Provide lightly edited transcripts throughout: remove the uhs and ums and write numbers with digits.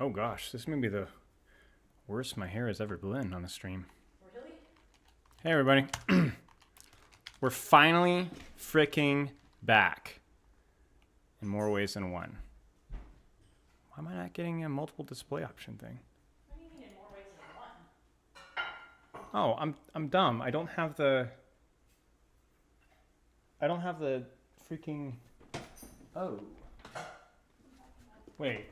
Oh gosh, this may be the worst my hair has ever been on the stream. Really? Hey everybody. We're finally freaking back. In more ways than one. Why am I not getting a multiple display option thing? What do you mean in more ways than one? Oh, I'm dumb. I don't have the freaking. Oh. Wait.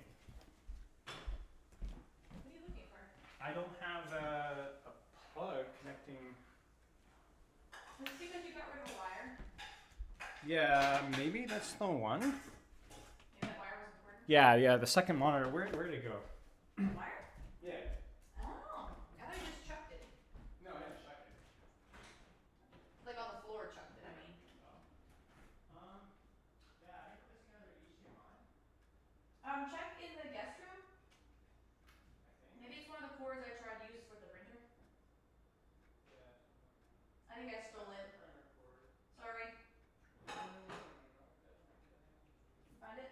What are you looking for? I don't have a plug connecting. It's because you got rid of a wire. Yeah, maybe that's the one. Yeah, that wire was important. Yeah, the second monitor. Where did it go? The wire? Yeah. Oh, I thought you just chucked it. No, I didn't check it. Like on the floor chucked it, I mean. Yeah, I think this another HDMI. Check in the guest room. I think. Maybe it's one of the cords I tried to use for the printer. Yeah. I think I stole it. Sorry. Find it?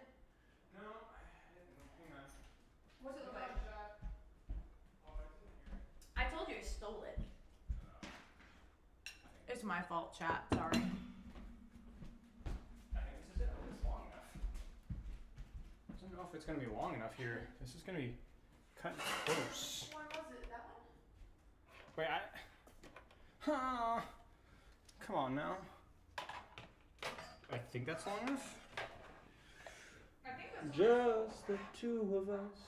No, I didn't. Hang on. What's it look like? Oh, it's in here. I told you I stole it. It's my fault, chat. Sorry. I think this is it. It's long enough. I don't know if it's going to be long enough here. This is going to be cutting close. What one was it? That one? Wait, come on now. I think that's long enough. I think that's Just the two of us.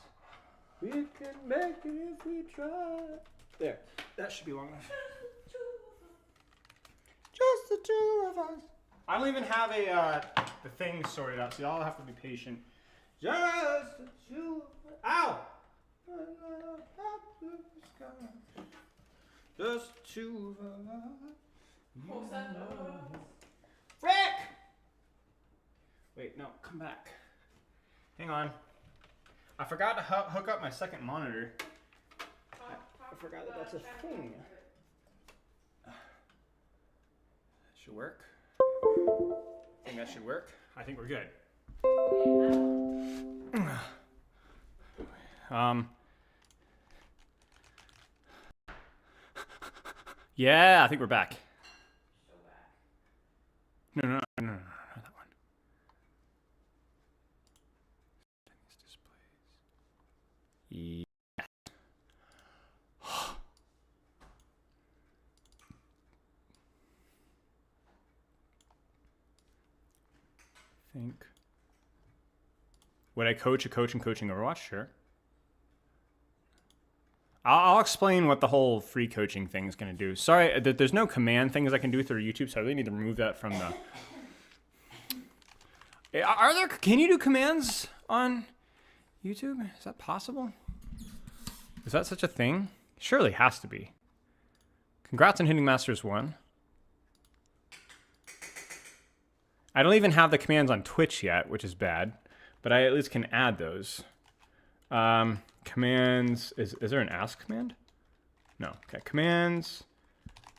We can make it if we try. There. That should be long enough. Just the two of us. I don't even have the thing sorted out, so y'all have to be patient. Just the two of us. Ow! Just two of us. Rick! Wait, no, come back. Hang on. I forgot to hook up my second monitor. I forgot that that's a thing. Should work. I think that should work. I think we're good. Yeah, I think we're back. No, not that one. Yeah. Think. Would I coach a coach in coaching Overwatch? Sure. I'll explain what the whole free coaching thing is going to do. Sorry, there's no command things I can do through YouTube, so I really need to remove that from the... Are there... Can you do commands on YouTube? Is that possible? Is that such a thing? Surely has to be. Congrats on hitting Masters 1. I don't even have the commands on Twitch yet, which is bad, but I at least can add those. Commands, is there an ask command? No, okay, commands,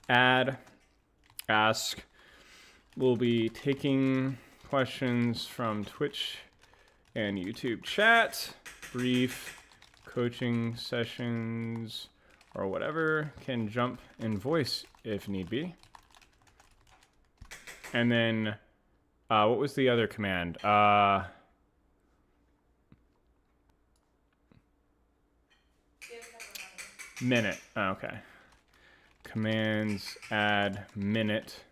add, ask. We'll be taking questions from Twitch and YouTube chat, brief, coaching sessions, or whatever, can jump in voice if need be. And then, what was the other command? Minute. Oh, okay. Commands add minute.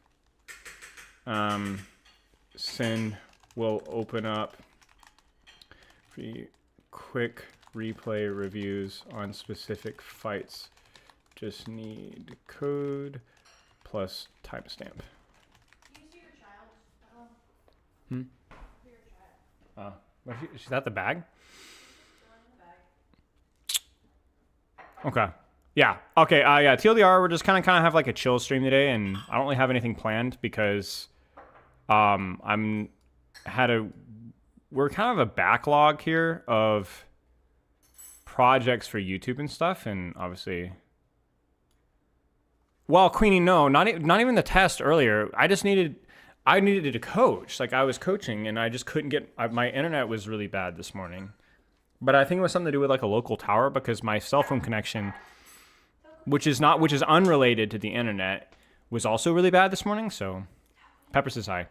Send will open up quick replay reviews on specific fights. Just need code plus timestamp. Can you see your child at all? Hmm? See your child. Oh, is that the bag? Still in the bag. Okay. Yeah. Okay. Yeah. TLDR. We're just kind of have like a chill stream today, and I don't really have anything planned because, we're kind of a backlog here of projects for YouTube and stuff, and obviously. Well, Queenie, no, not even the test earlier. I needed to coach. Like I was coaching, and I just couldn't get. My internet was really bad this morning. But I think it was something to do with like a local tower because my cell phone connection, which is unrelated to the internet, was also really bad this morning. So Pepper says hi.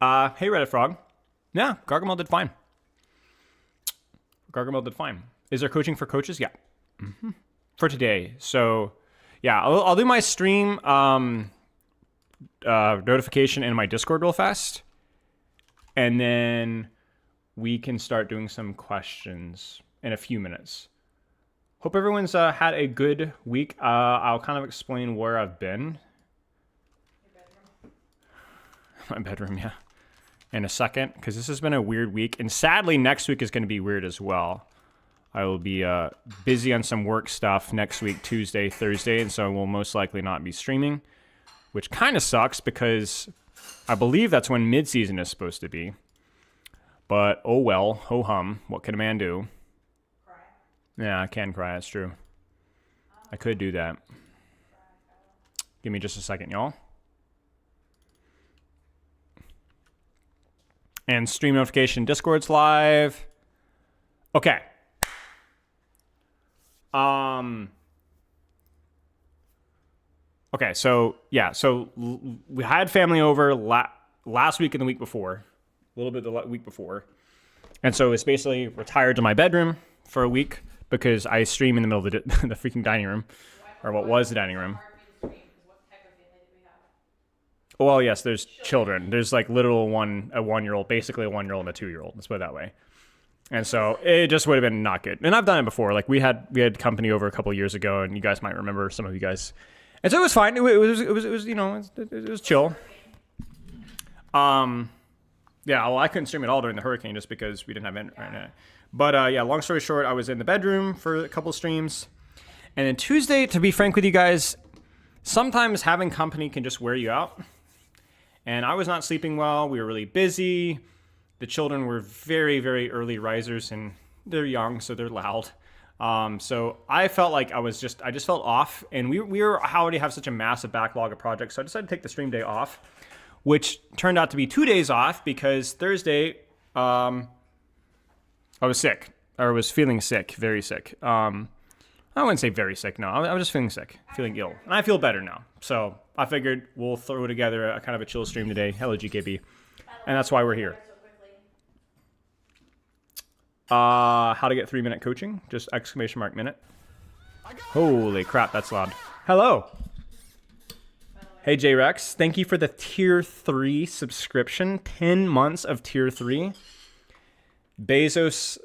Hey Reddit Frog. Yeah, Gargamel did fine. Is there coaching for coaches? Yeah. For today. So yeah, I'll do my stream notification in my Discord real fast. And then we can start doing some questions in a few minutes. Hope everyone's had a good week. I'll kind of explain where I've been. My bedroom, yeah. In a second, because this has been a weird week. And sadly, next week is going to be weird as well. I will be busy on some work stuff next week, Tuesday, Thursday, and so I will most likely not be streaming, which kind of sucks because I believe that's when mid-season is supposed to be. But oh well, ho hum, what can a man do? Cry. Yeah, I can cry, that's true. I could do that. Give me just a second, y'all. And stream notification, Discord's live. Okay. Okay, so yeah, we had family over last week and the week before, a little bit the week before, and so it's basically retired to my bedroom for a week because I stream in the middle of the freaking dining room, or what was the dining room. Well, yes, there's children. There's like literal a 1-year-old, basically a 1-year-old and a 2-year-old. Let's put it that way. And so it just would have been not good. And I've done it before. Like we had company over a couple of years ago, and you guys might remember, some of you guys. And so it was fine. It was you know, it was chill. Yeah, well, I couldn't stream at all during the hurricane just because we didn't have internet right now. But yeah, long story short, I was in the bedroom for a couple of streams. And then Tuesday, to be frank with you guys, sometimes having company can just wear you out. And I was not sleeping well. We were really busy. The children were very, very early risers, and they're young, so they're loud. So I felt like I just felt off, and we already have such a massive backlog of projects, so I decided to take the stream day off, which turned out to be 2 days off because Thursday, I was sick, or was feeling sick, very sick. I wouldn't say very sick, no. I was just feeling sick, feeling ill, and I feel better now. So I figured we'll throw together a kind of a chill stream today. Hello, GKB, and that's why we're here. How to get 3-minute coaching? Just !minute. Holy crap, that's loud. Hello. Hey, J-Rex. Thank you for the tier 3 subscription. 10 months of tier 3. Bezos'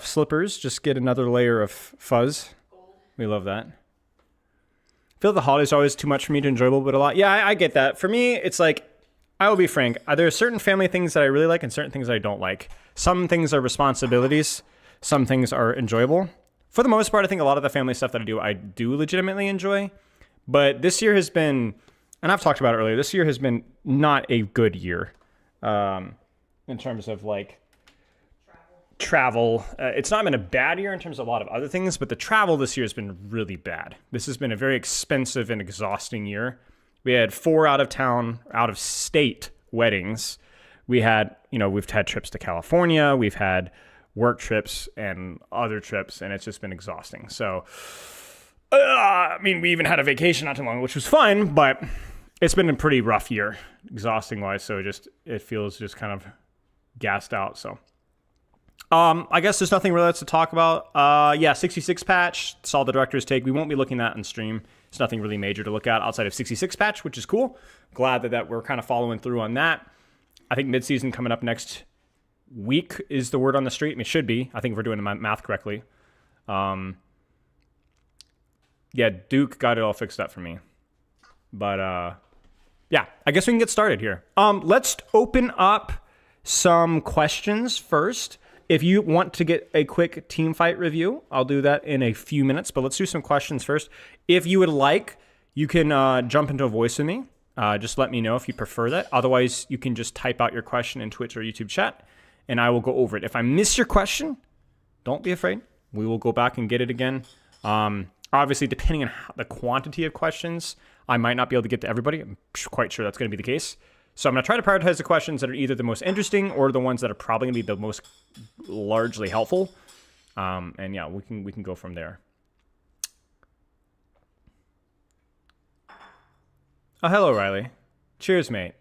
slippers just get another layer of fuzz. We love that. I feel the holidays are always too much for me to enjoyable, but a lot. Yeah, I get that. For me, it's like, I will be frank. There are certain family things that I really like and certain things that I don't like. Some things are responsibilities. Some things are enjoyable. For the most part, I think a lot of the family stuff that I do legitimately enjoy. But this year has been, and I've talked about it earlier, this year has been not a good year in terms of like travel. It's not been a bad year in terms of a lot of other things, but the travel this year has been really bad. This has been a very expensive and exhausting year. We had 4 out of state weddings. We've had trips to California. We've had work trips and other trips, and it's just been exhausting. So, we even had a vacation not too long, which was fun, but it's been a pretty rough year, exhausting wise. So it feels just kind of gassed out. So, I guess there's nothing really else to talk about. 66 patch. Saw the director's take. We won't be looking at on stream. It's nothing really major to look at outside of 66 patch, which is cool. Glad that we're kind of following through on that. I think midseason coming up next week is the word on the street. It should be. I think if we're doing the math correctly. Duke got it all fixed up for me. But I guess we can get started here. Let's open up some questions first. If you want to get a quick team fight review, I'll do that in a few minutes, but let's do some questions first. If you would like, you can jump into a voice with me. Just let me know if you prefer that. Otherwise, you can just type out your question in Twitch or YouTube chat, and I will go over it. If I miss your question, don't be afraid. We will go back and get it again. Obviously, depending on the quantity of questions, I might not be able to get to everybody. I'm quite sure that's going to be the case. So I'm going to try to prioritize the questions that are either the most interesting or the ones that are probably going to be the most largely helpful. And yeah, we can go from there. Oh, hello, Riley. Cheers, mate.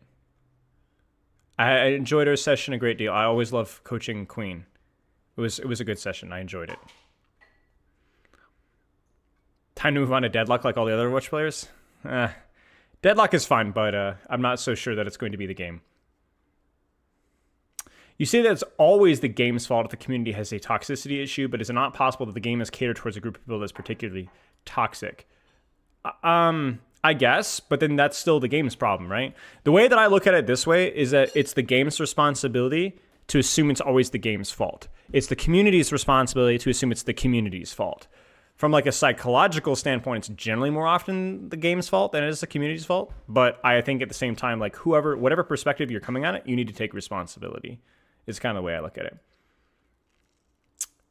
I enjoyed our session a great deal. I always love coaching Queen. It was a good session. I enjoyed it. Time to move on to Deadlock like all the other Overwatch players? Deadlock is fun, but I'm not so sure that it's going to be the game. You say that it's always the game's fault if the community has a toxicity issue, but is it not possible that the game is catered towards a group of people that's particularly toxic? I guess, but then that's still the game's problem, right? The way that I look at it this way is that it's the game's responsibility to assume it's always the game's fault. It's the community's responsibility to assume it's the community's fault. From like a psychological standpoint, it's generally more often the game's fault than it is the community's fault. But I think at the same time, like whatever perspective you're coming at it, you need to take responsibility. Is kind of the way I look at it.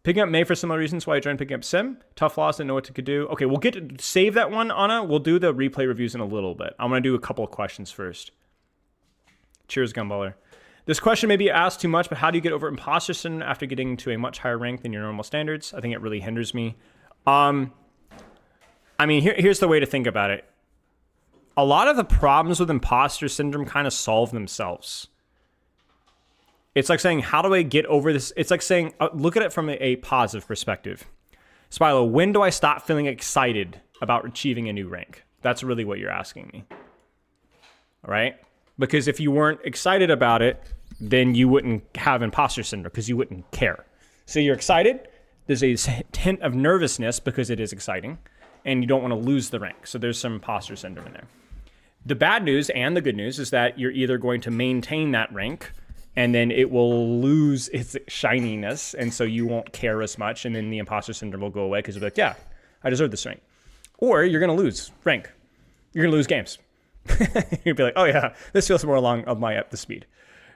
Picking up May for similar reasons why I joined picking up Sim. Tough loss, didn't know what to do. Okay, we'll save that one, Anna. We'll do the replay reviews in a little bit. I'm going to do a couple of questions first. Cheers, Gumballer. This question may be asked too much, but how do you get over imposter syndrome after getting to a much higher rank than your normal standards? I think it really hinders me. I mean, here's the way to think about it. A lot of the problems with imposter syndrome kind of solve themselves. It's like saying, how do I get over this? It's like saying, look at it from a positive perspective. Spilo, when do I stop feeling excited about achieving a new rank? That's really what you're asking me. All right? Because if you weren't excited about it, then you wouldn't have imposter syndrome because you wouldn't care. So you're excited. There's a hint of nervousness because it is exciting, and you don't want to lose the rank. So there's some imposter syndrome in there. The bad news and the good news is that you're either going to maintain that rank, and then it will lose its shininess, and so you won't care as much, and then the imposter syndrome will go away because you'll be like, yeah, I deserve this rank. Or you're going to lose rank. You're going to lose games. You'll be like, oh yeah, this feels more along of my up the speed,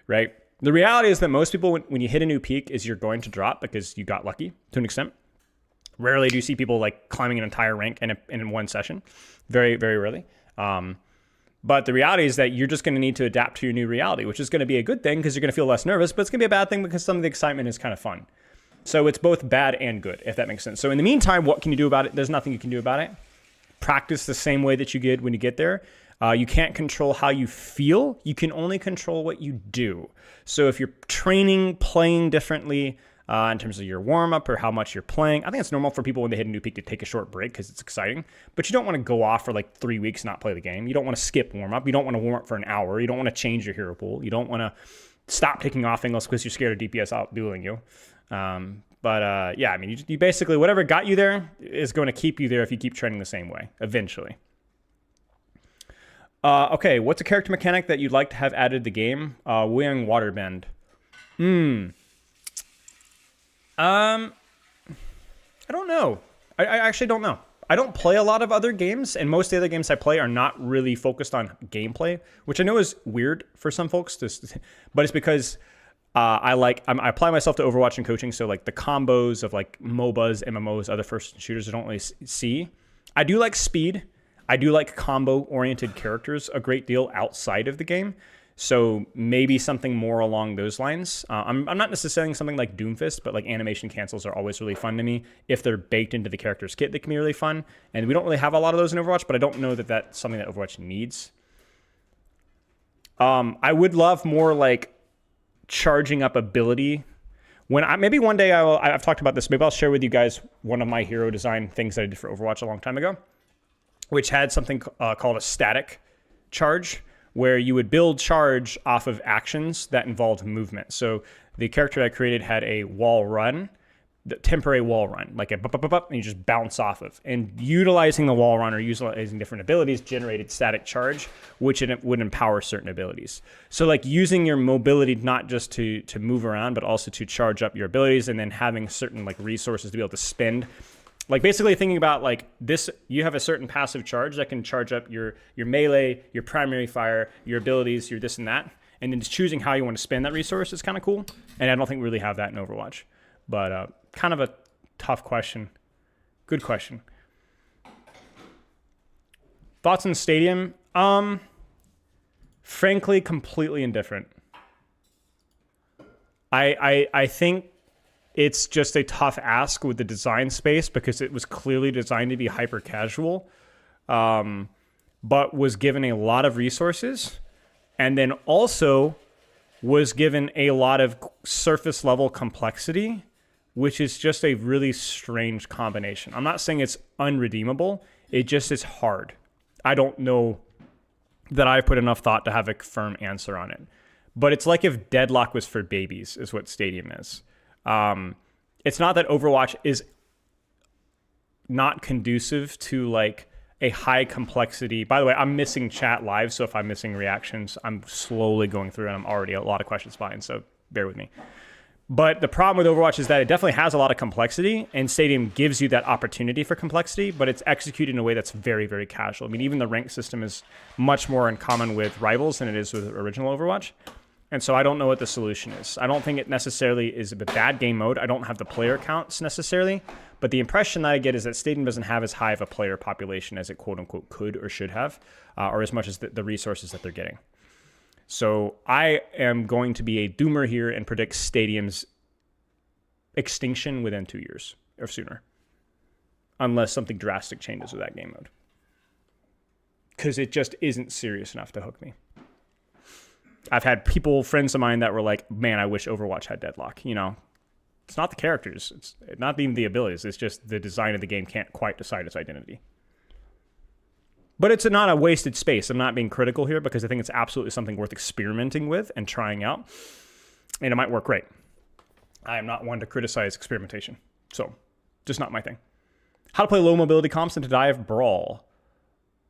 right? The reality is that most people, when you hit a new peak, is you're going to drop because you got lucky to an extent. Rarely do you see people like climbing an entire rank in one session. Very, very rarely. But the reality is that you're just going to need to adapt to your new reality, which is going to be a good thing because you're going to feel less nervous, but it's going to be a bad thing because some of the excitement is kind of fun. So it's both bad and good, if that makes sense. So in the meantime, what can you do about it? There's nothing you can do about it. Practice the same way that you did when you get there. You can't control how you feel. You can only control what you do. So if you're training, playing differently in terms of your warm-up or how much you're playing, I think it's normal for people when they hit a new peak to take a short break because it's exciting. But you don't want to go off for like 3 weeks and not play the game. You don't want to skip warm-up. You don't want to warm up for an hour. You don't want to change your hero pool. You don't want to stop picking off angles because you're scared of DPS out-dueling you. Yeah, I mean, you basically, whatever got you there is going to keep you there if you keep training the same way, eventually. Okay, what's a character mechanic that you'd like to have added to the game? Wing Waterbend. I don't know. I actually don't know. I don't play a lot of other games, and most of the other games I play are not really focused on gameplay, which I know is weird for some folks, but it's because I apply myself to Overwatch and coaching, so like the combos of like MOBAs, MMOs, other first shooters I don't really see. I do like speed. I do like combo-oriented characters a great deal outside of the game. So maybe something more along those lines. I'm not necessarily something like Doomfist, but like animation cancels are always really fun to me. If they're baked into the character's kit, they can be really fun. And we don't really have a lot of those in Overwatch, but I don't know that that's something that Overwatch needs. I would love more like charging up ability. Maybe one day I've talked about this. Maybe I'll share with you guys one of my hero design things that I did for Overwatch a long time ago, which had something called a static charge, where you would build charge off of actions that involved movement. So the character I created had a wall run, the temporary wall run, like a and you just bounce off of. And utilizing the wall run or utilizing different abilities generated static charge, which it would empower certain abilities. So like using your mobility not just to move around, but also to charge up your abilities, and then having certain like resources to be able to spend. Like basically thinking about like this, you have a certain passive charge that can charge up your melee, your primary fire, your abilities, your this and that. And then just choosing how you want to spend that resource is kind of cool. And I don't think we really have that in Overwatch. But kind of a tough question. Good question. Thoughts on Stadium? Frankly, completely indifferent. I think it's just a tough ask with the design space because it was clearly designed to be hyper casual, but was given a lot of resources, and then also was given a lot of surface level complexity, which is just a really strange combination. I'm not saying it's unredeemable. It just is hard. I don't know that I put enough thought to have a firm answer on it. But it's like if Deadlock was for babies, is what Stadium is. It's not that Overwatch is not conducive to like a high complexity. By the way, I'm missing chat live, so if I'm missing reactions, I'm slowly going through and I'm already a lot of questions behind, so bear with me. But the problem with Overwatch is that it definitely has a lot of complexity, and Stadium gives you that opportunity for complexity, but it's executed in a way that's very, very casual. I mean, even the rank system is much more in common with Rivals than it is with original Overwatch. And so I don't know what the solution is. I don't think it necessarily is a bad game mode. I don't have the player counts necessarily, but the impression that I get is that Stadium doesn't have as high of a player population as it quote unquote could or should have, or as much as the resources that they're getting. So I am going to be a doomer here and predict Stadium's extinction within 2 years or sooner, unless something drastic changes with that game mode. Because it just isn't serious enough to hook me. I've had friends of mine that were like, man, I wish Overwatch had Deadlock. You know, it's not the characters. It's not even the abilities. It's just the design of the game can't quite decide its identity. But it's not a wasted space. I'm not being critical here because I think it's absolutely something worth experimenting with and trying out. And it might work great. I am not one to criticize experimentation. So, just not my thing. How to play low mobility comps into dive brawl.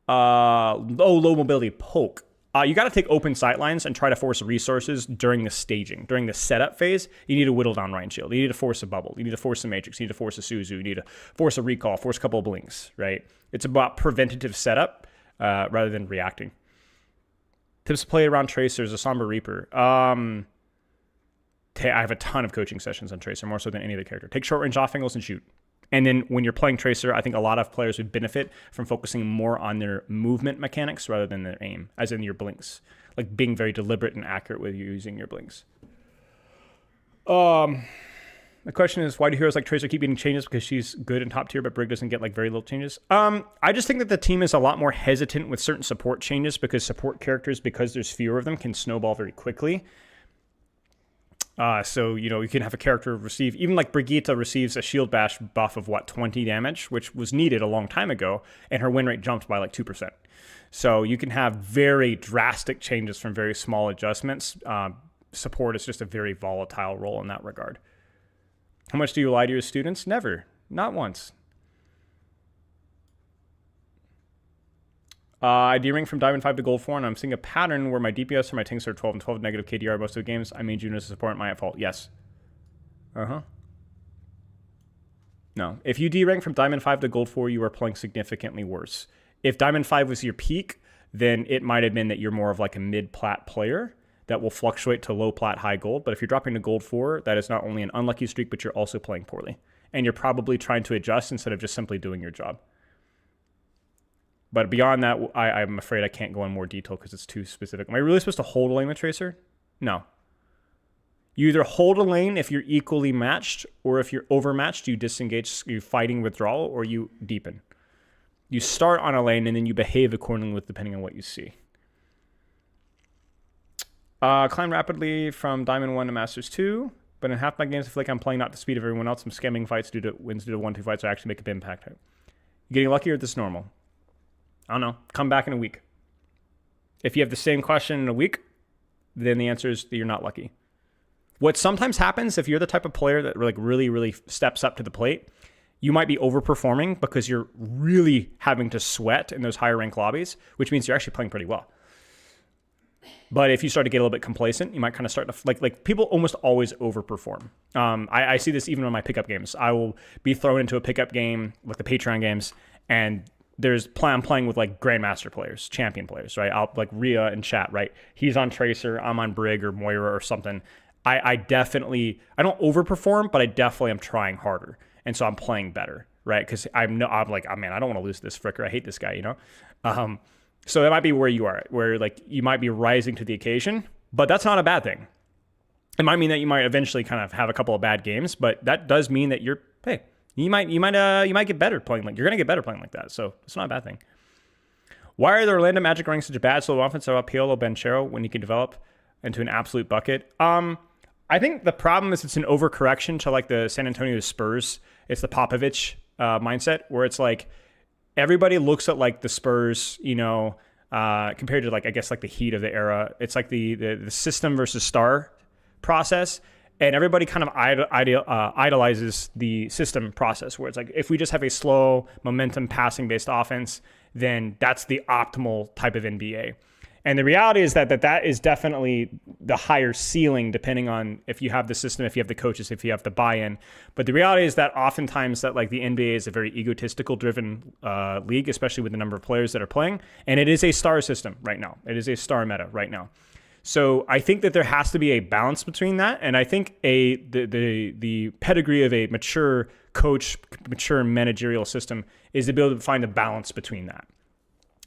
Low mobility poke. You got to take open sightlines and try to force resources during the staging. During the setup phase, you need to whittle down Ryan Shield. You need to force a bubble. You need to force a Matrix. You need to force a Suzu. You need to force a recall, force a couple of blinks, right? It's about preventative setup rather than reacting. Tips to play around Tracers, a Somber Reaper. I have a ton of coaching sessions on Tracer, more so than any other character. Take short range off angles and shoot. And then when you're playing Tracer, I think a lot of players would benefit from focusing more on their movement mechanics rather than their aim, as in your blinks. Like being very deliberate and accurate with using your blinks. The question is, why do heroes like Tracer keep getting changes? Because she's good and top tier, but Brig doesn't get like very little changes. I just think that the team is a lot more hesitant with certain support changes because support characters, because there's fewer of them, can snowball very quickly. So, you know, you can have a character receive, even like Brigitte receives a shield bash buff of 20 damage, which was needed a long time ago, and her win rate jumped by like 2%. So you can have very drastic changes from very small adjustments. Support is just a very volatile role in that regard. How much do you lie to your students? Never. Not once. I D-rank from Diamond 5 to Gold 4, and I'm seeing a pattern where my DPS or my tanks are 12 and 12 negative KDR most of the games. I made Juno as a support, my fault. Yes. No. If you D-rank from Diamond 5 to Gold 4, you are playing significantly worse. If Diamond 5 was your peak, then it might have been that you're more of like a mid-plat player that will fluctuate to low plat, high gold. But if you're dropping to Gold 4, that is not only an unlucky streak, but you're also playing poorly. And you're probably trying to adjust instead of just simply doing your job. But beyond that, I'm afraid I can't go in more detail because it's too specific. Am I really supposed to hold a lane with Tracer? No. You either hold a lane if you're equally matched, or if you're overmatched, you disengage, you fighting withdrawal, or you deepen. You start on a lane and then you behave accordingly depending on what you see. Climb rapidly from Diamond 1 to Masters 2, but in half my games I feel like I'm playing not the speed of everyone else. I'm scamming fights due to wins due to 1-2 fights, so I actually make a big impact. You getting lucky or is this normal? I don't know. Come back in a week. If you have the same question in a week, then the answer is that you're not lucky. What sometimes happens if you're the type of player that like really, really steps up to the plate, you might be overperforming because you're really having to sweat in those higher rank lobbies, which means you're actually playing pretty well. But if you start to get a little bit complacent, you might kind of start to like people almost always overperform. I see this even on my pickup games. I will be thrown into a pickup game, like the Patreon games, and I'm playing with like grandmaster players, champion players, right? I'll like Rhea in chat, right? He's on Tracer, I'm on Brig or Moira or something. I don't overperform, but I definitely am trying harder. And so I'm playing better, right? Because I'm like, oh man, I don't want to lose this fricker. I hate this guy, you know? So that might be where you are, where like you might be rising to the occasion, but that's not a bad thing. It might mean that you might eventually kind of have a couple of bad games, but that does mean that you might get better playing you're gonna get better playing like that. So it's not a bad thing. Why are the Orlando Magic running such a bad solo offense of Apio Banchero when he can develop into an absolute bucket? I think the problem is it's an overcorrection to like the San Antonio Spurs. It's the Popovich mindset where it's like everybody looks at like the Spurs, compared to like I guess like the Heat of the era. It's like the system versus star process, and everybody kind of idolizes the system process where it's like if we just have a slow momentum passing based offense, then that's the optimal type of NBA. And the reality is that is definitely the higher ceiling depending on if you have the system, if you have the coaches, if you have the buy-in. But the reality is that oftentimes that like the NBA is a very egotistical driven league, especially with the number of players that are playing. And it is a star system right now. It is a star meta right now. So I think that there has to be a balance between that. And I think the pedigree of a mature coach, mature managerial system is the ability to find a balance between that.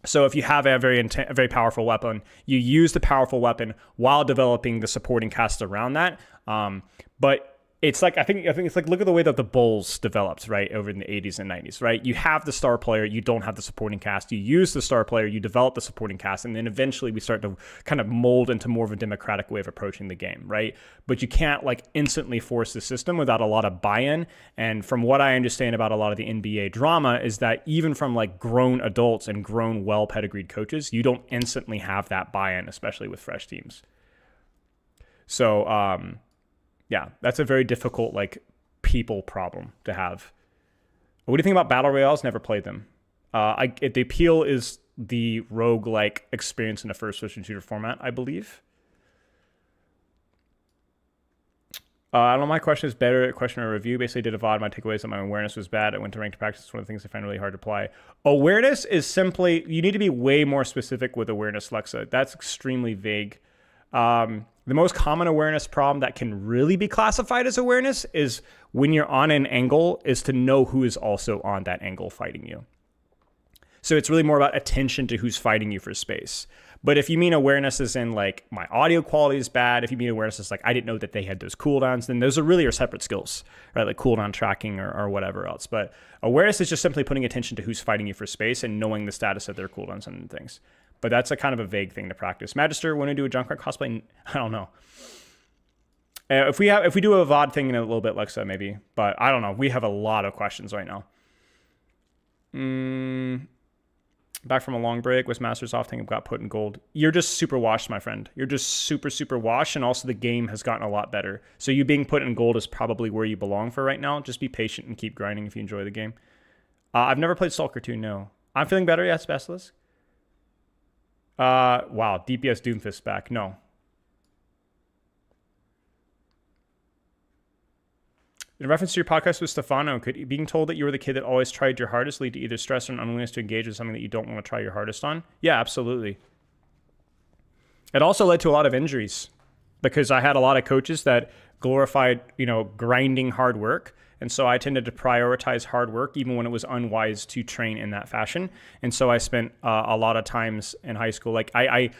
So if you have a very powerful weapon, you use the powerful weapon while developing the supporting cast around that. But it's like I think it's like look at the way that the Bulls developed right over in the 80s and 90s, right? You have the star player, you don't have the supporting cast. You use the star player, you develop the supporting cast, and then eventually we start to kind of mold into more of a democratic way of approaching the game, right? But you can't like instantly force the system without a lot of buy-in. And from what I understand about a lot of the NBA drama is that even from like grown adults and grown well-pedigreed coaches, you don't instantly have that buy-in, especially with fresh teams. So, yeah, that's a very difficult like people problem to have. What do you think about battle royales? Never played them. The appeal is the roguelike experience in a first-person shooter format, I believe. I don't know. My question is better at question or review. Basically, did a VOD. My takeaways that my awareness was bad. I went to ranked practice. It's one of the things I find really hard to apply. Awareness is simply you need to be way more specific with awareness, Lexa. That's extremely vague. The most common awareness problem that can really be classified as awareness is when you're on an angle is to know who is also on that angle fighting you. So it's really more about attention to who's fighting you for space. But if you mean awareness as in like my audio quality is bad, if you mean awareness as like I didn't know that they had those cooldowns, then those are really separate skills, right? Like cooldown tracking or whatever else. But awareness is just simply putting attention to who's fighting you for space and knowing the status of their cooldowns and things. But that's a kind of a vague thing to practice. Magister, want to do a Junkrat cosplay? I don't know. If we do a VOD thing in a little bit, Lexa, maybe. But I don't know. We have a lot of questions right now. Back from a long break. Was Masters off? Think got put in gold. You're just super washed, my friend. You're just super, super washed. And also the game has gotten a lot better. So you being put in gold is probably where you belong for right now. Just be patient and keep grinding if you enjoy the game. I've never played Stalker 2, no. I'm feeling better, yes, Basilisk. Wow, DPS Doomfist back. No. In reference to your podcast with Stefano, could being told that you were the kid that always tried your hardest lead to either stress or an unwillingness to engage with something that you don't want to try your hardest on? Yeah, absolutely. It also led to a lot of injuries because I had a lot of coaches that glorified, grinding hard work. And so I tended to prioritize hard work even when it was unwise to train in that fashion. And so I spent a lot of times in high school, like I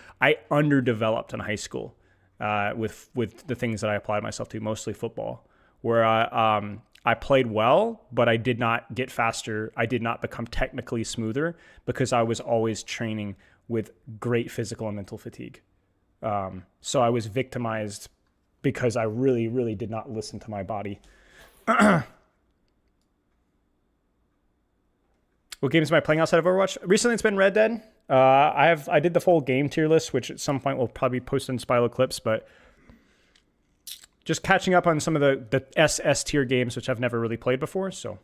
underdeveloped in high school with the things that I applied myself to, mostly football, where I played well, but I did not get faster. I did not become technically smoother because I was always training with great physical and mental fatigue. So I was victimized because I really, really did not listen to my body. What games am I playing outside of Overwatch? Recently, it's been Red Dead. I did the full game tier list, which at some point we'll probably post in Spilo clips, but just catching up on some of the SS tier games, which I've never really played before. So,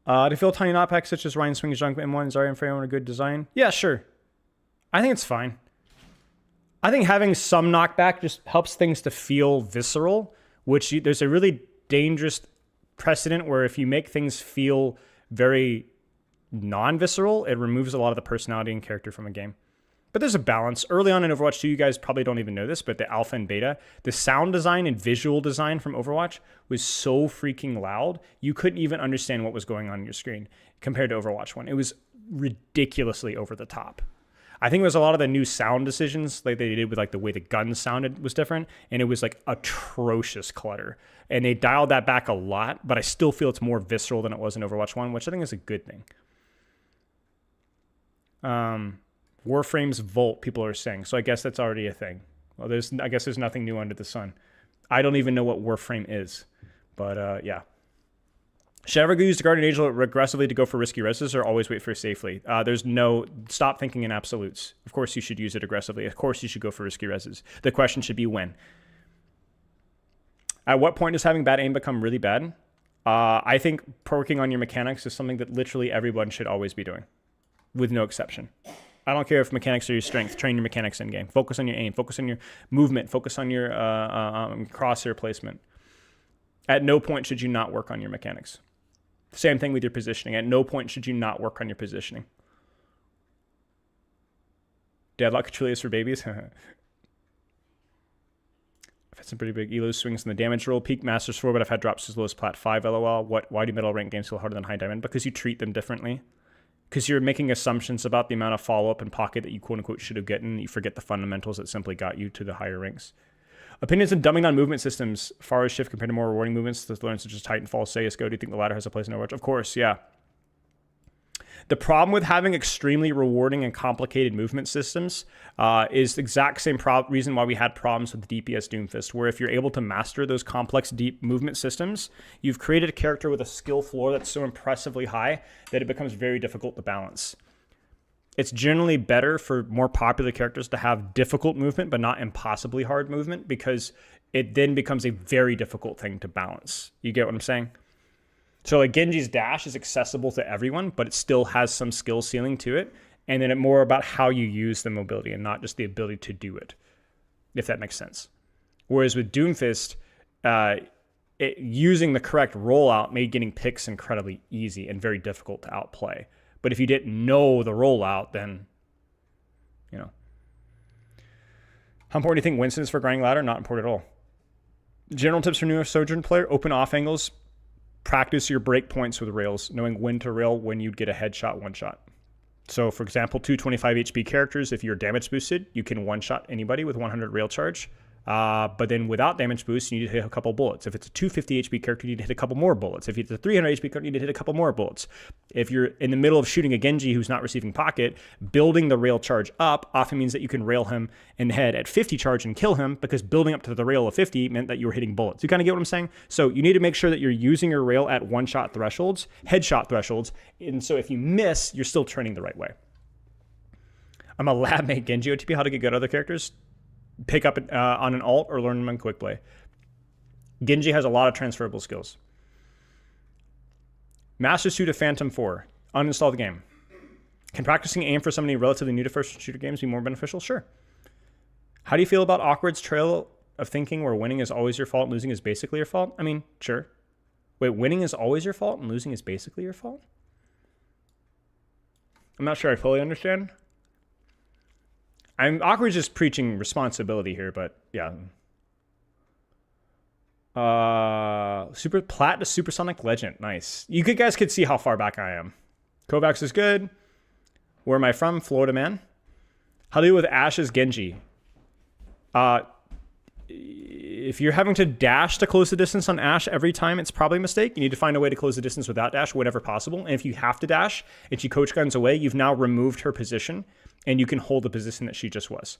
to feel tiny knot packs such as Ryan Swing's Junk M1 and Zarya and Freya are a good design. Yeah, sure. I think it's fine. I think having some knockback just helps things to feel visceral. There's a really dangerous precedent where if you make things feel very non-visceral, it removes a lot of the personality and character from a game. But there's a balance. Early on in Overwatch 2, you guys probably don't even know this, but the alpha and beta, the sound design and visual design from Overwatch was so freaking loud, you couldn't even understand what was going on your screen compared to Overwatch 1. It was ridiculously over the top. I think it was a lot of the new sound decisions like they did with like the way the guns sounded was different, and it was like atrocious clutter. And they dialed that back a lot, but I still feel it's more visceral than it was in Overwatch 1, which I think is a good thing. Warframe's Volt, people are saying. So I guess that's already a thing. Well, I guess there's nothing new under the sun. I don't even know what Warframe is. But yeah. Should I ever use the Guardian Angel aggressively to go for risky reses or always wait for safely? Stop thinking in absolutes. Of course you should use it aggressively. Of course you should go for risky reses. The question should be when. At what point does having bad aim become really bad? I think working on your mechanics is something that literally everyone should always be doing, with no exception. I don't care if mechanics are your strength. Train your mechanics in game. Focus on your aim. Focus on your movement. Focus on your crosshair placement. At no point should you not work on your mechanics. Same thing with your positioning. At no point should you not work on your positioning. Deadlock Trillius for babies. I've had some pretty big elo swings in the damage roll. Peak Masters 4, but I've had drops as low as Plat 5, lol. Why do middle rank games feel harder than high diamond? Because you treat them differently. Because you're making assumptions about the amount of follow-up and pocket that you quote-unquote should have gotten. You forget the fundamentals that simply got you to the higher ranks. Opinions on dumbing down movement systems. Far as shift compared to more rewarding movements to learn such as Titanfall, CSGO. Do you think the latter has a place in Overwatch? Of course, yeah. The problem with having extremely rewarding and complicated movement systems is the exact same reason why we had problems with DPS Doomfist, where if you're able to master those complex, deep movement systems, you've created a character with a skill floor that's so impressively high that it becomes very difficult to balance. It's generally better for more popular characters to have difficult movement, but not impossibly hard movement, because it then becomes a very difficult thing to balance. You get what I'm saying? So like Genji's dash is accessible to everyone, but it still has some skill ceiling to it. And then it's more about how you use the mobility and not just the ability to do it, if that makes sense. Whereas with Doomfist, using the correct rollout made getting picks incredibly easy and very difficult to outplay. But if you didn't know the rollout, then, you know. How important do you think Winston is for grinding ladder? Not important at all. General tips for newer Sojourn player: open off angles. Practice your break points with rails, knowing when to rail when you'd get a headshot, one shot. So, for example, 225 HP characters, if you're damage boosted, you can one-shot anybody with 100 rail charge. But then without damage boost, you need to hit a couple bullets. If it's a 250 HP character, you need to hit a couple more bullets. If it's a 300 HP character, you need to hit a couple more bullets. If you're in the middle of shooting a Genji who's not receiving pocket, building the rail charge up often means that you can rail him in the head at 50 charge and kill him, because building up to the rail of 50 meant that you were hitting bullets. You kind of get what I'm saying? So you need to make sure that you're using your rail at one-shot thresholds, headshot thresholds, and so if you miss, you're still training the right way. I'm a lab mate Genji OTP. How to get good at other characters? Pick up on an alt or learn them in quick play. Genji has a lot of transferable skills. Master Suit of Phantom 4. Uninstall the game. Can practicing aim for somebody relatively new to first shooter games be more beneficial? Sure. How do you feel about Awkward's trail of thinking where winning is always your fault and losing is basically your fault? I mean, sure. Wait, winning is always your fault and losing is basically your fault? I'm not sure I fully understand. Awkward's just preaching responsibility here, but yeah. Super Plat to Supersonic Legend. Nice. You guys could see how far back I am. Kovacs is good. Where am I from? Florida, man. How do you do with Ash's Genji? If you're having to dash to close the distance on Ashe every time, it's probably a mistake. You need to find a way to close the distance without dash whenever possible. And if you have to dash and she coach guns away, you've now removed her position and you can hold the position that she just was.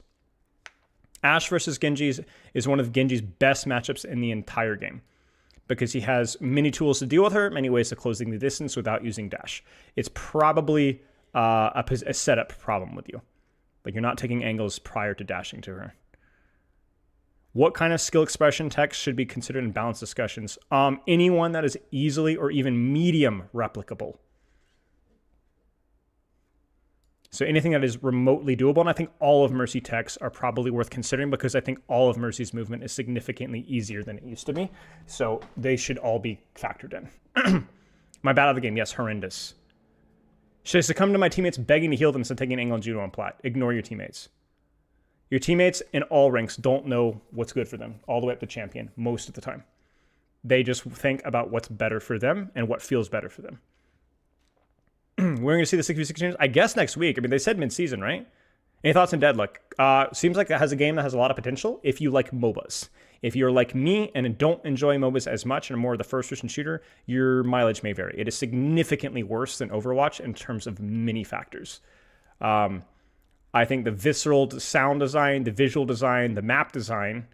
Ashe versus Genji is one of Genji's best matchups in the entire game because he has many tools to deal with her, many ways to closing the distance without using dash. It's probably a setup problem with you. Like you're not taking angles prior to dashing to her. What kind of skill expression text should be considered in balanced discussions? Anyone that is easily or even medium replicable. So anything that is remotely doable, and I think all of Mercy texts are probably worth considering because I think all of Mercy's movement is significantly easier than it used to be. So they should all be factored in. My bad out of the game, yes, horrendous. Should I succumb to my teammates begging to heal them instead of taking an angle on judo on plat? Ignore your teammates. Your teammates in all ranks don't know what's good for them all the way up to champion most of the time. They just think about what's better for them and what feels better for them. We're going to see the 6v6 changes, I guess, next week. I mean, they said mid-season, right? Any thoughts on Deadlock? Seems like it has a game that has a lot of potential if you like MOBAs. If you're like me and don't enjoy MOBAs as much and are more of the first-person shooter, your mileage may vary. It is significantly worse than Overwatch in terms of many factors. I think the visceral sound design, the visual design, the map design,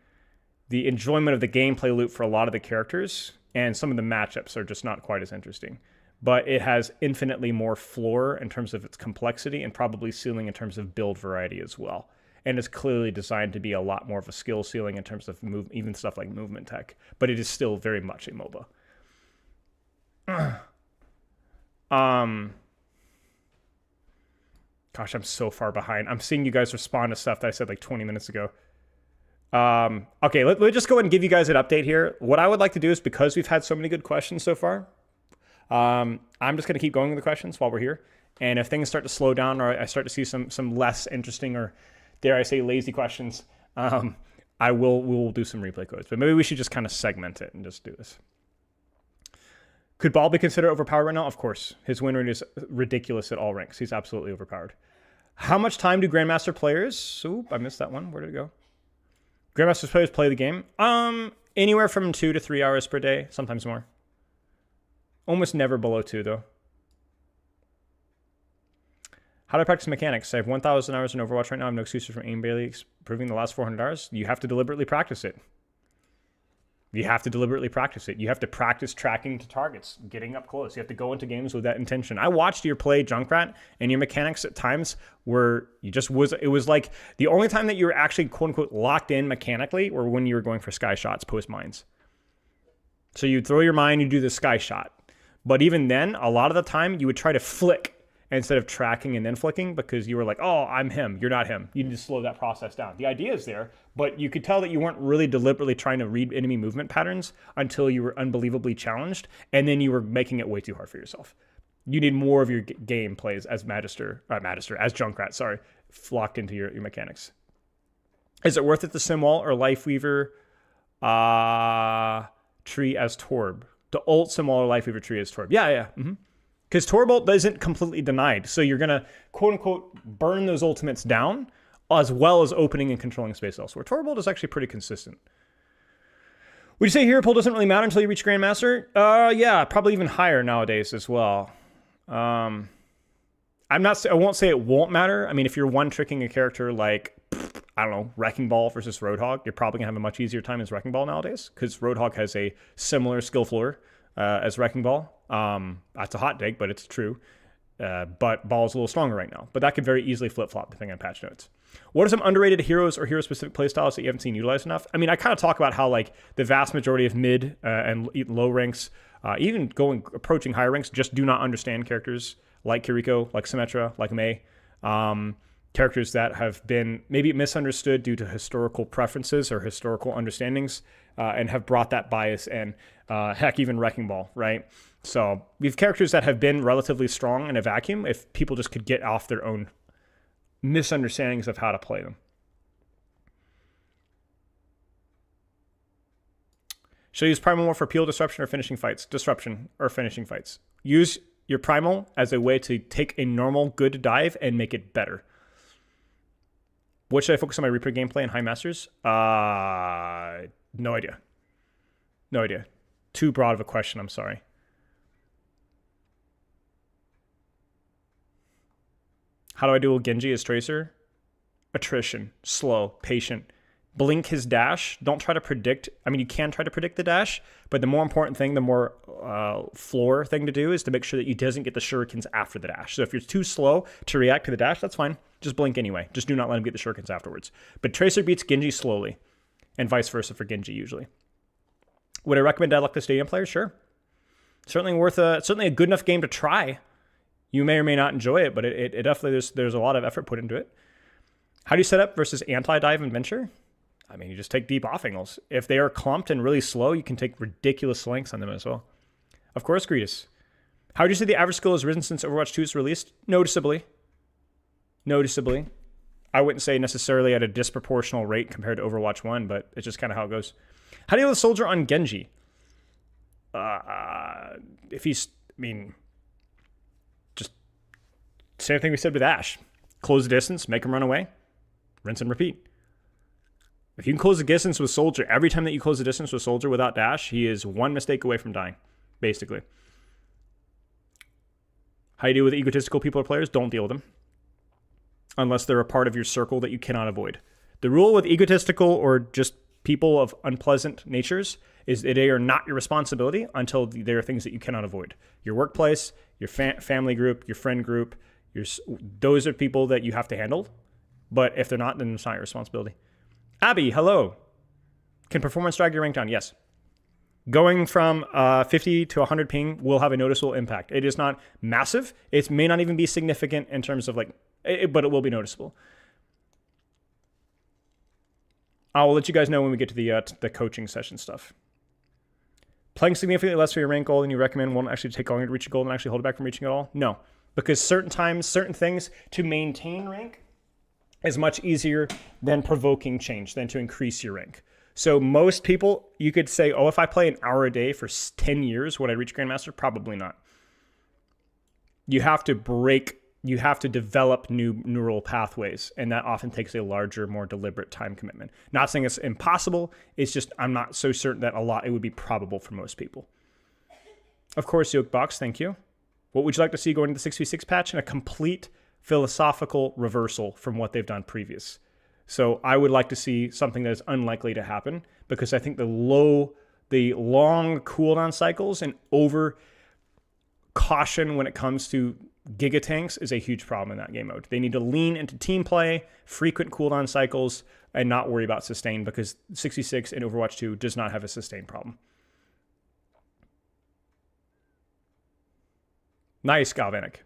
the enjoyment of the gameplay loop for a lot of the characters, and some of the matchups are just not quite as interesting. But it has infinitely more floor in terms of its complexity and probably ceiling in terms of build variety as well. And it's clearly designed to be a lot more of a skill ceiling in terms of even stuff like movement tech. But it is still very much a MOBA. Gosh, I'm so far behind. I'm seeing you guys respond to stuff that I said like 20 minutes ago. Okay, let me just go ahead and give you guys an update here. What I would like to do is, because we've had so many good questions so far, I'm just going to keep going with the questions while we're here. And if things start to slow down or I start to see some less interesting or, dare I say, lazy questions, we'll do some replay codes. But maybe we should just kind of segment it and just do this. Could Ball be considered overpowered right now? Of course. His win rate is ridiculous at all ranks. He's absolutely overpowered. How much time do Grandmaster players... Oop, I missed that one. Where did it go? Grandmaster players play the game? Anywhere from 2 to 3 hours per day, sometimes more. Almost never below 2, though. How do I practice mechanics? I have 1,000 hours in Overwatch right now. I have no excuses for aim barely improving the last 400 hours. You have to deliberately practice it. You have to deliberately practice it. You have to practice tracking to targets, getting up close. You have to go into games with that intention. I watched your play Junkrat, and your mechanics at times were, it was like the only time that you were actually quote unquote locked in mechanically were when you were going for sky shots post mines. So you'd throw your mine, you do the sky shot. But even then, a lot of the time you would try to flick instead of tracking and then flicking because you were like, oh, I'm him. You're not him. You need to slow that process down. The idea is there, but you could tell that you weren't really deliberately trying to read enemy movement patterns until you were unbelievably challenged, and then you were making it way too hard for yourself. You need more of your game plays as as Junkrat, flocked into your mechanics. Is it worth it to Simwall or Lifeweaver tree as Torb? The ult Simwall or Lifeweaver tree as Torb. Yeah. Because Torb ult isn't completely denied. So you're going to, quote unquote, burn those ultimates down as well as opening and controlling space elsewhere. Torb ult is actually pretty consistent. Would you say hero pull doesn't really matter until you reach Grandmaster? Yeah, probably even higher nowadays as well. I won't say it won't matter. I mean, if you're one-tricking a character like, I don't know, Wrecking Ball versus Roadhog, you're probably going to have a much easier time as Wrecking Ball nowadays because Roadhog has a similar skill floor as Wrecking Ball. That's a hot take, but it's true. But Ball's a little stronger right now. But that could very easily flip-flop depending on patch notes. What are some underrated heroes or hero-specific playstyles that you haven't seen utilized enough? I mean, I kind of talk about how like the vast majority of mid and low ranks, even approaching higher ranks, just do not understand characters like Kiriko, like Symmetra, like Mei. Characters that have been maybe misunderstood due to historical preferences or historical understandings and have brought that bias in. Heck, even Wrecking Ball, right? So we have characters that have been relatively strong in a vacuum if people just could get off their own misunderstandings of how to play them. Should I use Primal more for peel, disruption, or finishing fights? Disruption or finishing fights. Use your Primal as a way to take a normal good dive and make it better. What should I focus on my Reaper gameplay and High Masters? No idea. No idea. Too broad of a question, I'm sorry. How do I duel Genji as Tracer? Attrition. Slow. Patient. Blink his dash. Don't try to predict. I mean, you can try to predict the dash, but the more important thing, the more floor thing to do is to make sure that he doesn't get the shurikens after the dash. So if you're too slow to react to the dash, that's fine. Just blink anyway. Just do not let him get the shurikens afterwards. But Tracer beats Genji slowly, and vice versa for Genji usually. Would I recommend Deadlock to Stadium players? Sure. Certainly a good enough game to try. You may or may not enjoy it, but it definitely, there's a lot of effort put into it. How do you set up versus anti-dive and venture? I mean, you just take deep off angles. If they are clumped and really slow, you can take ridiculous lengths on them as well. Of course, Greetus. How would you say the average skill has risen since Overwatch 2 is released? Noticeably. I wouldn't say necessarily at a disproportional rate compared to Overwatch 1, but it's just kind of how it goes. How do you deal with Soldier on Genji? If he's, I mean, just Same thing we said with Ash. Close the distance, make him run away, rinse and repeat. If you can close the distance with Soldier, every time that you close the distance with Soldier without dash, he is one mistake away from dying, basically. How you deal with egotistical people or players? Don't deal with them. Unless they're a part of your circle that you cannot avoid. The rule with egotistical or just people of unpleasant natures is that they are not your responsibility until there are things that you cannot avoid. Your workplace, your family group, your friend group, those are people that you have to handle. But if they're not, then it's not your responsibility. Abby, hello. Can performance drag your rank down? Yes. Going from 50 to 100 ping will have a noticeable impact. It is not massive. It may not even be significant in terms of but it will be noticeable. I'll let you guys know when we get to the coaching session stuff. Playing significantly less for your rank goal than you recommend won't actually take longer to reach a goal and actually hold it back from reaching it all? No. Because certain times, certain things to maintain rank is much easier than provoking change, than to increase your rank. So most people, you could say, oh, if I play an hour a day for 10 years, would I reach Grandmaster? Probably not. You have to develop new neural pathways, and that often takes a larger, more deliberate time commitment. Not saying it's impossible, it's just I'm not so certain that it would be probable for most people. Of course, Yokebox, thank you. What would you like to see going into the 6v6 patch? And a complete philosophical reversal from what they've done previous. So I would like to see something that is unlikely to happen, because I think the long cooldown cycles and over caution when it comes to Giga Tanks is a huge problem in that game mode. They need to lean into team play, frequent cooldown cycles, and not worry about sustain, because 66 in Overwatch 2 does not have a sustain problem. Nice, Galvanic.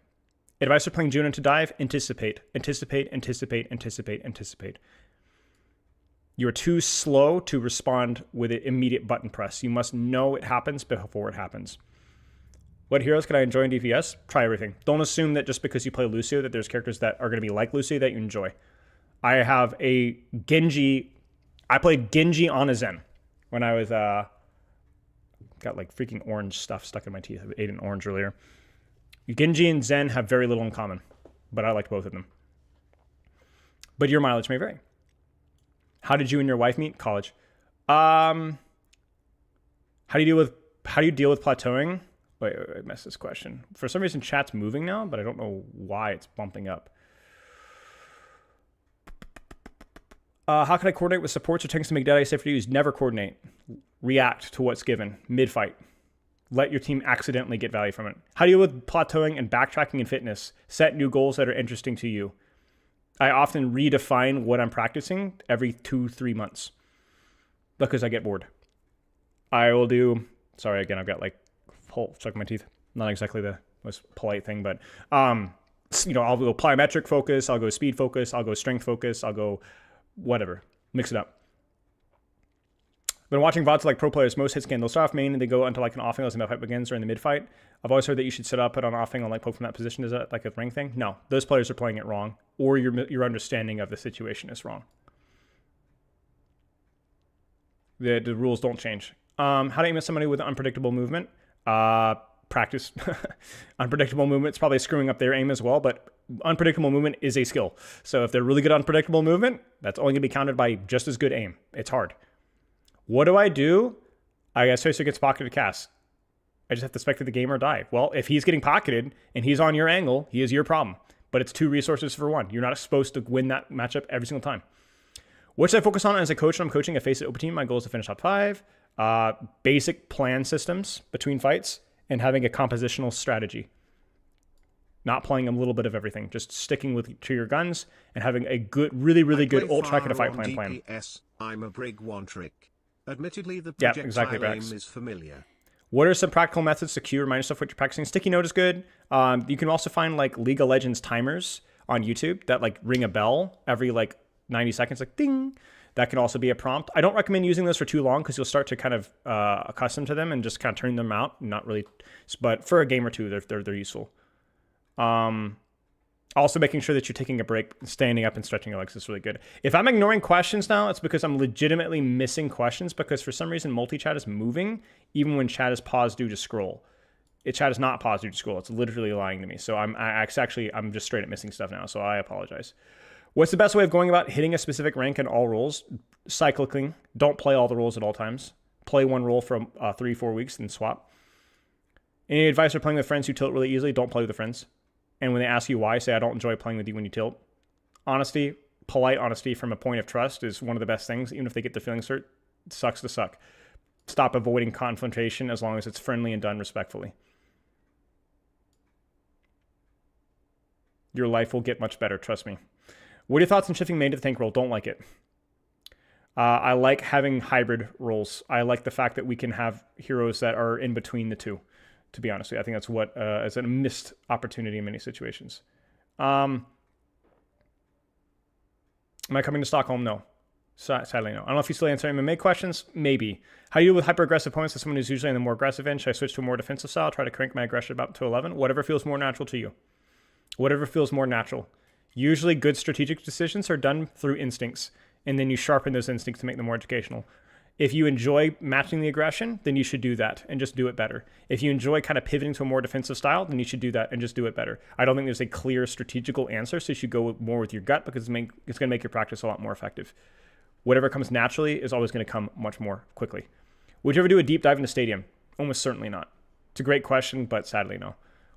Advice for playing Junon to dive? Anticipate. Anticipate, anticipate, anticipate, anticipate. You are too slow to respond with an immediate button press. You must know it happens before it happens. What heroes can I enjoy in DPS? Try everything. Don't assume that just because you play Lucio that there's characters that are going to be like Lucio that you enjoy. I have a Genji. I played Genji on a Zen when I was got like freaking orange stuff stuck in my teeth. I ate an orange earlier. Genji and Zen have very little in common, but I liked both of them. But your mileage may vary. How did you and your wife meet? College. How do you deal with plateauing? Wait, I missed this question. For some reason, chat's moving now, but I don't know why it's bumping up. How can I coordinate with supports or tanks to make Deadeye safe to use? Never coordinate. React to what's given mid-fight. Let your team accidentally get value from it. How do you deal with plateauing and backtracking in fitness? Set new goals that are interesting to you. I often redefine what I'm practicing every 2-3 months because I get bored. I will do, sorry, again, I've got like hole stuck in my teeth. Not exactly the most polite thing, but I'll go plyometric focus, I'll go speed focus, I'll go strength focus, I'll go whatever. Mix it up. Been watching VODs like pro players. Most hit scan. They'll start off main and they go into like an offing as the fight begins or in the mid fight. I've always heard that you should set up it on offing on like poke from that position. Is that like a rank thing? No, those players are playing it wrong, or your understanding of the situation is wrong. The rules don't change. How do you miss somebody with unpredictable movement? Practice. Unpredictable movement is probably screwing up their aim as well, but unpredictable movement is a skill. So if they're really good at unpredictable movement, that's only going to be counted by just as good aim. It's hard. What do? I guess Tracer gets pocketed cast. I just have to spectate the game or die. Well, if he's getting pocketed and he's on your angle, he is your problem. But it's 2 resources for 1. You're not supposed to win that matchup every single time. What should I focus on as a coach when I'm coaching a face-it open team? My goal is to finish top 5. Basic plan systems between fights and having a compositional strategy. Not playing a little bit of everything. Just sticking to your guns and having a good, really good ult track and a fight plan. I'm a brig one trick. Admittedly, the projectile aim is familiar. What are some practical methods to cue? Remind yourself what you're practicing. Sticky note is good. You can also find like League of Legends timers on YouTube that like ring a bell every like 90 seconds, like ding. That can also be a prompt. I don't recommend using those for too long because you'll start to kind of accustom to them and just kind of turn them out. Not really, but for a game or two, they're useful. Also making sure that you're taking a break, standing up and stretching your legs is really good. If I'm ignoring questions now, it's because I'm legitimately missing questions because for some reason multi-chat is moving even when chat is paused due to scroll. Chat is not paused due to school. It's literally lying to me. So I'm just straight up missing stuff now. So I apologize. What's the best way of going about hitting a specific rank in all roles? Cycling. Don't play all the roles at all times. Play one role for 3-4 weeks and swap. Any advice for playing with friends who tilt really easily? Don't play with the friends. And when they ask you why, say, I don't enjoy playing with you when you tilt. Honesty, polite honesty from a point of trust is one of the best things. Even if they get their feelings hurt, it sucks to suck. Stop avoiding confrontation as long as it's friendly and done respectfully. Your life will get much better, trust me. What are your thoughts on shifting main to the tank role? Don't like it. I like having hybrid roles. I like the fact that we can have heroes that are in between the two, to be honest with you. I think that's what is a missed opportunity in many situations. Am I coming to Stockholm? No. Sadly, no. I don't know if you still answer MMA questions. Maybe. How do you deal with hyper-aggressive opponents as someone who's usually in the more aggressive end? Should I switch to a more defensive style? Try to crank my aggression up to 11? Whatever feels more natural to you. Whatever feels more natural. Usually good strategic decisions are done through instincts, and then you sharpen those instincts to make them more educational. If you enjoy matching the aggression, then you should do that and just do it better. If you enjoy kind of pivoting to a more defensive style, then you should do that and just do it better. I don't think there's a clear strategical answer, so you should go more with your gut because it's going to make your practice a lot more effective. Whatever comes naturally is always going to come much more quickly. Would you ever do a deep dive into Stadium? Almost certainly not. It's a great question, but sadly no.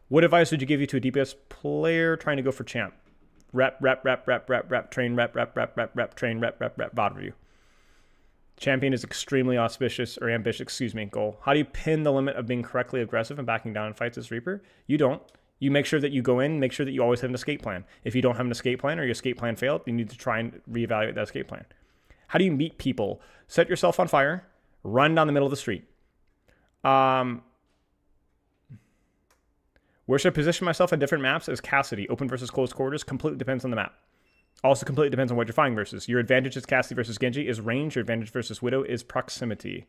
What advice would you give to a DPS player trying to go for champ? Rep, train, rep, train, rep, VOD review. Champion is extremely ambitious, goal. How do you pin the limit of being correctly aggressive and backing down in fights as Reaper? You don't. You make sure that you go in, make sure that you always have an escape plan. If you don't have an escape plan or your escape plan failed, you need to try and reevaluate that escape plan. How do you meet people? Set yourself on fire, run down the middle of the street. Where should I position myself in different maps as Cassidy? Open versus closed quarters completely depends on the map. Also completely depends on what you're fighting versus. Your advantage as Cassidy versus Genji is range. Your advantage versus Widow is proximity.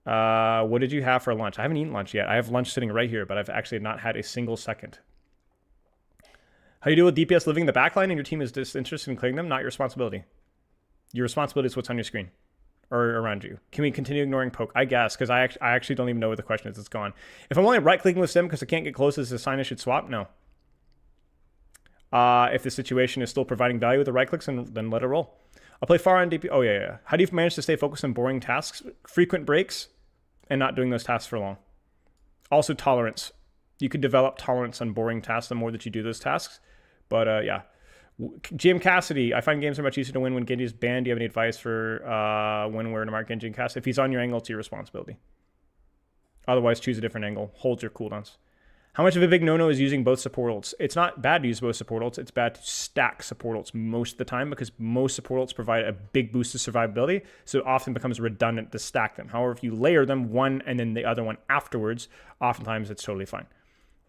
What did you have for lunch? I haven't eaten lunch yet. I have lunch sitting right here, but I've actually not had a single second. How do you deal with DPS living in the backline and your team is disinterested in clearing them? Not your responsibility. Your responsibility is what's on your screen or around you. Can we continue ignoring poke? I guess, because I actually don't even know what the question is. It's gone. If I'm only right-clicking with Sim because I can't get close, is this a sign I should swap? No. If the situation is still providing value with the right-clicks, then let it roll. I'll play far on DP. Oh, yeah. How do you manage to stay focused on boring tasks? Frequent breaks and not doing those tasks for long. Also, tolerance. You could develop tolerance on boring tasks the more that you do those tasks. But, yeah. GM Cassidy, I find games are much easier to win when Genji is banned. Do you have any advice for when where to mark Genji and Cassidy? If he's on your angle, it's your responsibility. Otherwise, choose a different angle. Hold your cooldowns. How much of a big no-no is using both support ults? It's not bad to use both support ults. It's bad to stack support ults most of the time because most support ults provide a big boost to survivability, so it often becomes redundant to stack them. However, if you layer them, one and then the other one afterwards, oftentimes it's totally fine.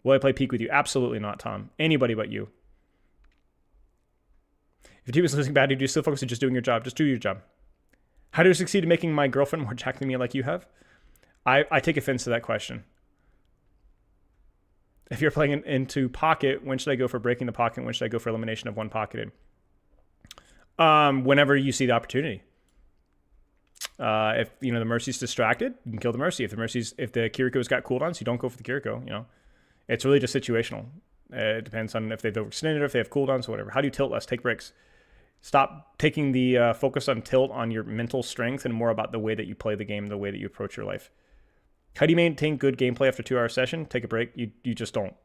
Will I play peak with you? Absolutely not, Tom. Anybody but you. If your team is losing bad, do you still focus on just doing your job? Just do your job. How do you succeed in making my girlfriend more jacked than me like you have? I take offense to that question. If you're playing into pocket, when should I go for breaking the pocket? When should I go for elimination of one pocketed? Whenever you see the opportunity. If the Mercy's distracted, you can kill the Mercy. If the Kiriko's got cooldowns, you don't go for the Kiriko. It's really just situational. It depends on if they've overextended or if they have cooldowns or whatever. How do you tilt less? Take breaks. Stop taking the focus on tilt on your mental strength and more about the way that you play the game, the way that you approach your life. How do you maintain good gameplay after a 2-hour session? Take a break. You just don't.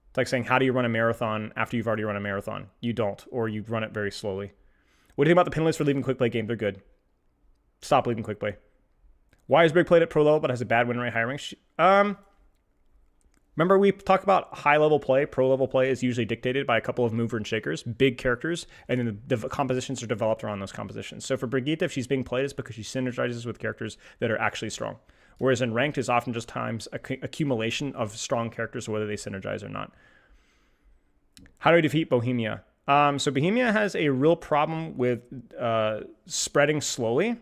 It's like saying, how do you run a marathon after you've already run a marathon? You don't, or you run it very slowly. What do you think about the penalties for leaving quick play game? They're good. Stop leaving quick play. Why is Brig played at pro level but has a bad win rate high rank? Remember we talked about high level play. Pro level play is usually dictated by a couple of mover and shakers, big characters, and then the compositions are developed around those compositions. So for Brigitte, if she's being played, it's because she synergizes with characters that are actually strong. Whereas in ranked is often just times accumulation of strong characters, whether they synergize or not. How do we defeat Bohemia? So Bohemia has a real problem with spreading slowly.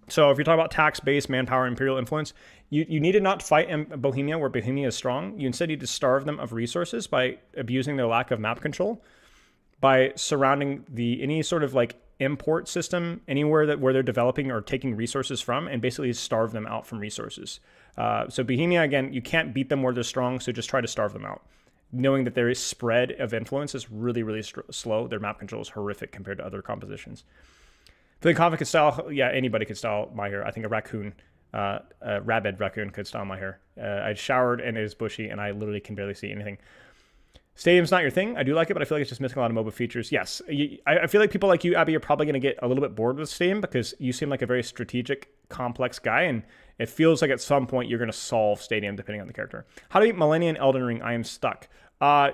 So if you're talking about tax-based, manpower, imperial influence, you need to not fight in Bohemia where Bohemia is strong. You instead need to starve them of resources by abusing their lack of map control, by surrounding any sort of like import system anywhere where they're developing or taking resources from, and basically starve them out from resources. So Bohemia, again, you can't beat them where they're strong, so just try to starve them out. Knowing that their spread of influence is really, really slow. Their map control is horrific compared to other compositions. Feeling confident could style, yeah, anybody could style my hair. I think a raccoon, a rabid raccoon could style my hair. I showered and it is bushy and I literally can barely see anything. Stadium's not your thing. I do like it, but I feel like it's just missing a lot of MOBA features. Yes, I feel like people like you, Abby, are probably going to get a little bit bored with Stadium because you seem like a very strategic, complex guy, and it feels like at some point you're going to solve Stadium depending on the character. How to beat Millennia and Elden Ring? I am stuck.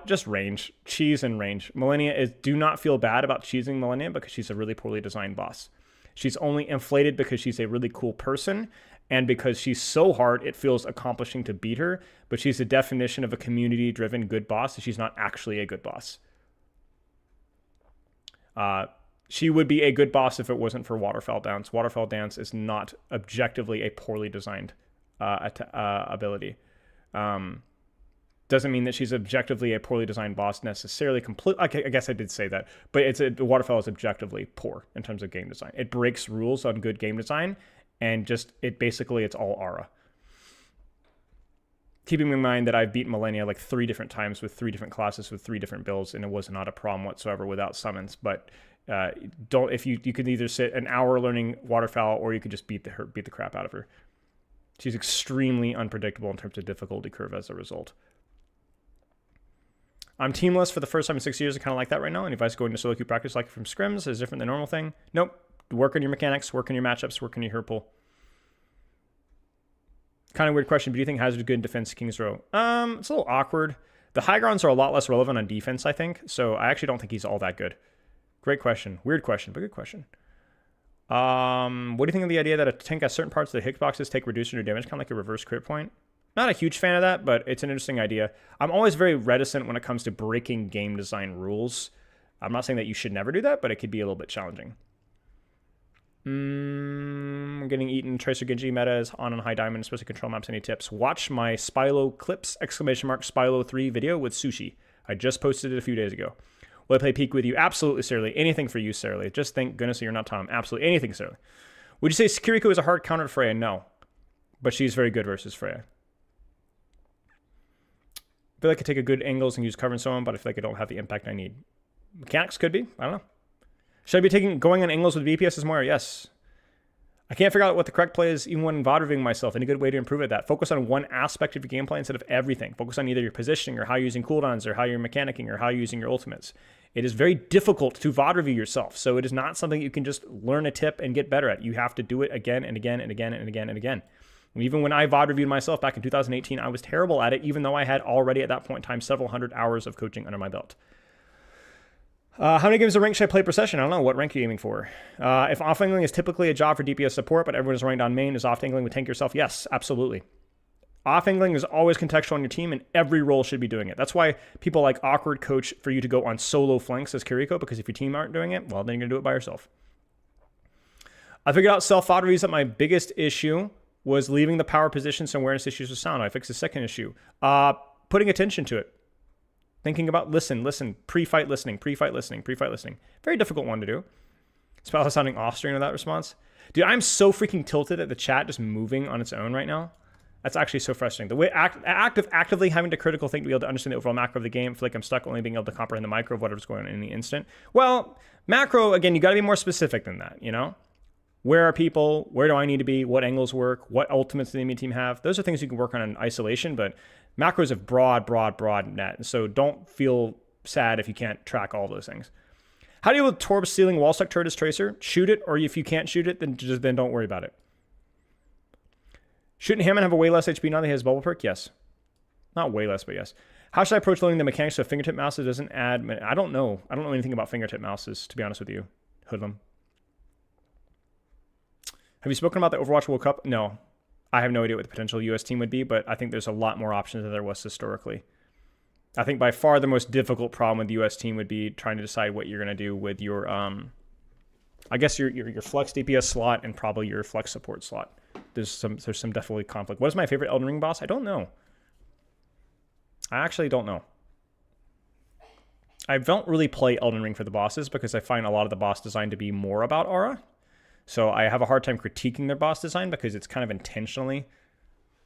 Just range. Cheese and range. Millennia do not feel bad about cheesing Millennia because she's a really poorly designed boss. She's only inflated because she's a really cool person, and because she's so hard, it feels accomplishing to beat her, but she's the definition of a community-driven good boss, and she's not actually a good boss. She would be a good boss if it wasn't for Waterfowl Dance. Waterfowl Dance is not objectively a poorly designed ability. Doesn't mean that she's objectively a poorly designed boss necessarily. I guess I did say that, but Waterfowl is objectively poor in terms of game design. It breaks rules on good game design, and it's all aura. Keeping in mind that I've beaten Millennia like 3 different times with 3 different classes with 3 different builds, and it was not a problem whatsoever without summons. But if you could either sit an hour learning Waterfowl, or you could just beat the crap out of her. She's extremely unpredictable in terms of difficulty curve as a result. I'm teamless for the first time in 6 years. I kind of like that right now. Any advice going to solo queue practice like from scrims is different than normal thing? Nope. Work on your mechanics, work on your matchups, work on your hero pool. Kind of weird question, but do you think Hazard is good in defense King's Row? It's a little awkward. The high grounds are a lot less relevant on defense, I think. So I actually don't think he's all that good. Great question. Weird question, but good question. What do you think of the idea that a tank has certain parts of the hitboxes take reduced into damage, kind of like a reverse crit point? Not a huge fan of that, but it's an interesting idea. I'm always very reticent when it comes to breaking game design rules. I'm not saying that you should never do that, but it could be a little bit challenging. Getting eaten. Tracer Genji meta is on high diamond, especially control maps. Any tips? Watch my Spylo Clips ! Spylo 3 video with Sushi. I just posted it a few days ago. Will I play Peak with you? Absolutely, Sarah. Anything for you, Sarah. Just thank goodness you're not Tom. Absolutely anything, Sarah. Would you say Kiriko is a hard counter to Freya? No. But she's very good versus Freya. I feel like I could take a good angles and use cover and so on, but I feel like I don't have the impact I need. Mechanics could be. I don't know. Should I be going on angles with BPS as more? Yes. I can't figure out what the correct play is even when VOD reviewing myself. Any good way to improve at that? Focus on one aspect of your gameplay instead of everything. Focus on either your positioning or how you're using cooldowns or how you're mechanicking or how you're using your ultimates. It is very difficult to VOD review yourself, so it is not something you can just learn a tip and get better at. You have to do it again and again and again and again and again. And even when I VOD reviewed myself back in 2018, I was terrible at it, even though I had already at that point in time several hundred hours of coaching under my belt. How many games of rank should I play per session? I don't know. What rank are you aiming for? If off-angling is typically a job for DPS support, but everyone is ranked on main, is off-angling with tank yourself? Yes, absolutely. Off-angling is always contextual on your team, and every role should be doing it. That's why people like awkward coach for you to go on solo flanks as Kiriko, because if your team aren't doing it, well, then you're going to do it by yourself. I figured out self-VOD reviews that my biggest issue was leaving the power position, some awareness issues with sound. I fixed the second issue. Putting attention to it. Thinking about listen, pre-fight listening. Very difficult one to do. Spell sounding off-screen with that response. Dude, I'm so freaking tilted at the chat just moving on its own right now. That's actually so frustrating. The way act of actively having to critical think to be able to understand the overall macro of the game, I feel like I'm stuck only being able to comprehend the micro of whatever's going on in the instant. Well, macro, again, you got to be more specific than that, you know? Where are people? Where do I need to be? What angles work? What ultimates do the enemy team have? Those are things you can work on in isolation, but macros have broad net. So don't feel sad if you can't track all those things. How do you deal with Torb stealing wall stuck turret as Tracer? Shoot it, or if you can't shoot it, then don't worry about it. Shouldn't Hammond have a way less HP now that he has bubble perk? Yes. Not way less, but yes. How should I approach learning the mechanics of fingertip mouses doesn't add... I don't know. I don't know anything about fingertip mouses, to be honest with you. Hoodlum. Have you spoken about the Overwatch World Cup? No. I have no idea what the potential US team would be, but I think there's a lot more options than there was historically. I think by far the most difficult problem with the US team would be trying to decide what you're going to do with your, I guess your flex DPS slot and probably your flex support slot. There's some definitely conflict. What is my favorite Elden Ring boss? I don't know. I actually don't know. I don't really play Elden Ring for the bosses because I find a lot of the boss design to be more about aura. So I have a hard time critiquing their boss design because it's kind of intentionally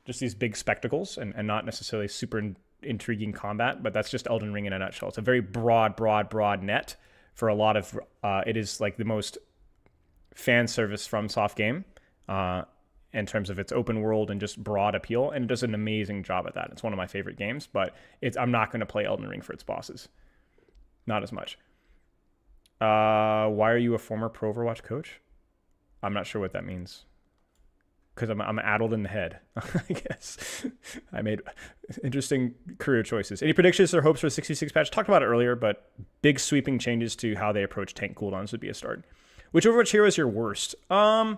just these big spectacles and not necessarily super intriguing combat, but that's just Elden Ring in a nutshell. It's a very broad net for a lot of, it is like the most fan service from soft game in terms of its open world and just broad appeal, and it does an amazing job at that. It's one of my favorite games, but I'm not going to play Elden Ring for its bosses. Not as much. Why are you a former pro Overwatch coach? I'm not sure what that means. Because I'm addled in the head, I guess. I made interesting career choices. Any predictions or hopes for the 66 patch? Talked about it earlier, but big sweeping changes to how they approach tank cooldowns would be a start. Which Overwatch hero is your worst? I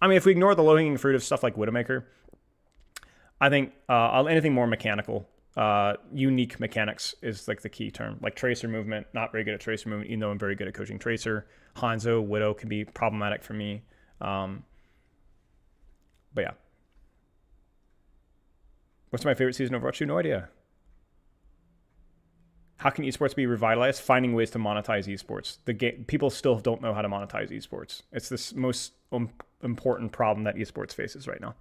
mean, if we ignore the low-hanging fruit of stuff like Widowmaker, I think anything more mechanical, unique mechanics is like the key term. Like Tracer movement, not very good at Tracer movement, even though I'm very good at coaching Tracer. Hanzo, Widow can be problematic for me. But yeah. What's my favorite season of Overwatch 2? No idea. How can esports be revitalized? Finding ways to monetize esports. People still don't know how to monetize esports. It's this most important problem that esports faces right now.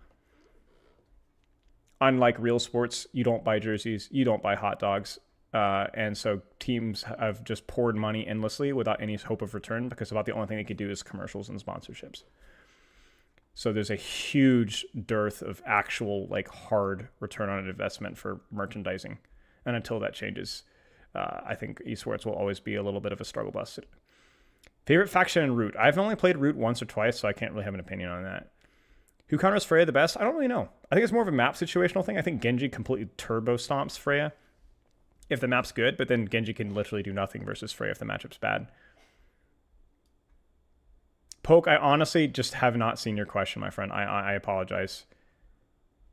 Unlike real sports, you don't buy jerseys, you don't buy hot dogs. And so teams have just poured money endlessly without any hope of return because about the only thing they could do is commercials and sponsorships. So there's a huge dearth of actual like hard return on investment for merchandising. And until that changes, I think esports will always be a little bit of a struggle bus. Favorite faction in Root? I've only played Root once or twice, so I can't really have an opinion on that. Who counters Freya the best? I don't really know. I think it's more of a map situational thing. I think Genji completely turbo stomps Freya if the map's good, but then Genji can literally do nothing versus Freya if the matchup's bad. Poke, I honestly just have not seen your question, my friend. I apologize.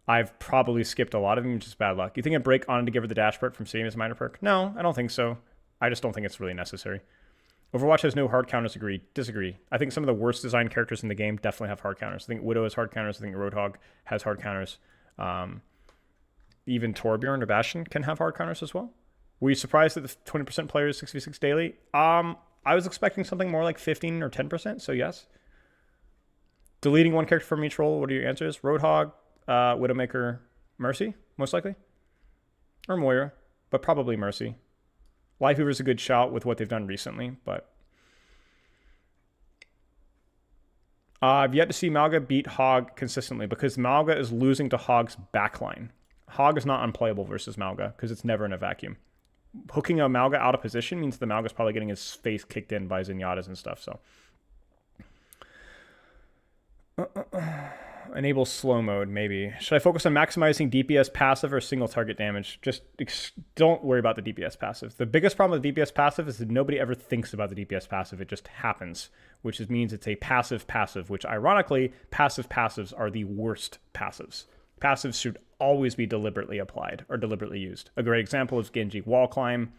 I've probably skipped a lot of them, which is bad luck. You think I'd break on to give her the dash perk from Stadium as a minor perk? No, I don't think so. I just don't think it's really necessary. Overwatch has no hard counters. Disagree. I think some of the worst designed characters in the game definitely have hard counters. I think Widow has hard counters. I think Roadhog has hard counters. Even Torbjorn or Bastion can have hard counters as well. Were you surprised that the 20% players 6v6 daily? I was expecting something more like 15 or 10%, so yes. Deleting one character from each role, what are your answers? Roadhog, Widowmaker, Mercy, most likely. Or Moira, but probably Mercy. Lifeweaver's a good shout with what they've done recently, but... I've yet to see Malga beat Hog consistently because Malga is losing to Hog's backline. Hog is not unplayable versus Malga because it's never in a vacuum. Hooking a Malga out of position means the Malga's probably getting his face kicked in by Zenyatta's and stuff, so... Enable slow mode, maybe. Should I focus on maximizing DPS passive or single target damage? Just don't worry about the DPS passive. The biggest problem with DPS passive is that nobody ever thinks about the DPS passive. It just happens, which means it's a passive, which ironically, passives are the worst passives. Passives should always be deliberately applied or deliberately used. A great example is Genji wall climb.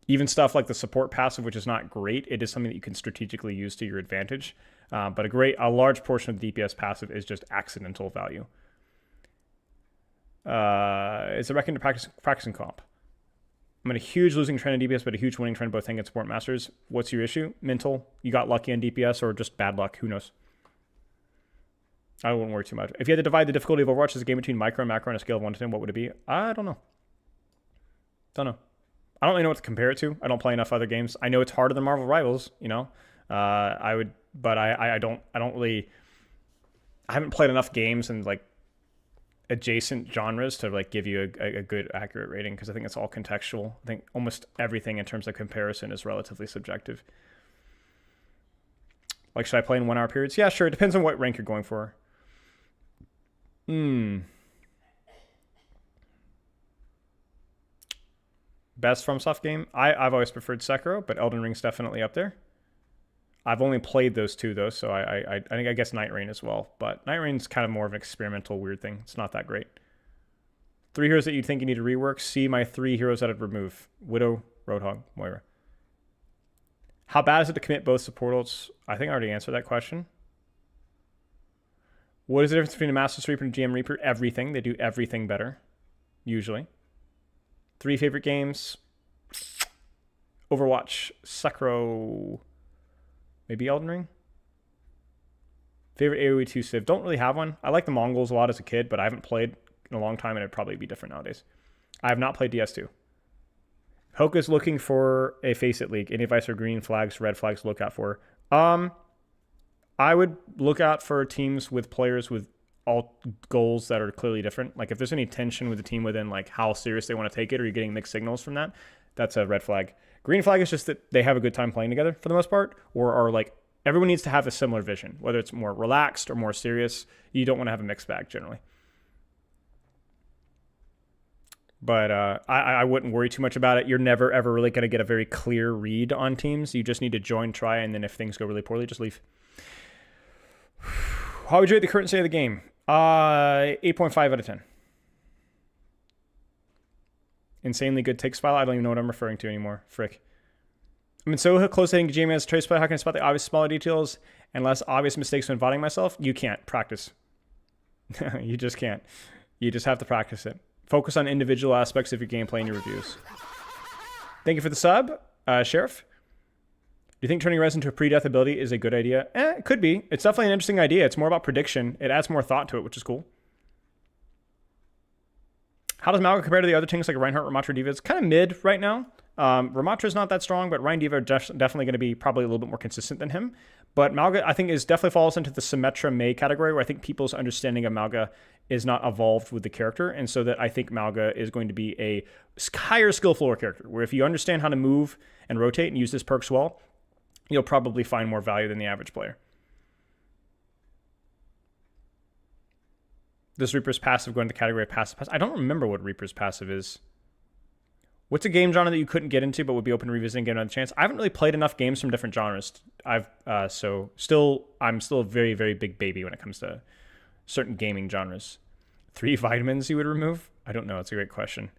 Even stuff like the support passive, which is not great. It is something that you can strategically use to your advantage. But a large portion of the DPS passive is just accidental value. It's a recommended practicing comp. I'm in a huge losing trend in DPS, but a huge winning trend both tank and support masters. What's your issue? Mental. You got lucky on DPS or just bad luck. Who knows? I wouldn't worry too much. If you had to divide the difficulty of Overwatch as a game between micro and macro on a scale of 1 to 10, what would it be? I don't know. I don't really know what to compare it to. I don't play enough other games. I know it's harder than Marvel Rivals, you know. I haven't played enough games and like adjacent genres to like give you a good accurate rating because I think it's all contextual. I think almost everything in terms of comparison is relatively subjective. Like, should I play in 1 hour periods? Yeah, sure. It depends on what rank you're going for. Best FromSoft game? I've always preferred Sekiro, but Elden Ring's definitely up there. I've only played those two, though, so I guess Night Rain as well. But Night Rain's kind of more of an experimental weird thing. It's not that great. 3 heroes that you think you need to rework. See my 3 heroes that I'd remove. Widow, Roadhog, Moira. How bad is it to commit both support ults? I think I already answered that question. What is the difference between a Master Sweeper and a GM Reaper? Everything. They do everything better, usually. 3 favorite games. Overwatch, Sekiro, maybe Elden Ring. Favorite AoE 2 Civ? Don't really have one. I like the Mongols a lot as a kid, but I haven't played in a long time, and it'd probably be different nowadays. I have not played DS2. Hoka's looking for a Faceit league. Any advice for green flags, red flags to look out for? I would look out for teams with players with all goals that are clearly different. Like if there's any tension with the team within like how serious they want to take it, or you're getting mixed signals from that, that's a red flag. Green flag is just that they have a good time playing together for the most part, or are like everyone needs to have a similar vision, whether it's more relaxed or more serious. You don't want to have a mixed bag generally. But I wouldn't worry too much about it. You're never, ever really going to get a very clear read on teams. You just need to join, try, and then if things go really poorly, just leave. How would you rate the current state of the game? 8.5 out of 10. Insanely good takes file. I don't even know what I'm referring to anymore. Frick. I'm in so close to hitting Jamie as a trace play. How can I spot the obvious smaller details and less obvious mistakes when voting myself? You can't. Practice. You just can't. You just have to practice it. Focus on individual aspects of your gameplay and your reviews. Thank you for the sub, Sheriff. Do you think turning Res into a pre-death ability is a good idea? It could be. It's definitely an interesting idea. It's more about prediction. It adds more thought to it, which is cool. How does Malga compare to the other things like Reinhardt, Ramatra, Diva? It's kind of mid right now. Ramatra's not that strong, but Rein Diva are definitely going to be probably a little bit more consistent than him. But Malga, I think, definitely falls into the Symmetra Mei category, where I think people's understanding of Malga is not evolved with the character. And so that I think Malga is going to be a higher skill floor character, where if you understand how to move and rotate and use his perks well, you'll probably find more value than the average player. Does Reaper's passive go into the category of passive? I don't remember what Reaper's passive is. What's a game genre that you couldn't get into but would be open to revisiting, give another chance? I haven't really played enough games from different genres. I'm still a very, very big baby when it comes to certain gaming genres. 3 vitamins you would remove? I don't know. It's a great question.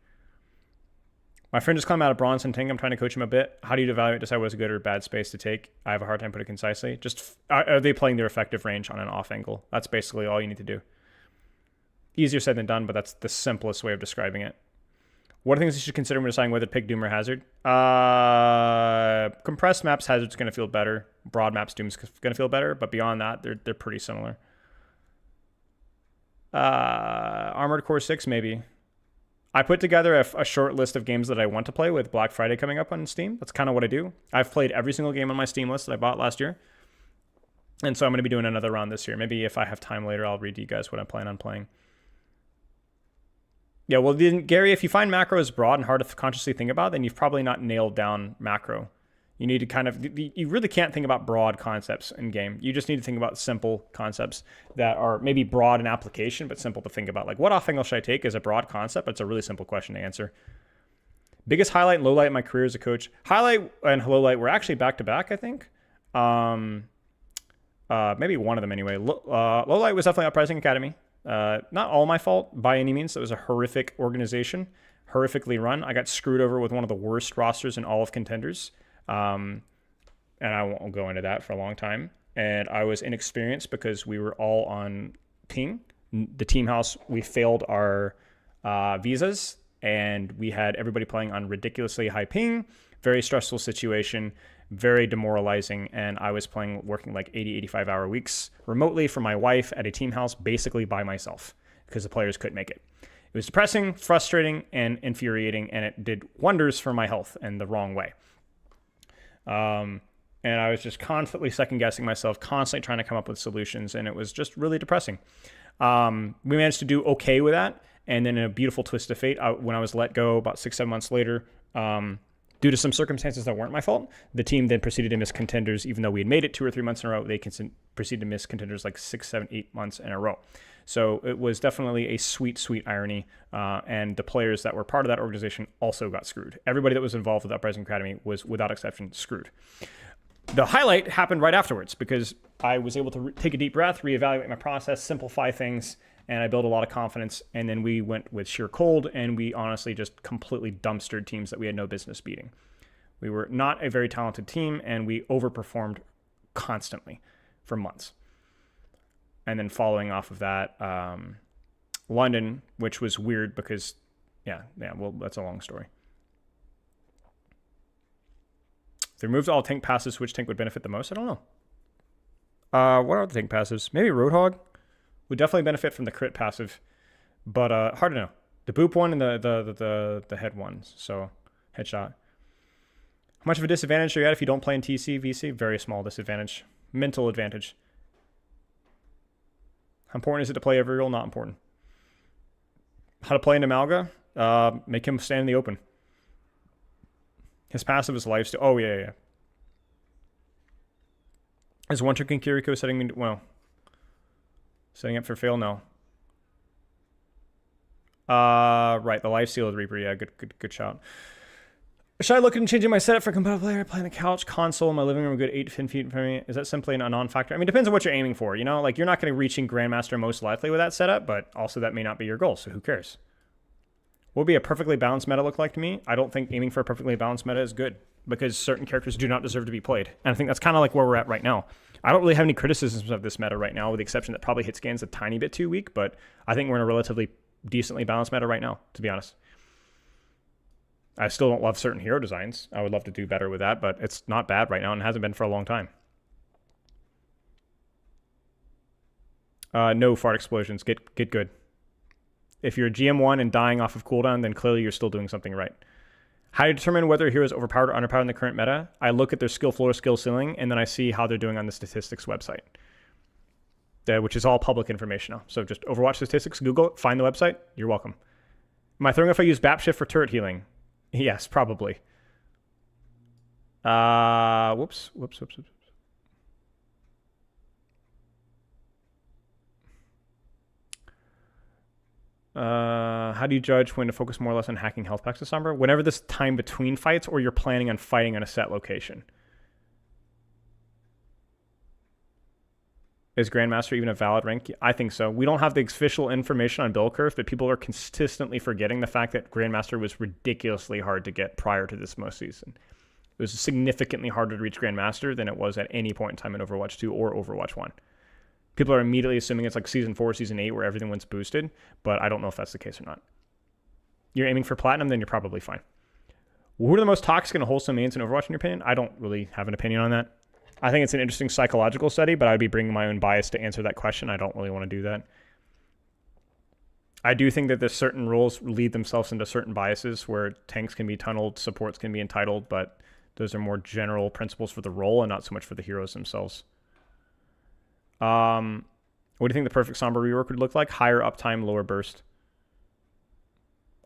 My friend just climbed out of bronze and Ting. I'm trying to coach him a bit. How do you evaluate, decide what's a good or bad space to take? I have a hard time putting it concisely. Just, are they playing their effective range on an off angle? That's basically all you need to do. Easier said than done, but that's the simplest way of describing it. What are things you should consider when deciding whether to pick Doom or Hazard? Compressed maps, Hazard's going to feel better. Broad maps, Doom's going to feel better. But beyond that, they're pretty similar. Armored Core 6, maybe. I put together a short list of games that I want to play with Black Friday coming up on Steam. That's kind of what I do. I've played every single game on my Steam list that I bought last year. And so I'm going to be doing another round this year. Maybe if I have time later, I'll read to you guys what I plan on playing. Yeah, well, then, Gary, if you find macro is broad and hard to consciously think about, then you've probably not nailed down macro. You need to kind of, you really can't think about broad concepts in game. You just need to think about simple concepts that are maybe broad in application, but simple to think about. Like, what off angle should I take is a broad concept, but it's a really simple question to answer. Biggest highlight and low light in my career as a coach. Highlight and low light were actually back to back, I think. Maybe one of them anyway. Low light was definitely Uprising Academy. Not all my fault by any means. It was a horrific organization, horrifically run. I got screwed over with one of the worst rosters in all of Contenders. And I won't go into that for a long time. And I was inexperienced because we were all on ping. The team house, we failed our visas, and we had everybody playing on ridiculously high ping. Very stressful situation, very demoralizing. And I was working like 80, 85 hour weeks remotely for my wife at a team house, basically by myself, because the players couldn't make it. It was depressing, frustrating, and infuriating, and it did wonders for my health in the wrong way. And I was just constantly second guessing myself, constantly trying to come up with solutions, and it was just really depressing. We managed to do okay with that. And then in a beautiful twist of fate, when I was let go about 6-7 months later, due to some circumstances that weren't my fault, the team then proceeded to miss Contenders. Even though we had made it 2 or 3 months in a row, they proceeded to miss Contenders like 6, 7, 8 months in a row. So it was definitely a sweet, sweet irony. And the players that were part of that organization also got screwed. Everybody that was involved with Uprising Academy was, without exception, screwed. The highlight happened right afterwards because I was able to take a deep breath, reevaluate my process, simplify things, and I built a lot of confidence. And then we went with sheer cold, and we honestly just completely dumpstered teams that we had no business beating. We were not a very talented team, and we overperformed constantly for months. And then following off of that, London, which was weird because, well, that's a long story. If they removed all tank passives, which tank would benefit the most? I don't know. What are the tank passives? Maybe Roadhog would definitely benefit from the crit passive, but hard to know. The boop one and the head ones. So headshot. How much of a disadvantage are you at if you don't play in TC, VC? Very small disadvantage. Mental advantage. How important is it to play every role? Not important. How to play in Amalga? Make him stand in the open. His passive is lifesteal. Oh, yeah. Is One Trick and Kiriko setting me... Well, setting up for fail? No. Right, the lifesteal Reaper. Yeah, good shout. Should I look into changing my setup for competitive player? Play on the couch, console, in my living room, a good 8 to 10 feet from me. Is that simply a non-factor? I mean, it depends on what you're aiming for, you know? Like, you're not going to reach in Grandmaster most likely with that setup, but also that may not be your goal, so who cares? What would be a perfectly balanced meta look like to me? I don't think aiming for a perfectly balanced meta is good, because certain characters do not deserve to be played. And I think that's kind of like where we're at right now. I don't really have any criticisms of this meta right now, with the exception that probably hit scan's a tiny bit too weak, but I think we're in a relatively decently balanced meta right now, to be honest. I still don't love certain hero designs. I would love to do better with that, but it's not bad right now and hasn't been for a long time. No fart explosions. Get good. If you're GM1 and dying off of cooldown, then clearly you're still doing something right. How do you determine whether a hero is overpowered or underpowered in the current meta? I look at their skill floor, skill ceiling, and then I see how they're doing on the statistics website, which is all public information now. So just Overwatch statistics, Google it, find the website. You're welcome. Am I throwing if I use BAP shift for turret healing? Yes, probably. Whoops. How do you judge when to focus more or less on hacking health packs this summer? Whenever this time between fights or you're planning on fighting on a set location. Is Grandmaster even a valid rank? I think so. We don't have the official information on Bill Curve, but people are consistently forgetting the fact that Grandmaster was ridiculously hard to get prior to this most season. It was significantly harder to reach Grandmaster than it was at any point in time in Overwatch 2 or Overwatch 1. People are immediately assuming it's like Season 4, Season 8, where everything went boosted, but I don't know if that's the case or not. You're aiming for Platinum, then you're probably fine. Who are the most toxic and wholesome mains in Overwatch, in your opinion? I don't really have an opinion on that. I think it's an interesting psychological study, but I'd be bringing my own bias to answer that question. I don't really want to do that. I do think that there's certain roles lead themselves into certain biases where tanks can be tunneled, supports can be entitled, but those are more general principles for the role and not so much for the heroes themselves. What do you think the perfect Sombra rework would look like? Higher uptime, lower burst.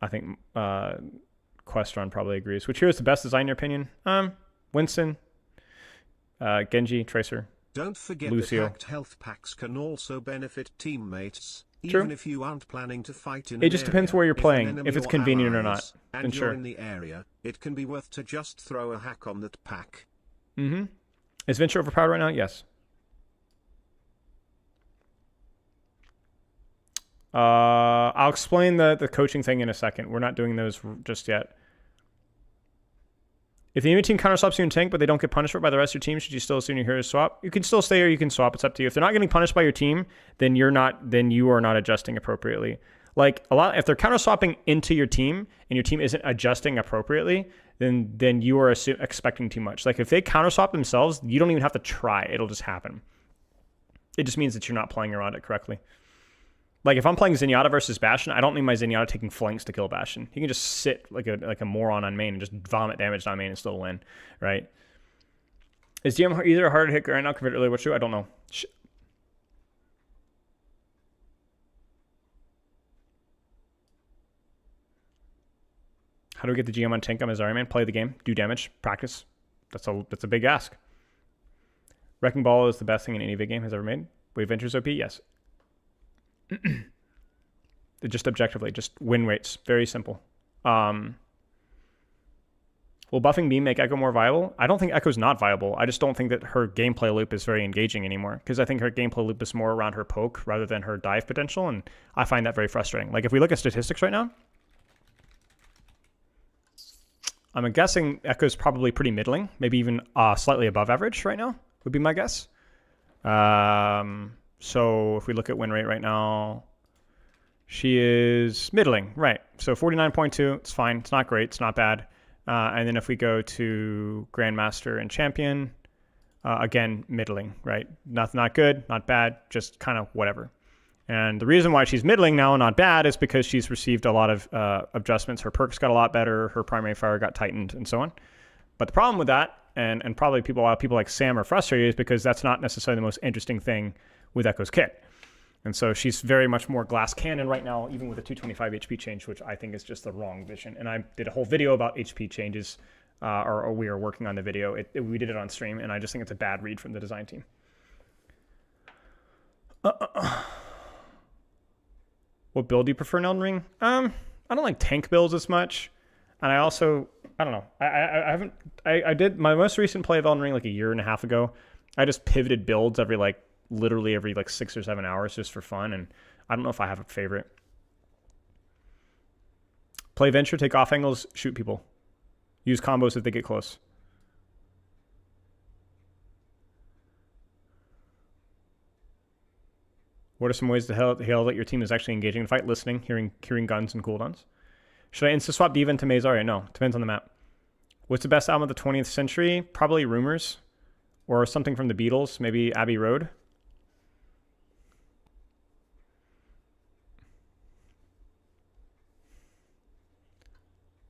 I think Questron probably agrees. Which hero is the best design in your opinion? Winston. Genji, Tracer, Don't forget Lucio. that hacked health packs can also benefit teammates, True. even if you aren't planning to fight in It an just depends area. where you're playing, an enemy if it's or convenient or not. allies, Then and sure. you're in the area, it can be worth to just throw a hack on that pack. Mm-hmm. Is Venture overpowered right now? Yes. I'll explain the coaching thing in a second. We're not doing those just yet. If the enemy team counter-swaps you in tank, but they don't get punished for it by the rest of your team, should you still assume your heroes swap? You can still stay or you can swap. It's up to you. If they're not getting punished by your team, then you are not adjusting appropriately. Like if they're counter-swapping into your team and your team isn't adjusting appropriately, then you are expecting too much. Like if they counter-swap themselves, you don't even have to try. It'll just happen. It just means that you're not playing around it correctly. Like if I'm playing Zenyatta versus Bastion, I don't need my Zenyatta taking flanks to kill Bastion. He can just sit like a moron on main and just vomit damage on main and still win, right? Is GM either a harder hit right now compared to earlier? What's true? I don't know. How do we get the GM on tank on his Iron Man? Play the game, do damage, practice. That's a big ask. Wrecking Ball is the best thing any big game has ever made. Wave Ventures OP, yes. Just objectively, just win rates. Very simple. Will buffing Beam make Echo more viable? I don't think Echo's not viable. I just don't think that her gameplay loop is very engaging anymore, because I think her gameplay loop is more around her poke rather than her dive potential, and I find that very frustrating. Like if we look at statistics right now, I'm guessing Echo's probably pretty middling, maybe even slightly above average right now, would be my guess. So if we look at win rate right now, she is middling, right? So 49.2, it's fine. It's not great. It's not bad. And then if we go to Grandmaster and Champion, again, middling, right? Not good, not bad, just kind of whatever. And the reason why she's middling now and not bad is because she's received a lot of adjustments. Her perks got a lot better, her primary fire got tightened, and so on. But the problem with that, and probably a lot of people like Sam are frustrated, is because that's not necessarily the most interesting thing with Echo's kit. And so she's very much more glass cannon right now, even with a 225 HP change, which I think is just the wrong vision. And I did a whole video about HP changes, or we are working on the video. We did it on stream, and I just think it's a bad read from the design team. What build do you prefer in Elden Ring? I don't like tank builds as much. And I also, I don't know. I did my most recent play of Elden Ring like a year and a half ago. I just pivoted builds literally every 6 or 7 hours just for fun. And I don't know if I have a favorite. Play Venture, take off angles, shoot people. Use combos if they get close. What are some ways to hail that your team is actually engaging in the fight? Listening, hearing guns and cooldowns. Should I insta-swap D.Va into Mazaria? No, depends on the map. What's the best album of the 20th century? Probably Rumors. Or something from the Beatles, maybe Abbey Road.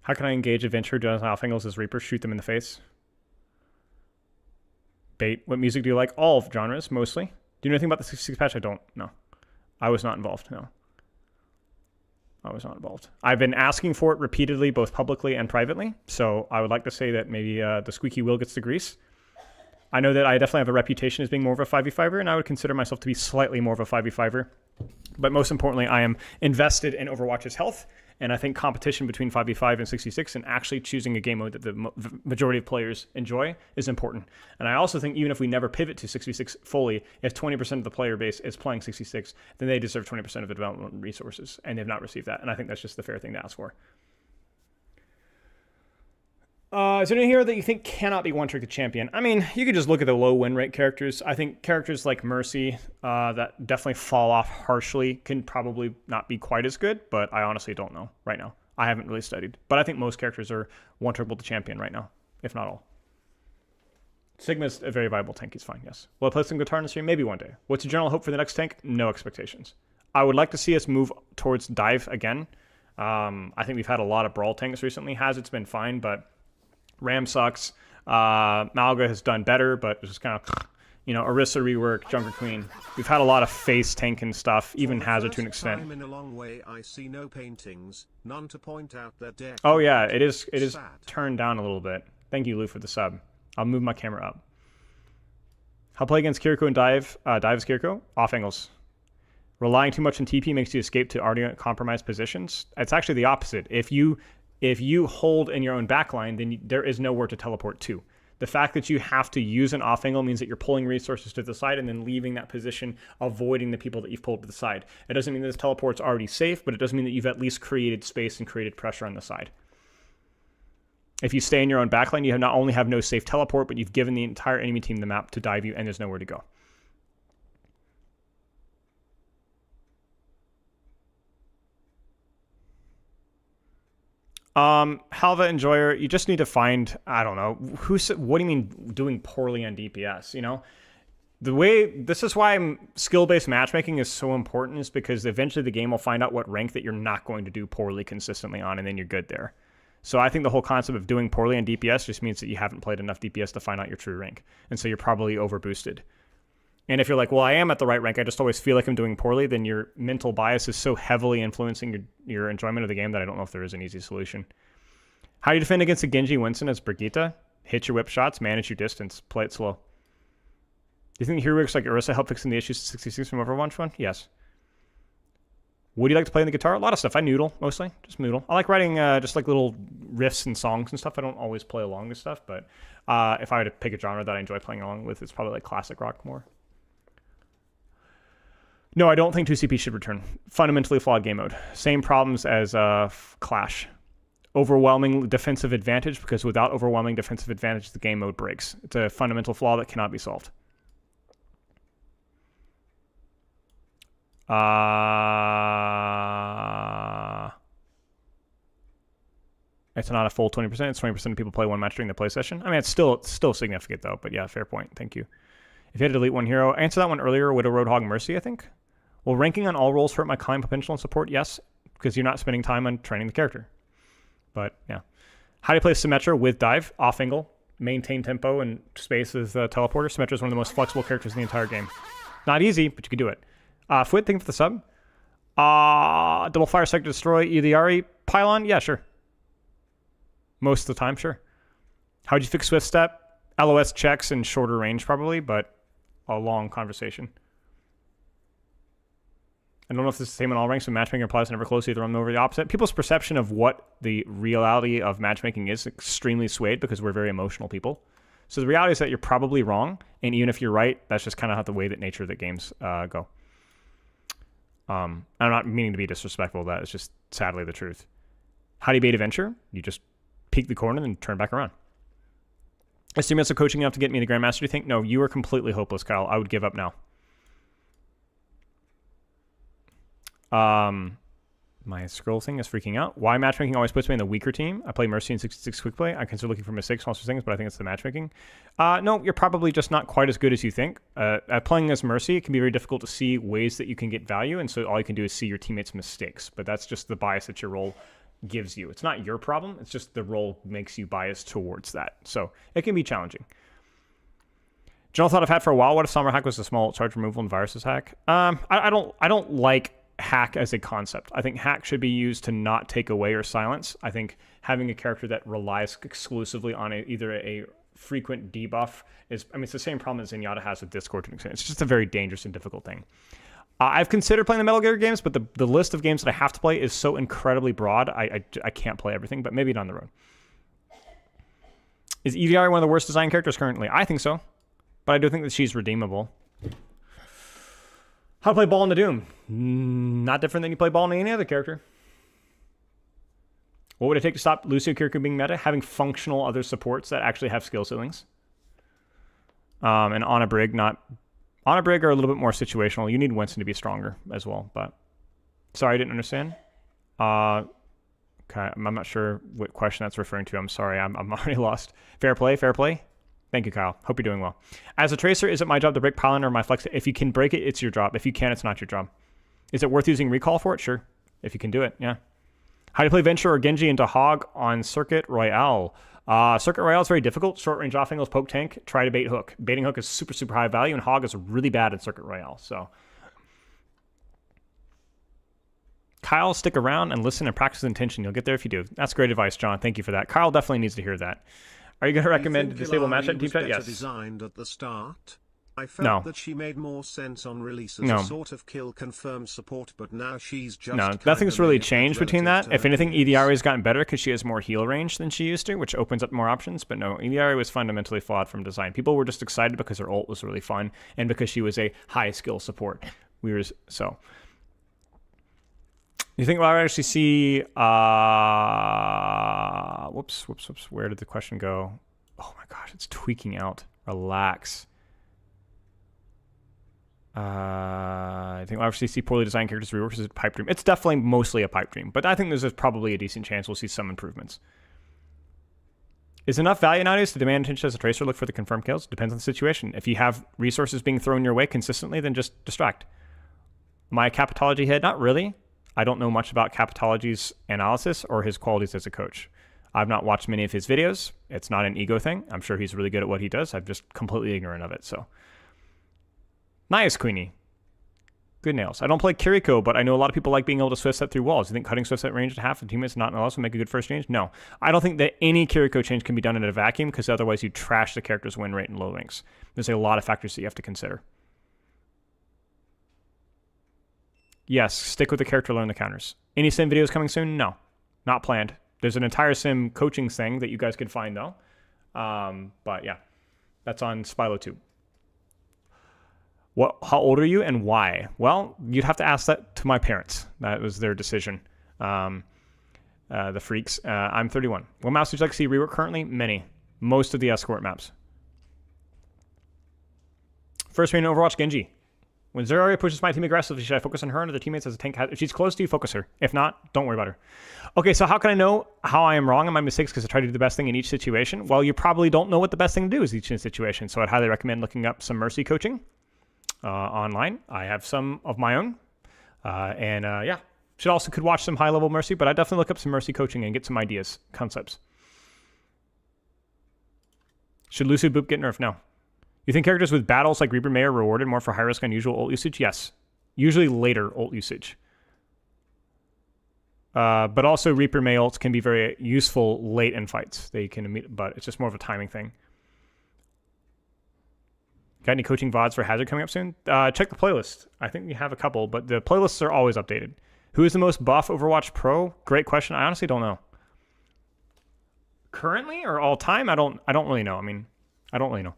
How can I engage Adventure does off angles as Reaper? Shoot them in the face. Bait. What music do you like? All genres, mostly. Do you know anything about the 66 patch? I don't. No. I was not involved. No. I was not involved. I've been asking for it repeatedly, both publicly and privately. So I would like to say that maybe the squeaky wheel gets the grease. I know that I definitely have a reputation as being more of a 5v5er, and I would consider myself to be slightly more of a 5v5er. But most importantly, I am invested in Overwatch's health, and I think competition between 5v5 and 66 and actually choosing a game mode that the majority of players enjoy is important. And I also think even if we never pivot to 6v6 fully, if 20% of the player base is playing 66, then they deserve 20% of the development resources, and they've not received that. And I think that's just the fair thing to ask for. Is there any hero that you think cannot be one-trick the champion? I mean, you could just look at the low win rate characters. I think characters like Mercy that definitely fall off harshly can probably not be quite as good, but I honestly don't know right now. I haven't really studied. But I think most characters are one-trickable the champion right now, if not all. Sigma's a very viable tank. He's fine, yes. Will I play some guitar in the stream? Maybe one day. What's your general hope for the next tank? No expectations. I would like to see us move towards dive again. I think we've had a lot of brawl tanks recently. Hazard's been fine, but Ram sucks. Malga has done better, but it's just kind of, Orisa rework, Junker Queen. We've had a lot of face tank and stuff, even Hazard to an extent. In a long way, I see no paintings, none to point out their deck. Oh yeah, it is turned down a little bit. Thank you, Lou, for the sub. I'll move my camera up. How play against Kiriko and dive? Dive is Kiriko. Off angles. Relying too much on TP makes you escape to already compromised positions. It's actually the opposite. If you hold in your own backline, then there is nowhere to teleport to. The fact that you have to use an off angle means that you're pulling resources to the side and then leaving that position, avoiding the people that you've pulled to the side. It doesn't mean that this teleport's already safe, but it does mean that you've at least created space and created pressure on the side. If you stay in your own backline, you not only have no safe teleport, but you've given the entire enemy team the map to dive you, and there's nowhere to go. Halva Enjoyer, you just need to find, I don't know, what do you mean doing poorly on DPS, This is why skill-based matchmaking is so important, is because eventually the game will find out what rank that you're not going to do poorly consistently on, and then you're good there. So I think the whole concept of doing poorly on DPS just means that you haven't played enough DPS to find out your true rank, and so you're probably overboosted. And if you're like, well, I am at the right rank, I just always feel like I'm doing poorly, then your mental bias is so heavily influencing your enjoyment of the game that I don't know if there is an easy solution. How do you defend against a Genji Winston as Brigitte? Hit your whip shots, manage your distance, play it slow. Do you think heroics like Orisa help fixing the issues of 66 from Overwatch 1? Yes. What do you like to play on the guitar? A lot of stuff. I noodle, mostly. Just noodle. I like writing just like little riffs and songs and stuff. I don't always play along with stuff, but if I were to pick a genre that I enjoy playing along with, it's probably like classic rock more. No, I don't think 2CP should return. Fundamentally flawed game mode. Same problems as Clash. Overwhelming defensive advantage, because without overwhelming defensive advantage, the game mode breaks. It's a fundamental flaw that cannot be solved. It's not a full 20%. It's 20% of people play one match during the play session. I mean, it's still significant, though. But yeah, fair point. Thank you. If you had to delete one hero, answer that one earlier, Widow, Roadhog, Mercy, I think. Will ranking on all roles hurt my climb potential and support? Yes, because you're not spending time on training the character. But yeah. How do you play Symmetra with dive, off angle, maintain tempo, and space as a teleporter? Symmetra is one of the most flexible characters in the entire game. Not easy, but you can do it. Fwit, thank you for the sub. Double fire sector destroy, Iliari, pylon? Yeah, sure. Most of the time, sure. How would you fix Swift Step? LOS checks and shorter range, probably, but a long conversation. I don't know if this is the same in all ranks, but matchmaking applies never close, either one over the opposite. People's perception of what the reality of matchmaking is extremely swayed because we're very emotional people. So the reality is that you're probably wrong, and even if you're right, that's just kind of how the way that nature of the games go. I'm not meaning to be disrespectful of that. It's just sadly the truth. How do you bait a venture? You just peek the corner and then turn back around. Is 2 minutes of coaching enough to get me to Grandmaster, do you think? No, you are completely hopeless, Kyle. I would give up now. My scroll thing is freaking out. Why matchmaking always puts me in the weaker team? I play Mercy in 66 quick play. I consider looking for mistakes, monster things, but I think it's the matchmaking. No, you're probably just not quite as good as you think. At playing as Mercy, it can be very difficult to see ways that you can get value, and so all you can do is see your teammates' mistakes. But that's just the bias that your role gives you. It's not your problem. It's just the role makes you biased towards that. So it can be challenging. General thought I've had for a while. What if Summer Hack was a small charge removal and viruses hack? I don't like hack as a concept. I think hack should be used to not take away or silence. I think having a character that relies exclusively on either a frequent debuff is, I mean, it's the same problem that Zenyatta has with Discord to an extent. It's just a very dangerous and difficult thing. I've considered playing the Metal Gear games, but the list of games that I have to play is so incredibly broad, I can't play everything, but maybe down the road. Is EVR one of the worst design characters currently? I think so, but I do think that she's redeemable. How to play Ball in the Doom? Not different than you play Ball in any other character. What would it take to stop Lucio Kirikou being meta? Having functional other supports that actually have skill ceilings. And Ana Brig, Ana Brig are a little bit more situational. You need Winston to be stronger as well, but sorry, I didn't understand. Okay, I'm not sure what question that's referring to. I'm sorry, I'm already lost. Fair play, fair play. Thank you, Kyle. Hope you're doing well. As a tracer, is it my job to break pylon or my flex? If you can break it, it's your job. If you can, it's not your job. Is it worth using recall for it? Sure. If you can do it, yeah. How do you play Venture or Genji into Hog on Circuit Royale? Circuit Royale is very difficult. Short range off angles, poke tank, try to bait hook. Baiting hook is super, super high value, and Hog is really bad at Circuit Royale. So, Kyle, stick around and listen and practice intention. You'll get there if you do. That's great advice, John. Thank you for that. Kyle definitely needs to hear that. Are you going to recommend to disable match at team chat? Yes. Designed at the start? I felt that she made more sense on release as a sort of kill confirmed support, but now she's just nothing's really changed between that. If anything, EDRA has gotten better because she has more heal range than she used to, which opens up more options. But no, EDRA was fundamentally flawed from design. People were just excited because her ult was really fun and because she was a high skill support. So. You think we'll actually see... Whoops. Where did the question go? Oh my gosh, it's tweaking out. Relax. I think we'll actually see poorly designed characters reworked as a pipe dream. It's definitely mostly a pipe dream, but I think there's probably a decent chance we'll see some improvements. Is enough value nowadays to demand attention as a tracer? Look for the confirmed kills? Depends on the situation. If you have resources being thrown your way consistently, then just distract. My Capitology head? Not really. I don't know much about Capitology's analysis or his qualities as a coach. I've not watched many of his videos. It's not an ego thing. I'm sure he's really good at what he does. I'm just completely ignorant of it. So, nice, Queenie. Good nails. I don't play Kiriko, but I know a lot of people like being able to swift set through walls. You think cutting swift set range at half of teammates not in LS would make a good first change? No. I don't think that any Kiriko change can be done in a vacuum because otherwise you trash the character's win rate in low ranks. There's a lot of factors that you have to consider. Yes, stick with the character, learn the counters. Any sim videos coming soon? No, not planned. There's an entire sim coaching thing that you guys could find though. But yeah, that's on Spilo 2. How old are you and why? Well, you'd have to ask that to my parents. That was their decision. The freaks. I'm 31. What maps would you like to see rework currently? Many. Most of the escort maps. First main Overwatch, Genji. When Zarya pushes my team aggressively, should I focus on her and other teammates as a tank? If she's close to you, focus her. If not, don't worry about her. Okay, so how can I know how I am wrong in my mistakes because I try to do the best thing in each situation? Well, you probably don't know what the best thing to do is each situation, so I'd highly recommend looking up some Mercy coaching online. I have some of my own, yeah. Could watch some high-level Mercy, but I definitely look up some Mercy coaching and get some ideas, concepts. Should Lucio Boop get nerfed? No. You think characters with battles like Reaper May are rewarded more for high-risk unusual ult usage? Yes. Usually later ult usage. But also Reaper May ults can be very useful late in fights. They can, but it's just more of a timing thing. Got any coaching VODs for Hazard coming up soon? Check the playlist. I think we have a couple, but the playlists are always updated. Who is the most buff Overwatch Pro? Great question. I honestly don't know. Currently or all time? I don't really know. I mean, I don't really know.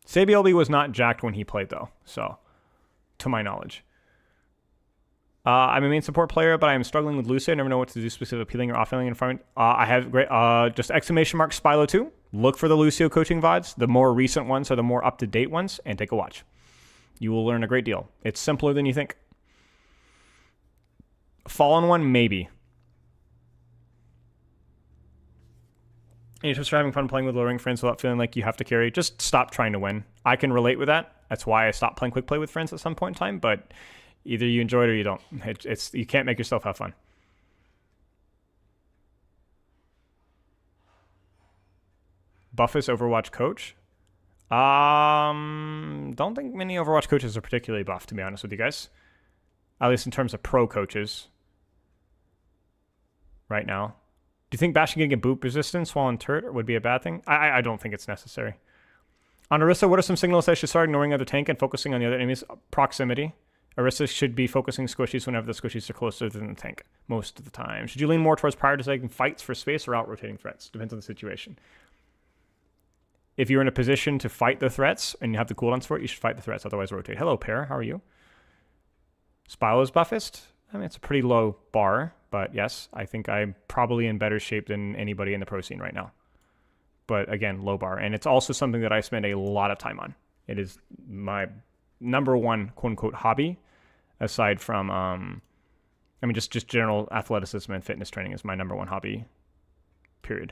Sabielby was not jacked when he played though, so to my knowledge. I'm a main support player, but I am struggling with Lucio. I never know what to do specific healing or off-healing in front. I have great just exclamation mark Spilo 2. Look for the Lucio coaching VODs. The more recent ones are the more up-to-date ones, and take a watch. You will learn a great deal. It's simpler than you think. Fallen one, maybe. Any tips for having fun playing with lowering friends without feeling like you have to carry? Just stop trying to win. I can relate with that. That's why I stopped playing quick play with friends at some point in time, but either you enjoy it or you don't. You can't make yourself have fun. Buffest Overwatch coach? Don't think many Overwatch coaches are particularly buff, to be honest with you guys. At least in terms of pro coaches. Right now. Do you think bashing can get boop resistance while in turret would be a bad thing? I don't think it's necessary. On Orisa, what are some signals I should start ignoring other tank and focusing on the other enemy's proximity? Orisa should be focusing squishies whenever the squishies are closer than the tank, most of the time. Should you lean more towards prioritizing fights for space or out-rotating threats? Depends on the situation. If you're in a position to fight the threats and you have the cooldowns for it, you should fight the threats, otherwise rotate. Hello, Pear. How are you? Spilo's buffest? I mean, it's a pretty low bar, but yes, I think I'm probably in better shape than anybody in the pro scene right now. But again, low bar. And it's also something that I spend a lot of time on. It is my number one quote-unquote hobby, aside from, I mean, just general athleticism and fitness training is my number one hobby, period.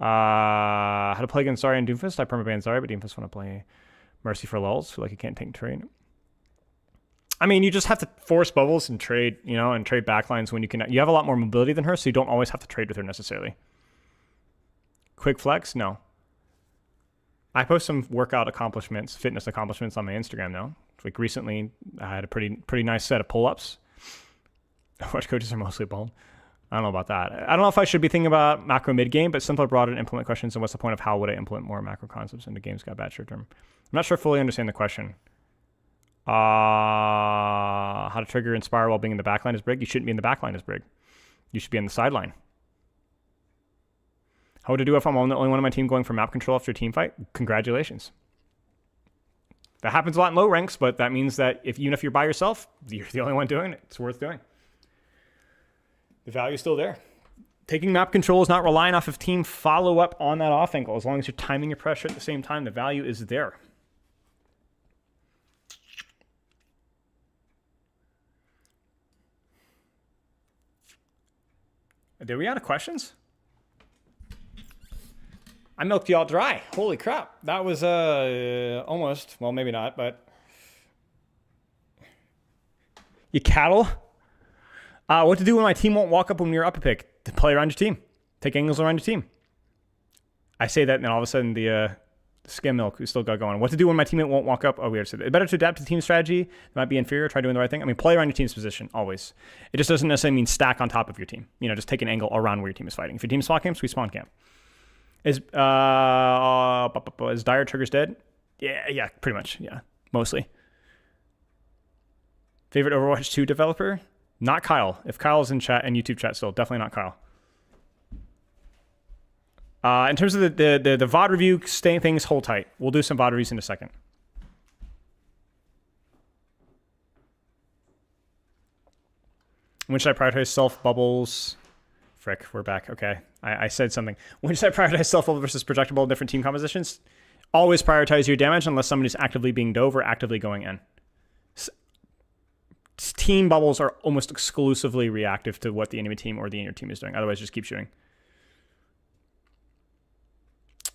How to play against Zarya and Doomfist? I permaban Zarya, but Doomfist want to play Mercy for lulz. Feel like you can't tank trade. I mean, you just have to force bubbles and trade, and trade backlines when you can. You have a lot more mobility than her, so you don't always have to trade with her necessarily. Quick flex? No. I post some workout accomplishments, fitness accomplishments on my Instagram now. Like recently, I had a pretty nice set of pull-ups. Watch coaches are mostly bald. I don't know about that. I don't know if I should be thinking about macro mid-game, but simpler, broader, and implement questions. And what's the point of how would I implement more macro concepts into games got bad short term? I'm not sure I fully understand the question. How to trigger Inspire while being in the backline is Brig? You shouldn't be in the backline as Brig. You should be on the sideline. How would I do if I'm the only one on my team going for map control after a team fight? Congratulations. That happens a lot in low ranks, but that means that even if you're by yourself, you're the only one doing it. It's worth doing. The value's still there. Taking map control is not relying off of team follow-up on that off angle. As long as you're timing your pressure at the same time, the value is there. Did we out of questions? I milked y'all dry. Holy crap. That was almost, well, maybe not, but you cattle? What to do when my team won't walk up when you're up a pick? To play around your team. Take angles around your team. I say that and then all of a sudden the skim milk we still got going. What to do when my teammate won't walk up? Oh, we already said that. Better to adapt to the team strategy. It might be inferior. Try doing the right thing. I mean, play around your team's position, always. It just doesn't necessarily mean stack on top of your team. Just take an angle around where your team is fighting. If your team's spawn camps, we spawn camp. Is Dire Triggers dead? Yeah, pretty much. Yeah, mostly. Favorite Overwatch 2 developer? Not Kyle. If Kyle's in chat and YouTube chat still, definitely not Kyle. In terms of the VOD review, staying things, hold tight. We'll do some VOD reviews in a second. When should I prioritize self, bubbles, Frick, we're back. Okay. I said something. When you say prioritize self-level versus projectable in different team compositions, always prioritize your damage unless somebody's actively being dove or actively going in. Team bubbles are almost exclusively reactive to what the enemy team or the inner team is doing. Otherwise, just keep shooting.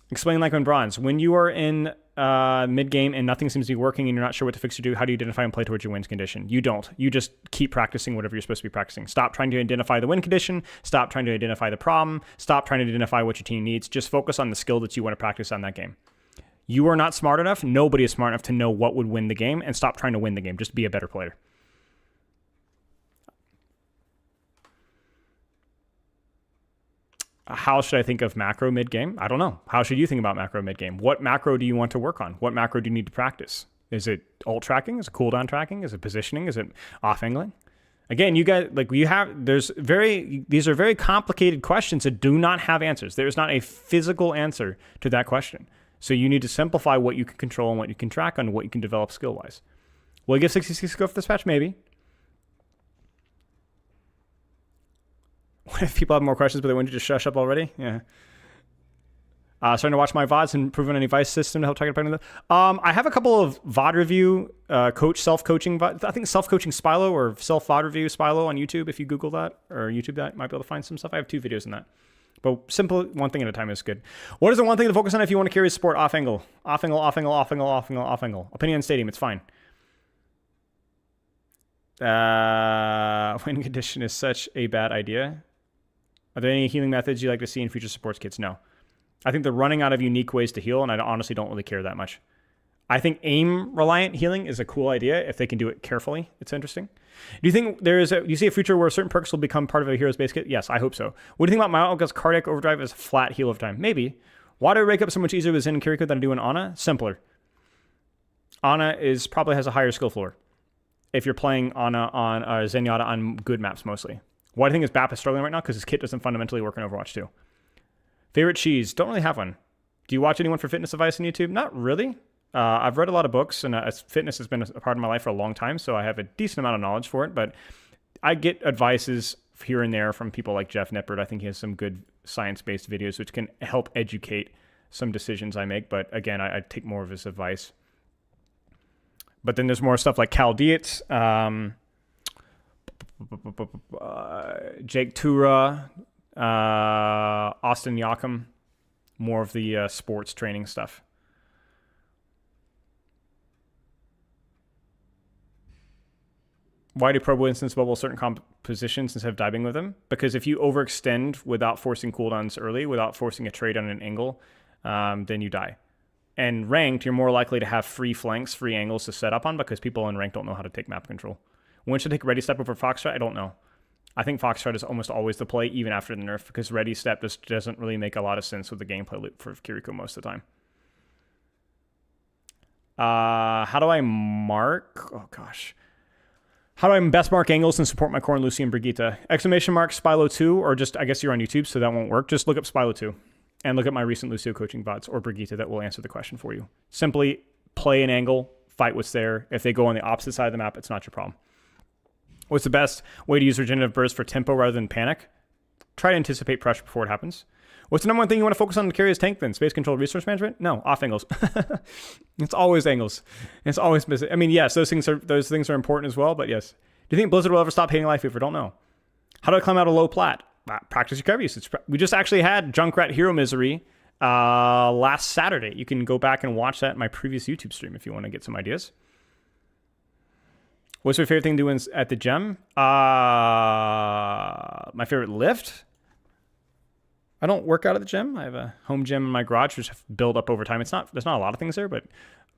Explain like when bronze. When you are in mid-game and nothing seems to be working and you're not sure what to fix to do, how do you identify and play towards your win condition? You don't. You just keep practicing whatever you're supposed to be practicing. Stop trying to identify the win condition. Stop trying to identify the problem. Stop trying to identify what your team needs. Just focus on the skill that you want to practice on that game. You are not smart enough. Nobody is smart enough to know what would win the game, and stop trying to win the game. Just be a better player. How should I think of macro mid-game? I don't know. How should you think about macro mid-game? What macro do you want to work on? What macro do you need to practice? Is it ult tracking? Is it cooldown tracking? Is it positioning? Is it off angling? Again, you guys, like these are very complicated questions that do not have answers. There is not a physical answer to that question. So you need to simplify what you can control and what you can track on and what you can develop skill-wise. Will I give 66 go for this patch? Maybe. What if people have more questions, but they want you to shush up already? Yeah. Starting to watch my VODs and improving any advice system to help target them. I have a couple of VOD review, self-coaching VOD. I think self-coaching Spilo or self-VOD review Spilo on YouTube. If you Google that or YouTube that, you might be able to find some stuff. I have 2 videos in that. But simple, one thing at a time is good. What is the one thing to focus on if you want to carry support? Off angle. Off angle, off angle, off angle, off angle, off angle. Opinion stadium, it's fine. Win condition is such a bad idea. Are there any healing methods you like to see in future supports kits? No. I think they're running out of unique ways to heal, and I honestly don't really care that much. I think aim-reliant healing is a cool idea if they can do it carefully. It's interesting. Do you think do you see a future where certain perks will become part of a hero's base kit? Yes, I hope so. What do you think about Myoga's cardiac overdrive as flat heal over time? Maybe. Why do I wake up so much easier with Zen and Kiriko than I do in Ana? Simpler. Ana probably has a higher skill floor if you're playing Ana on Zenyatta on good maps mostly. Why do you think is Bap is struggling right now? Because his kit doesn't fundamentally work in Overwatch 2. Favorite cheese? Don't really have one. Do you watch anyone for fitness advice on YouTube? Not really. I've read a lot of books, and fitness has been a part of my life for a long time, so I have a decent amount of knowledge for it, but I get advices here and there from people like Jeff Nippert. I think he has some good science-based videos which can help educate some decisions I make, but again, I take more of his advice. But then there's more stuff like Cal Dietz, Jake Tura, Austin Yakum, more of the sports training stuff. Why do Probo instance bubble certain compositions instead of diving with them? Because if you overextend without forcing cooldowns early, without forcing a trade on an angle, then you die. And ranked, you're more likely to have free flanks, free angles to set up on because people in ranked don't know how to take map control. When should I take Ready Step over Foxtrot? I don't know. I think Foxtrot is almost always the play, even after the nerf, because Ready Step just doesn't really make a lot of sense with the gameplay loop for Kiriko most of the time. How do I mark? Oh, gosh. How do I best mark angles and support my core in Lucy and Brigitte? Exclamation mark Spilo 2, or just, I guess you're on YouTube, so that won't work. Just look up Spilo 2 and look at my recent Lucio coaching VODs or Brigitte that will answer the question for you. Simply play an angle, fight what's there. If they go on the opposite side of the map, it's not your problem. What's the best way to use regenerative burst for tempo rather than panic? Try to anticipate pressure before it happens. What's the number one thing you want to focus on to carry as tank then? Space control, resource management? No, off angles. It's always angles. It's always missing. I mean, yes, those things are important as well, but yes. Do you think Blizzard will ever stop hating Life Fever? Don't know. How do I climb out of low plat? Practice your cover usage. We just actually had Junkrat Hero Misery last Saturday. You can go back and watch that in my previous YouTube stream if you want to get some ideas. What's your favorite thing to do at the gym? My favorite lift? I don't work out at the gym. I have a home gym in my garage, which I've built up over time. There's not a lot of things there, but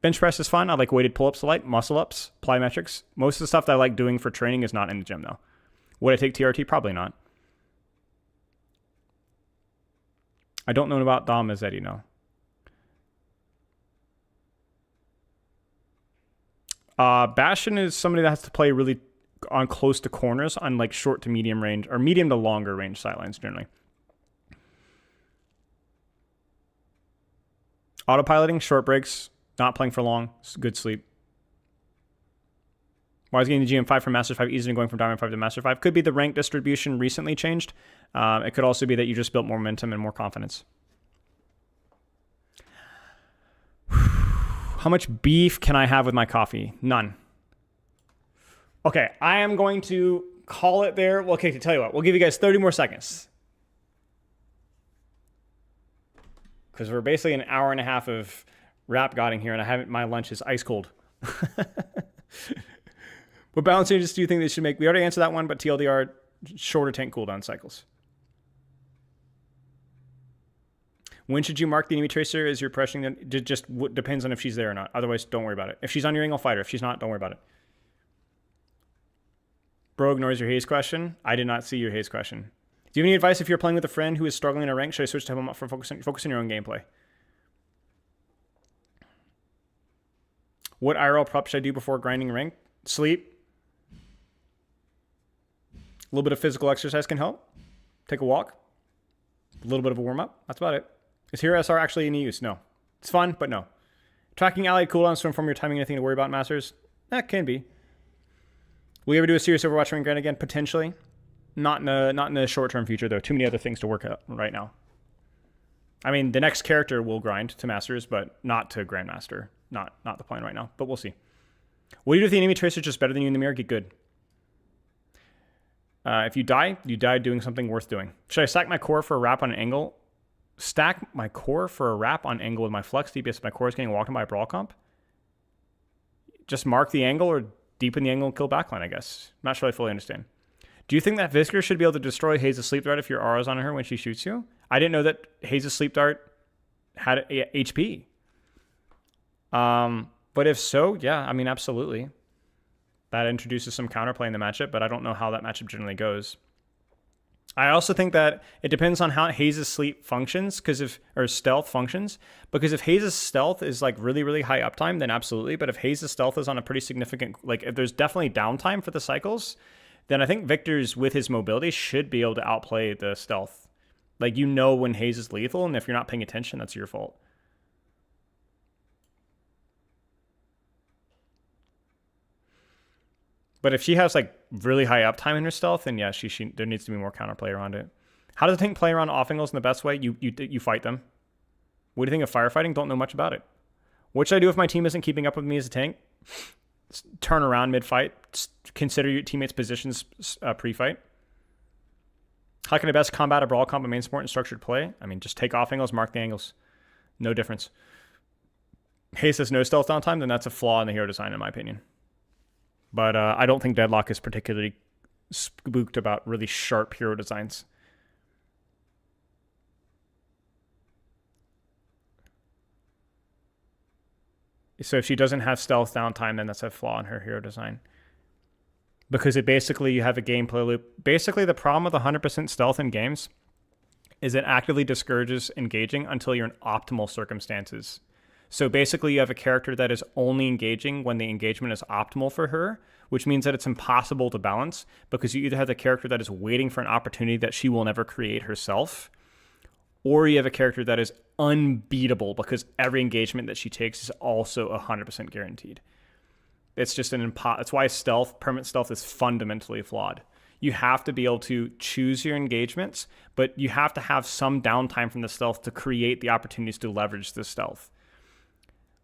bench press is fun. I like weighted pull-ups a lot, muscle-ups, plyometrics. Most of the stuff that I like doing for training is not in the gym, though. Would I take TRT? Probably not. I don't know about Dom Mazzetti, no. Bastion is somebody that has to play really on close to corners on like short to medium range, or medium to longer range sidelines generally. Autopiloting, short breaks, not playing for long, good sleep. Why is getting the GM5 from Master 5 easier than going from Diamond 5 to Master 5? Could be the rank distribution recently changed. It could also be that you just built more momentum and more confidence. How much beef can I have with my coffee? None. Okay, I am going to call it there. Well, okay, to tell you what, we'll give you guys 30 more seconds. Because we're basically an hour and a half of rap godding here, and I haven't. My lunch is ice cold. What balance changes do you think they should make? We already answered that one, but TLDR, shorter tank cooldown cycles. When should you mark the enemy tracer as you're pressing them? It just depends on if she's there or not. Otherwise, don't worry about it. If she's on your angle, fight her. If she's not, don't worry about it. Bro ignores your haze question. I did not see your haze question. Do you have any advice if you're playing with a friend who is struggling in a rank? Should I switch to him up for focus on your own gameplay? What IRL prep should I do before grinding rank? Sleep. A little bit of physical exercise can help. Take a walk. A little bit of a warm-up. That's about it. Is Hero SR actually any use? No. It's fun, but no. Tracking allied cooldowns to inform your timing, anything to worry about, Masters? That can be. Will you ever do a serious Overwatch ring grind again? Potentially. Not in the short-term future, though. Too many other things to work out right now. I mean, the next character will grind to Masters, but not to Grandmaster. Not the plan right now, but we'll see. What do you do if the enemy tracer is just better than you in the mirror? Get good. If you die doing something worth doing. Should I stack my core for a wrap on an angle? Stack my core for a wrap on angle with my flex DPS if my core is getting walked in by a brawl comp? Just mark the angle or deepen the angle and kill backline, I guess. I'm not sure I fully understand. Do you think that Visker should be able to destroy Haze's sleep dart if your aura's on her when she shoots you? I didn't know that Haze's sleep dart had HP. But if so, yeah, I mean, absolutely. That introduces some counterplay in the matchup, but I don't know how that matchup generally goes. I also think that it depends on how Haze's sleep functions, or stealth functions, because if Haze's stealth is like really, really high uptime, then absolutely. But if Haze's stealth is on a pretty significant, like if there's definitely downtime for the cycles, then I think Victor's with his mobility should be able to outplay the stealth. Like, you know when Haze is lethal, and if you're not paying attention, that's your fault. But if she has like really high uptime in her stealth, then yeah, there needs to be more counterplay around it. How does the tank play around off angles in the best way? You fight them. What do you think of firefighting? Don't know much about it. What should I do if my team isn't keeping up with me as a tank? Turn around mid-fight. Consider your teammates' positions pre-fight. How can I best combat a brawl comp in main support and structured play? I mean, just take off angles, mark the angles. No difference. Haze has no stealth downtime, then that's a flaw in the hero design, in my opinion. But I don't think Deadlock is particularly spooked about really sharp hero designs. So if she doesn't have stealth downtime, then that's a flaw in her hero design. Because it basically, you have a gameplay loop. Basically, the problem with 100% stealth in games is it actively discourages engaging until you're in optimal circumstances. So basically, you have a character that is only engaging when the engagement is optimal for her, which means that it's impossible to balance because you either have the character that is waiting for an opportunity that she will never create herself, or you have a character that is unbeatable because every engagement that she takes is also 100% guaranteed. It's just that's why permanent stealth is fundamentally flawed. You have to be able to choose your engagements, but you have to have some downtime from the stealth to create the opportunities to leverage the stealth.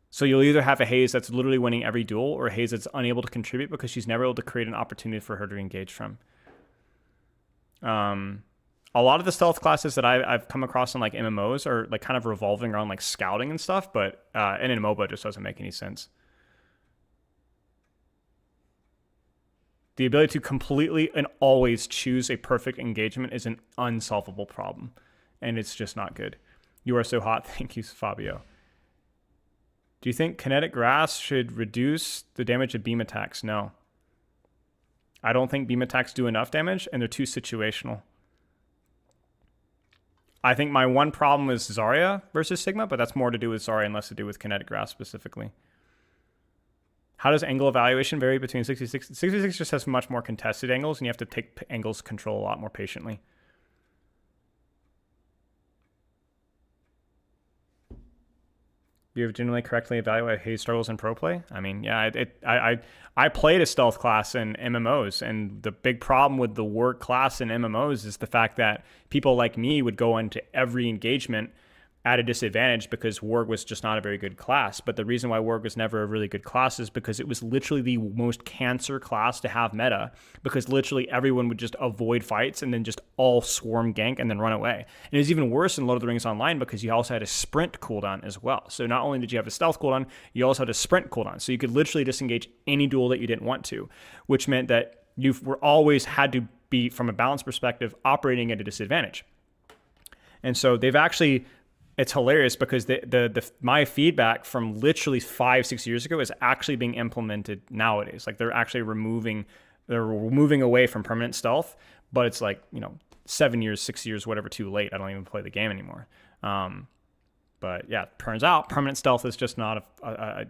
So you'll either have a Haze that's literally winning every duel, or a Haze that's unable to contribute because she's never able to create an opportunity for her to engage from. A lot of the stealth classes that I've come across in like MMOs are like kind of revolving around like scouting and stuff, but in a MOBA it just doesn't make any sense. The ability to completely and always choose a perfect engagement is an unsolvable problem, and it's just not good. You are so hot. Thank you, Fabio. Do you think kinetic grass should reduce the damage of beam attacks? No. I don't think beam attacks do enough damage, and they're too situational. I think my one problem is Zarya versus Sigma, but that's more to do with Zarya and less to do with kinetic grass specifically. How does angle evaluation vary between 66? 66 just has much more contested angles, and you have to take angles control a lot more patiently. You have generally correctly evaluated Hayes struggles in pro play. I mean, yeah, I played a stealth class in MMOs, and the big problem with the warg class in MMOs is the fact that people like me would go into every engagement at a disadvantage because warg was just not a very good class. But the reason why warg was never a really good class is because it was literally the most cancer class to have meta, because literally everyone would just avoid fights and then just all swarm gank and then run away. And it was even worse in Lord of the Rings Online because you also had a sprint cooldown as well. So not only did you have a stealth cooldown, you also had a sprint cooldown. So you could literally disengage any duel that you didn't want to, which meant that you were always had to be, from a balance perspective, operating at a disadvantage. And so they've actually... It's hilarious because my feedback from literally 5-6 years ago is actually being implemented nowadays. Like they're actually moving away from permanent stealth, but it's like, 7 years, 6 years, whatever, too late. I don't even play the game anymore. But yeah, turns out permanent stealth is just not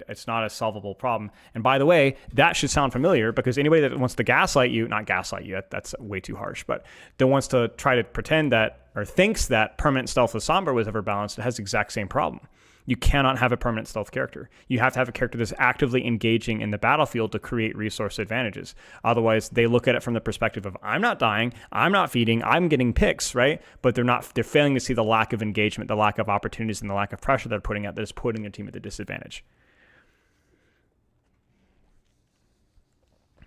it's not a solvable problem. And by the way, that should sound familiar because anybody that wants to not gaslight you, that's way too harsh, but that wants to try to pretend that or thinks that permanent stealth with Sombra was ever balanced, it has the exact same problem. You cannot have a permanent stealth character. You have to have a character that's actively engaging in the battlefield to create resource advantages. Otherwise, they look at it from the perspective of, I'm not dying, I'm not feeding, I'm getting picks, right? But they're failing to see the lack of engagement, the lack of opportunities, and the lack of pressure they're putting out that is putting their team at a disadvantage.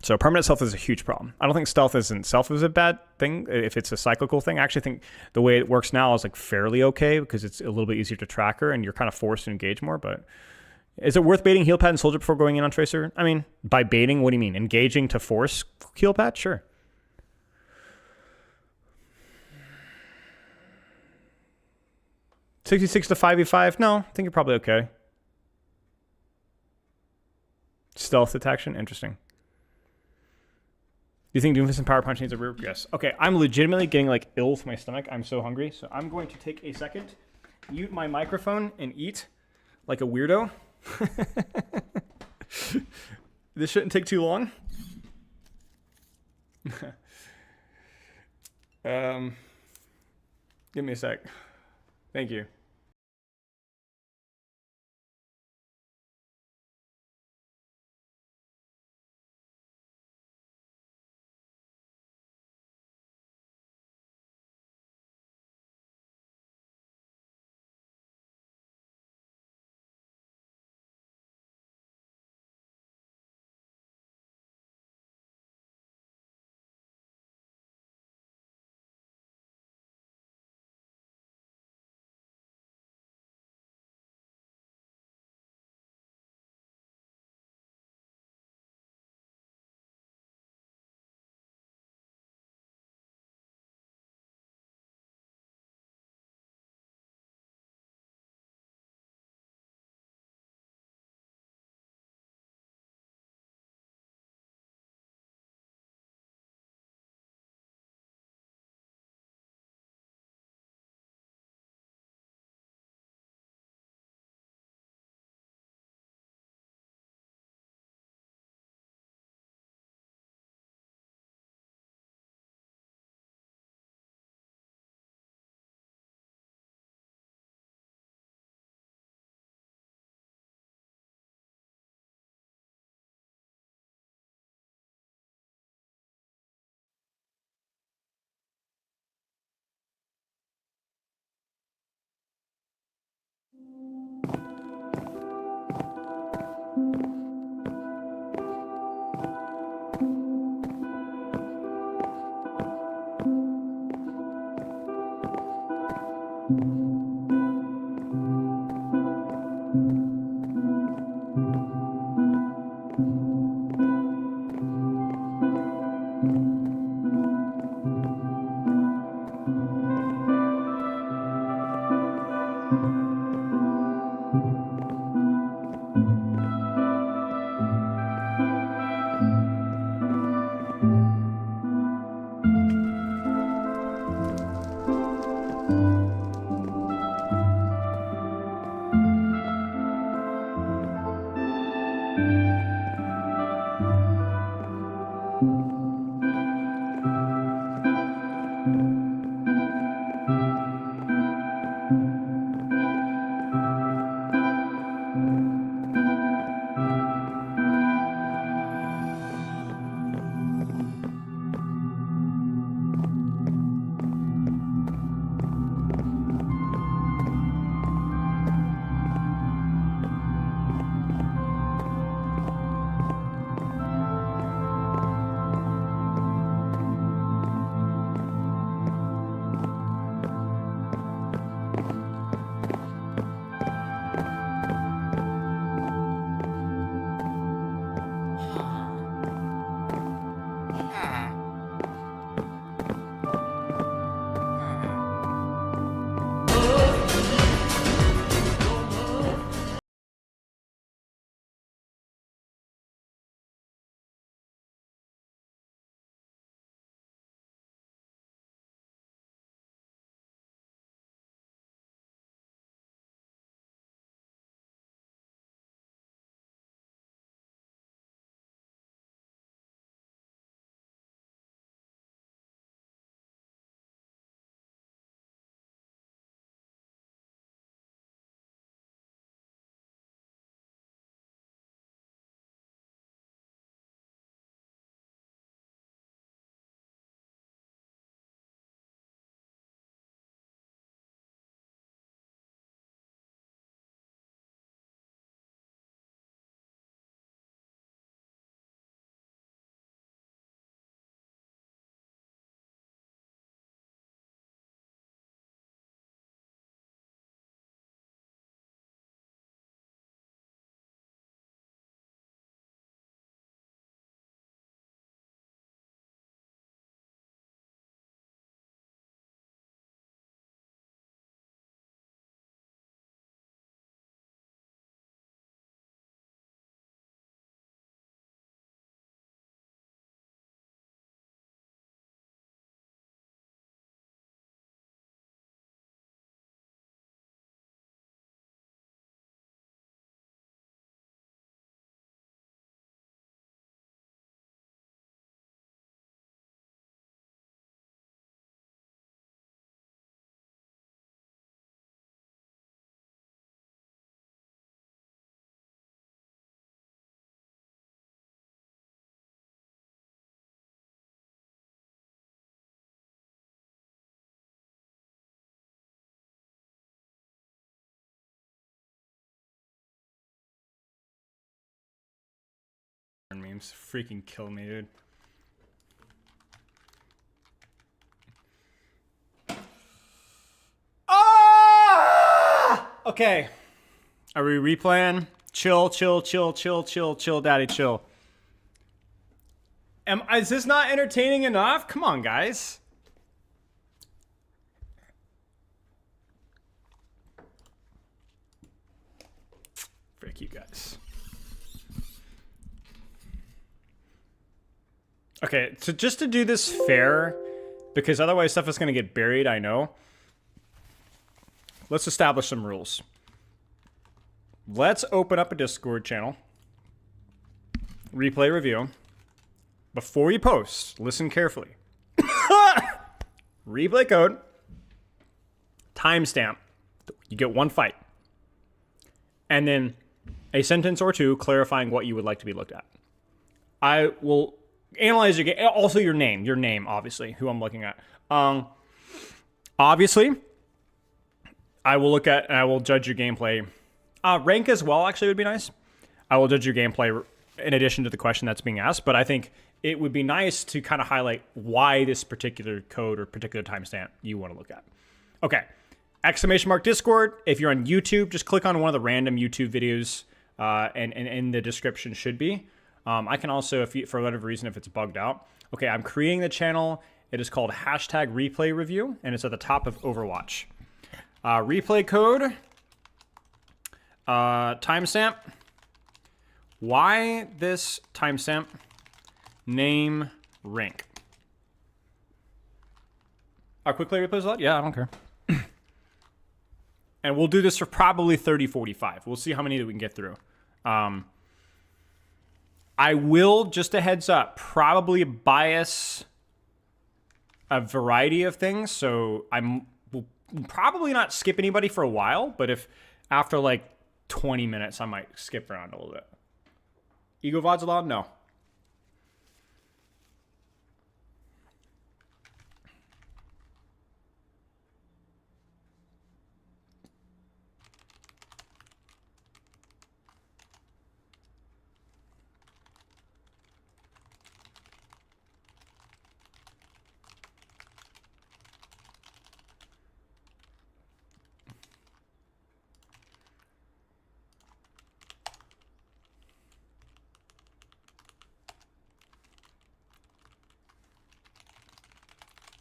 So permanent stealth is a huge problem. I don't think stealth is in itself is a bad thing if it's a cyclical thing. I actually think the way it works now is like fairly okay because it's a little bit easier to track her and you're kind of forced to engage more. But is it worth baiting heal pad and soldier before going in on Tracer? I mean, by baiting, what do you mean? Engaging to force heal pad? Sure. $66 to 5v5? No, I think you're probably okay. Stealth detection? Interesting. Do you think Doomfist and Power Punch needs a rear? Yes. Okay, I'm legitimately getting like ill with my stomach. I'm so hungry. So I'm going to take a second, mute my microphone, and eat like a weirdo. This shouldn't take too long. Give me a sec. Thank you. memes freaking kill me, dude. Ah! Okay. Are we replaying? Chill, daddy, chill. Is this not entertaining enough? Come on, guys. Frick you guys. Okay, so just to do this fair, because otherwise stuff is going to get buried, I know. Let's establish some rules. Let's open up a Discord channel. Replay review. Before you post, listen carefully. Replay code. Timestamp. You get one fight. And then a sentence or two clarifying what you would like to be looked at. I will analyze your game. Also your name. Your name, obviously, who I'm looking at. Obviously, I will look at and I will judge your gameplay. Rank as well, actually, would be nice. I will judge your gameplay in addition to the question that's being asked, but I think it would be nice to kind of highlight why this particular code or particular timestamp you want to look at. Okay. Exclamation mark Discord. If you're on YouTube, just click on one of the random YouTube videos, and in the description should be. I can also, if you, for whatever reason, if it's bugged out. Okay, I'm creating the channel. It is called #replay review, and it's at the top of Overwatch. Replay code. Timestamp. Why this timestamp? Name, rank. Quickly replays a lot? Yeah, I don't care. And we'll do this for probably 30, 45. We'll see how many that we can get through. I will, just a heads up, probably bias a variety of things. So will probably not skip anybody for a while, but if after like 20 minutes, I might skip around a little bit. Ego VODs allowed? No.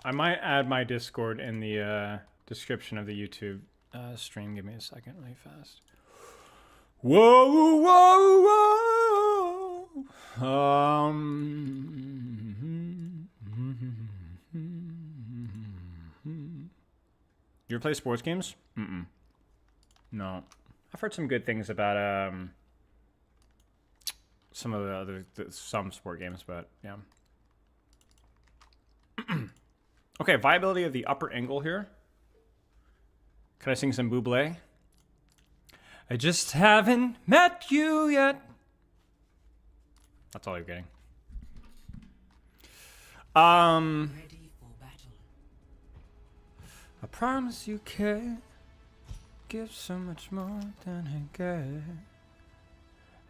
I might add my Discord in the description of the YouTube stream. Give me a second, really fast. Whoa, whoa, whoa. You ever play sports games? Mm-mm. No. I've heard some good things about some of the other some sport games, but yeah. Okay, viability of the upper angle here. Can I sing some Bublé? I just haven't met you yet. That's all you're getting. Ready for battle. I promise you care. Give so much more than I get.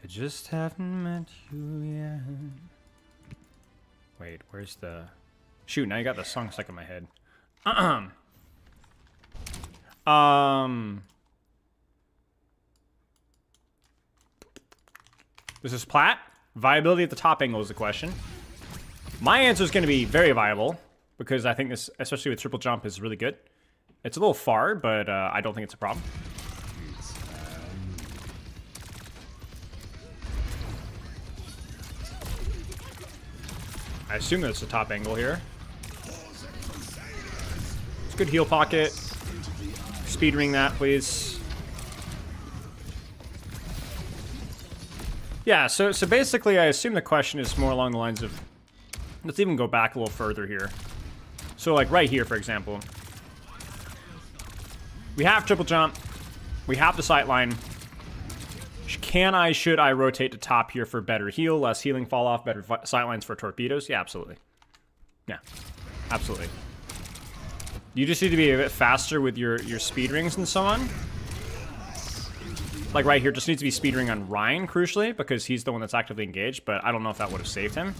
I just haven't met you yet. Wait, where's the... Shoot, now you got the song stuck in my head. This is plat. Viability at the top angle is the question. My answer is going to be very viable because I think this, especially with triple jump, is really good. It's a little far, but I don't think it's a problem. I assume that's the top angle here. It's a good heal pocket. Speed ring that, please. Yeah, so basically I assume the question is more along the lines of... Let's even go back a little further here. So like right here, for example. We have triple jump. We have the sight line. Should I rotate to top here for better heal, less healing fall off, better sightlines for torpedoes? Yeah, absolutely. Yeah, absolutely. You just need to be a bit faster with your speed rings and so on. like right here, just needs to be speedering on Ryan, crucially, because he's the one that's actively engaged, but I don't know if that would have saved him.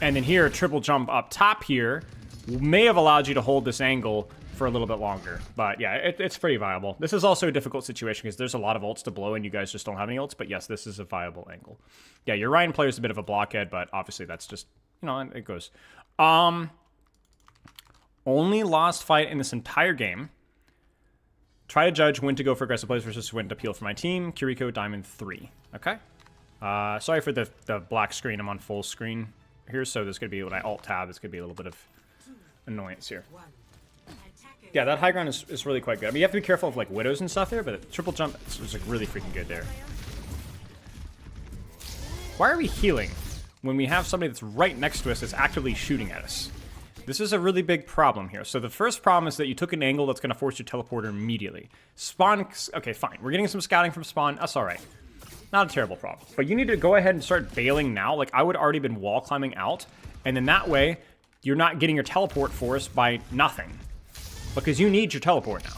And then here, triple jump up top here may have allowed you to hold this angle for a little bit longer. But yeah, it's pretty viable. This is also a difficult situation because there's a lot of ults to blow and you guys just don't have any ults, but yes, this is a viable angle. Yeah, your Ryan player is a bit of a blockhead, but obviously that's just, you know, it goes. Only lost fight in this entire game. Try to judge when to go for aggressive plays versus when to peel for my team. Kiriko, Diamond 3. Okay. Sorry for the black screen. I'm on full screen here, so there's going to be, when I alt-tab, it's going to be a little bit of annoyance here. Yeah, that high ground is really quite good. I mean, you have to be careful of, like, widows and stuff there, but triple jump is like, really freaking good there. Why are we healing when we have somebody that's right next to us that's actively shooting at us? This is a really big problem here. So the first problem is that you took an angle that's going to force your teleporter immediately. Spawn, okay, fine. We're getting some scouting from spawn. That's all right. Not a terrible problem. But you need to go ahead and start bailing now. Like, I would already been wall climbing out. And then that way, you're not getting your teleport forced by nothing. Because you need your teleport now.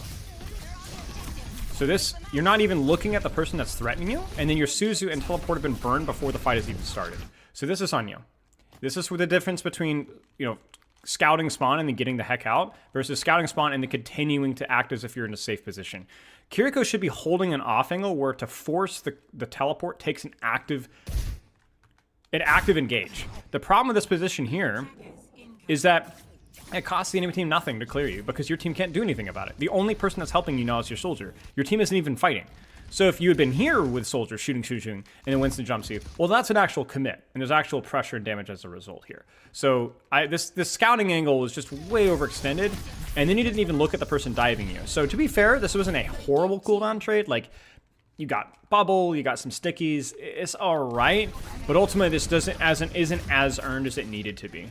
So this, you're not even looking at the person that's threatening you. And then your Suzu and teleport have been burned before the fight has even started. So this is on you. This is where the difference between, you know, scouting spawn and then getting the heck out versus scouting spawn and then continuing to act as if you're in a safe position. Kiriko should be holding an off angle where to force the teleport takes an active engage. The problem with this position here is that it costs the enemy team nothing to clear you because your team can't do anything about it. The only person that's helping you now is your soldier. Your team isn't even fighting. So if you had been here with soldiers shooting, and then Winston jumps you, well, that's an actual commit, and there's actual pressure and damage as a result here. So this scouting angle was just way overextended, and then you didn't even look at the person diving you. So to be fair, this wasn't a horrible cooldown trade. Like, you got bubble, you got some stickies, it's all right, but ultimately this isn't as earned as it needed to be.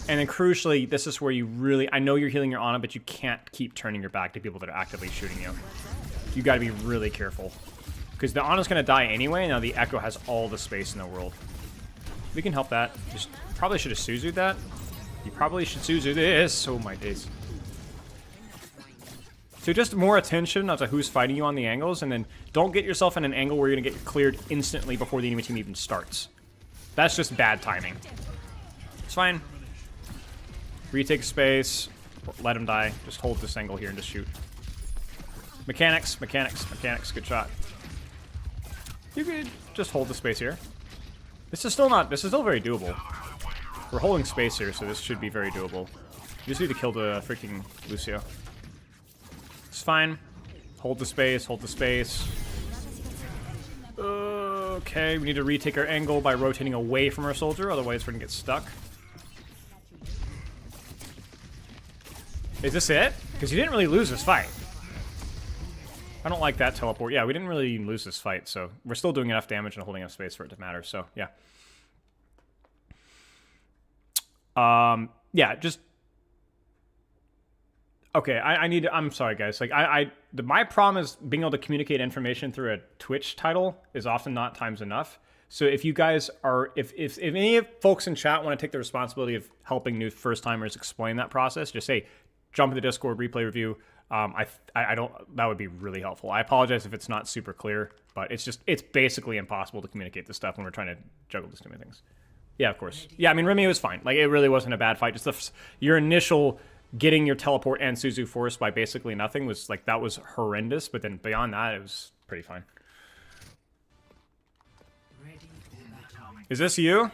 And then crucially, this is where you really, I know you're healing your Ana, but you can't keep turning your back to people that are actively shooting you. You gotta be really careful. Because the Ana's gonna die anyway, now the Echo has all the space in the world. We can help that. Just probably should have Suzu'd that. You probably should Suzu this. Oh my days. So just more attention to who's fighting you on the angles, and then don't get yourself in an angle where you're gonna get cleared instantly before the enemy team even starts. That's just bad timing. It's fine. Retake space, let him die. Just hold this angle here and just shoot. Mechanics, mechanics, mechanics, good shot. You could just hold the space here. This is still very doable. We're holding space here, so this should be very doable. You just need to kill the freaking Lucio. It's fine. Hold the space, hold the space. Okay, we need to retake our angle by rotating away from our soldier, otherwise we're gonna get stuck. Is this it? Because you didn't really lose this fight. I don't like that teleport. Yeah, we didn't really lose this fight, so we're still doing enough damage and holding enough space for it to matter, so yeah. Yeah, just... Okay, I'm sorry, guys. Like, my problem is being able to communicate information through a Twitch title is often not times enough. So if you guys are, if any of folks in chat want to take the responsibility of helping new first-timers explain that process, just say, jump in the Discord, replay review. I don't, that would be really helpful. I apologize if it's not super clear, but it's basically impossible to communicate this stuff when we're trying to juggle this too many things. Yeah, of course. Yeah, I mean, Remy was fine. Like, it really wasn't a bad fight. Just your initial getting your teleport and Suzu forced by basically nothing was, like, that was horrendous, but then beyond that, it was pretty fine. Is this you?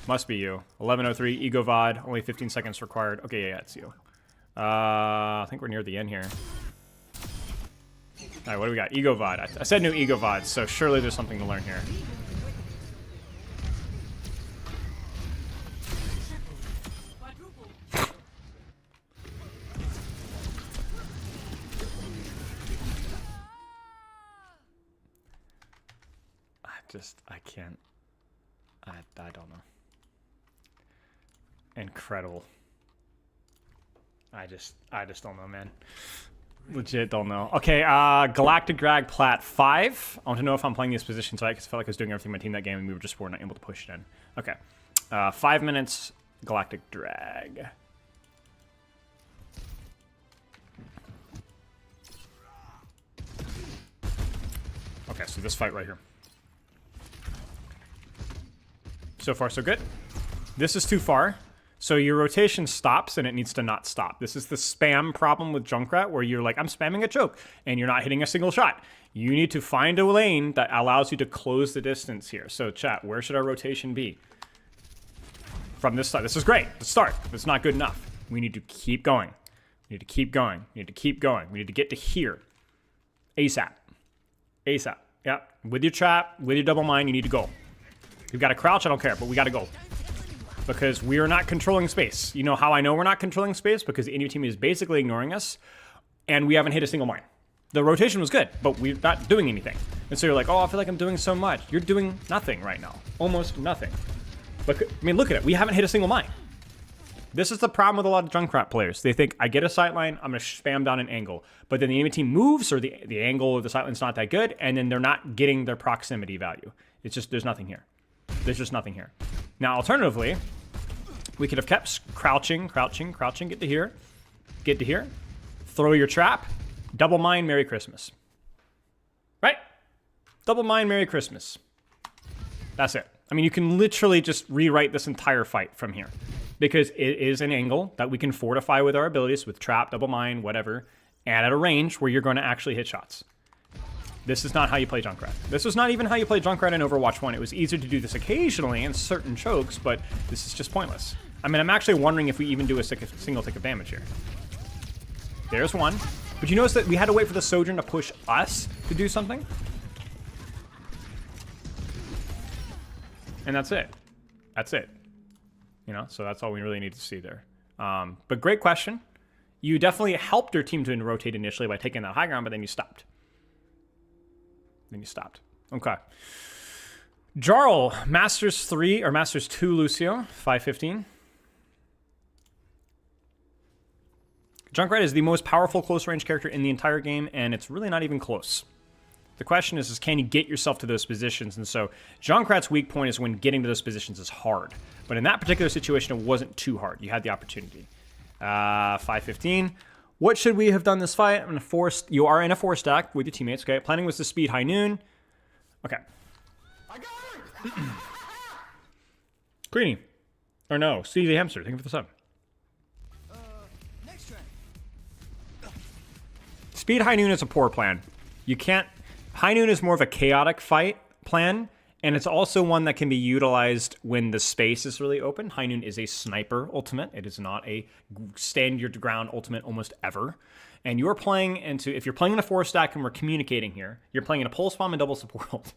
Must be you. 11:03, Ego VOD, only 15 seconds required. Okay, yeah, it's you. I think we're near the end here. Alright, what do we got? Ego VOD. I said new Ego VOD, so surely there's something to learn here. I can't. I don't know. Incredible. I just don't know, man. Legit don't know. Okay, Galactic Drag Plat 5. I want to know if I'm playing this position, so I felt like I was doing everything in my team that game, and we were not able to push it in. Okay. 5 minutes, Galactic Drag. Okay, so this fight right here. So far, so good. This is too far. So your rotation stops, and it needs to not stop. This is the spam problem with Junkrat, where you're like, I'm spamming a choke, and you're not hitting a single shot. You need to find a lane that allows you to close the distance here. So chat, where should our rotation be? From this side. This is great. Let's start. It's not good enough. We need to keep going. We need to keep going. We need to keep going. We need to get to here. ASAP. ASAP. Yep. With your trap, with your double mine, you need to go. You've got to crouch, I don't care, but we got to go. Because we are not controlling space. You know how I know we're not controlling space? Because the enemy team is basically ignoring us, and we haven't hit a single mine. The rotation was good, but we're not doing anything. And so you're like, oh, I feel like I'm doing so much. You're doing nothing right now. Almost nothing. But, I mean, look at it. We haven't hit a single mine. This is the problem with a lot of Junkrat players. They think, I get a sightline, I'm going to spam down an angle. But then the enemy team moves, or the angle of the sightline's not that good, and then they're not getting their proximity value. It's just, there's nothing here. There's just nothing here. Now, alternatively, we could have kept crouching, get to here, throw your trap, double mine, Merry Christmas. Right? Double mine, Merry Christmas. That's it. I mean, you can literally just rewrite this entire fight from here, because it is an angle that we can fortify with our abilities, with trap, double mine, whatever, and at a range where you're going to actually hit shots. This is not how you play Junkrat. This was not even how you play Junkrat in Overwatch 1. It was easier to do this occasionally in certain chokes, but this is just pointless. I mean, I'm actually wondering if we even do a single tick of damage here. There's one. But you notice that we had to wait for the Sojourn to push us to do something? And that's it. That's it. You know, so that's all we really need to see there. But great question. You definitely helped your team to rotate initially by taking that high ground, but then you stopped. Okay. Jarl, Masters 3 or Masters 2 Lucio, 515. Junkrat is the most powerful close range character in the entire game, and it's really not even close. The question is can you get yourself to those positions? And so Junkrat's weak point is when getting to those positions is hard. But in that particular situation, it wasn't too hard. You had the opportunity. 515. What should we have done this fight? I'm in a four. You are in a 4-stack with your teammates. Okay. Planning was to speed high noon. Okay. Greeny. Or no, Stevie the Hamster. Thank you for the sub. Next try. Speed high noon is a poor plan. You can't. High noon is more of a chaotic fight plan, and it's also one that can be utilized when the space is really open. High noon is a sniper ultimate. It is not a stand your ground ultimate almost ever. And you're playing into, if you're playing in a 4-stack and we're communicating here, you're playing in a pulse bomb and double support.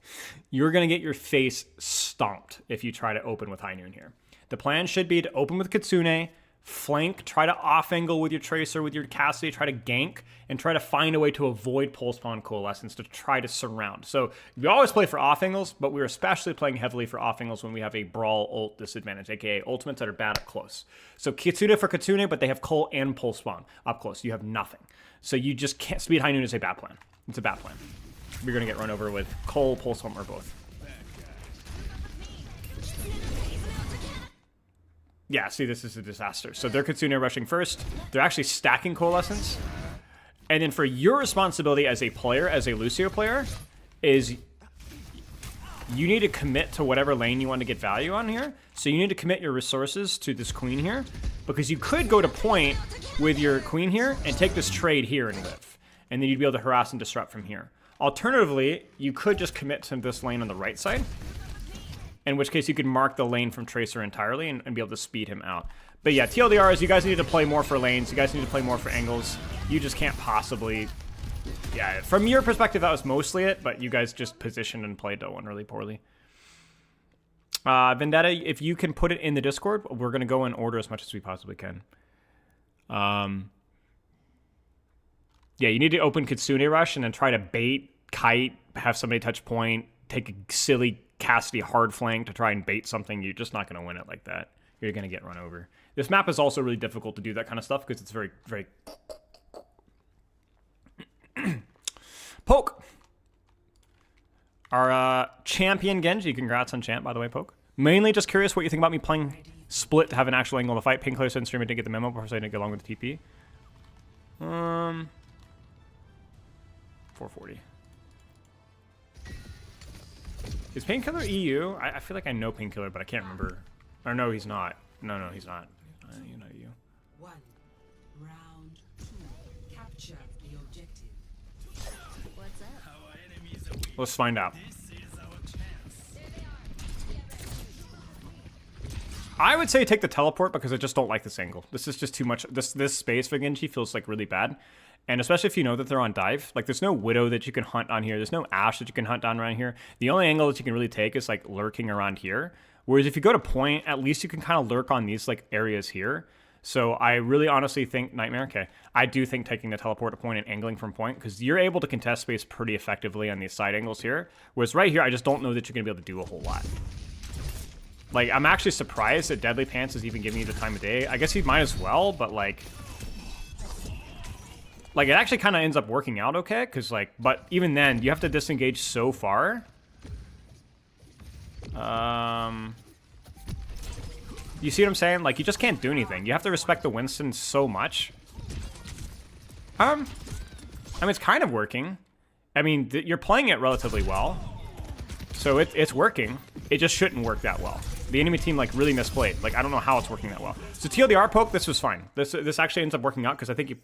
You're going to get your face stomped if you try to open with high noon here. The plan should be to open with Kitsune, flank, try to off angle with your Tracer, with your Cassidy, try to gank, and try to find a way to avoid pulse spawn coalescence to try to surround. So we always play for off angles, but we're especially playing heavily for off angles when we have a brawl ult disadvantage, aka ultimates that are bad up close. So Kitsune for Kitsune, but they have Cole and pulse spawn up close. You have nothing. So you just can't. Speed high noon is a bad plan. It's a bad plan. We're going to get run over with Cole, pulse spawn, or both. Yeah, see, this is a disaster. So they're Kitsune rushing first. They're actually stacking Coalescence. And then for your responsibility as a player, as a Lucio player, is you need to commit to whatever lane you want to get value on here. So you need to commit your resources to this queen here, because you could go to point with your queen here and take this trade here and live. And then you'd be able to harass and disrupt from here. Alternatively, you could just commit to this lane on the right side, in which case you could mark the lane from Tracer entirely and be able to speed him out. But yeah, TLDR is you guys need to play more for lanes. You guys need to play more for angles. You just can't possibly... Yeah, from your perspective, that was mostly it, but you guys just positioned and played that one really poorly. Vendetta, if you can put it in the Discord, we're going to go in order as much as we possibly can. Yeah, you need to open Kitsune Rush and then try to bait, kite, have somebody touch point, take a silly Cassidy hard flank to try and bait something. You're just not going to win it like that. You're going to get run over. This map is also really difficult to do that kind of stuff because it's very, very... Poke! Our champion Genji. Congrats on champ, by the way, Poke. Mainly just curious what you think about me playing split to have an actual angle to fight. Pink Clear said in stream I didn't get the memo before, so I didn't get along with the TP. 440. Is Painkiller EU? I feel like I know Painkiller, but I can't remember. Or no, he's not. No, he's not. You know you. 1. Round 2. Capture the objective. What's up? Let's find out. I would say take the teleport because I just don't like this angle. This is just too much. This space for Genji feels like really bad. And especially if you know that they're on dive. Like there's no Widow that you can hunt on here. There's no Ashe that you can hunt down around here. The only angle that you can really take is like lurking around here. Whereas if you go to point, at least you can kind of lurk on these like areas here. So I really honestly think Nightmare, okay, I do think taking the teleport to point and angling from point because you're able to contest space pretty effectively on these side angles here. Whereas right here, I just don't know that you're going to be able to do a whole lot. Like, I'm actually surprised that Deadly Pants is even giving you the time of day. I guess he might as well, but like it actually kind of ends up working out okay, because like, but even then, you have to disengage so far. You see what I'm saying? Like, you just can't do anything. You have to respect the Winston so much. I mean, it's kind of working. I mean, you're playing it relatively well. So it's working. It just shouldn't work that well. The enemy team, like, really misplayed. Like, I don't know how it's working that well. So TLDR poke, this was fine. This actually ends up working out, because I think you...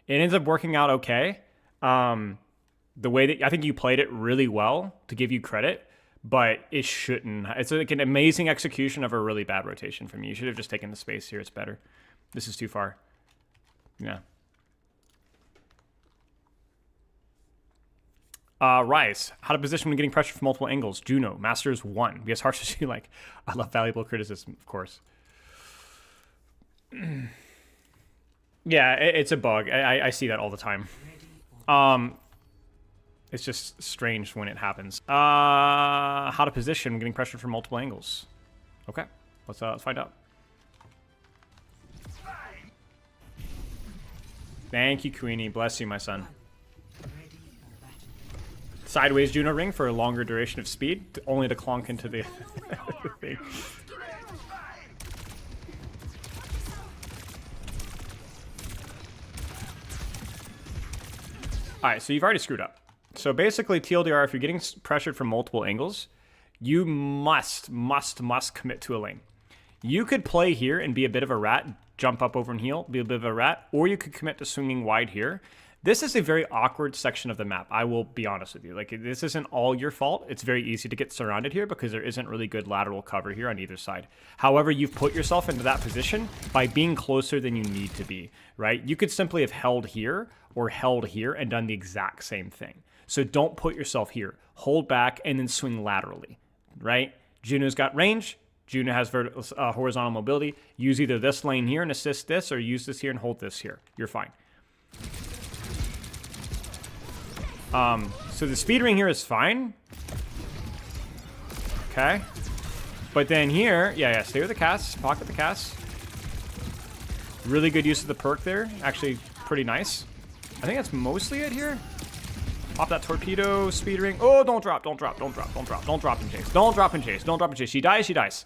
It ends up working out okay. The way that I think you played it really well, to give you credit, but it shouldn't. It's like an amazing execution of a really bad rotation from you. You should have just taken the space here. It's better. This is too far. Yeah. Rise. How to position when getting pressure from multiple angles. Juno. Masters 1. Be as harsh as you like. I love valuable criticism, of course. Yeah, it's a bug. I see that all the time. It's just strange when it happens. How to position when getting pressure from multiple angles. Okay, let's find out. Thank you, Queenie. Bless you, my son. Sideways Juno ring for a longer duration of speed, only to clonk into the thing. Alright, so you've already screwed up. So basically, TLDR, if you're getting pressured from multiple angles, you must commit to a lane. You could play here and be a bit of a rat, jump up over and heal, be a bit of a rat, or you could commit to swinging wide here. This is a very awkward section of the map, I will be honest with you. Like, this isn't all your fault. It's very easy to get surrounded here because there isn't really good lateral cover here on either side. However, you've put yourself into that position by being closer than you need to be, right? You could simply have held here or held here and done the exact same thing. So don't put yourself here. Hold back and then swing laterally, right? Juno's got range. Juno has horizontal mobility. Use either this lane here and assist this, or use this here and hold this here. You're fine. So the speed ring here is fine. Okay. But then here, yeah, stay with the cast. Pocket the cast. Really good use of the perk there. Actually, pretty nice. I think that's mostly it here. Pop that torpedo, speed ring. Oh, don't drop and chase. Don't drop and chase. She dies.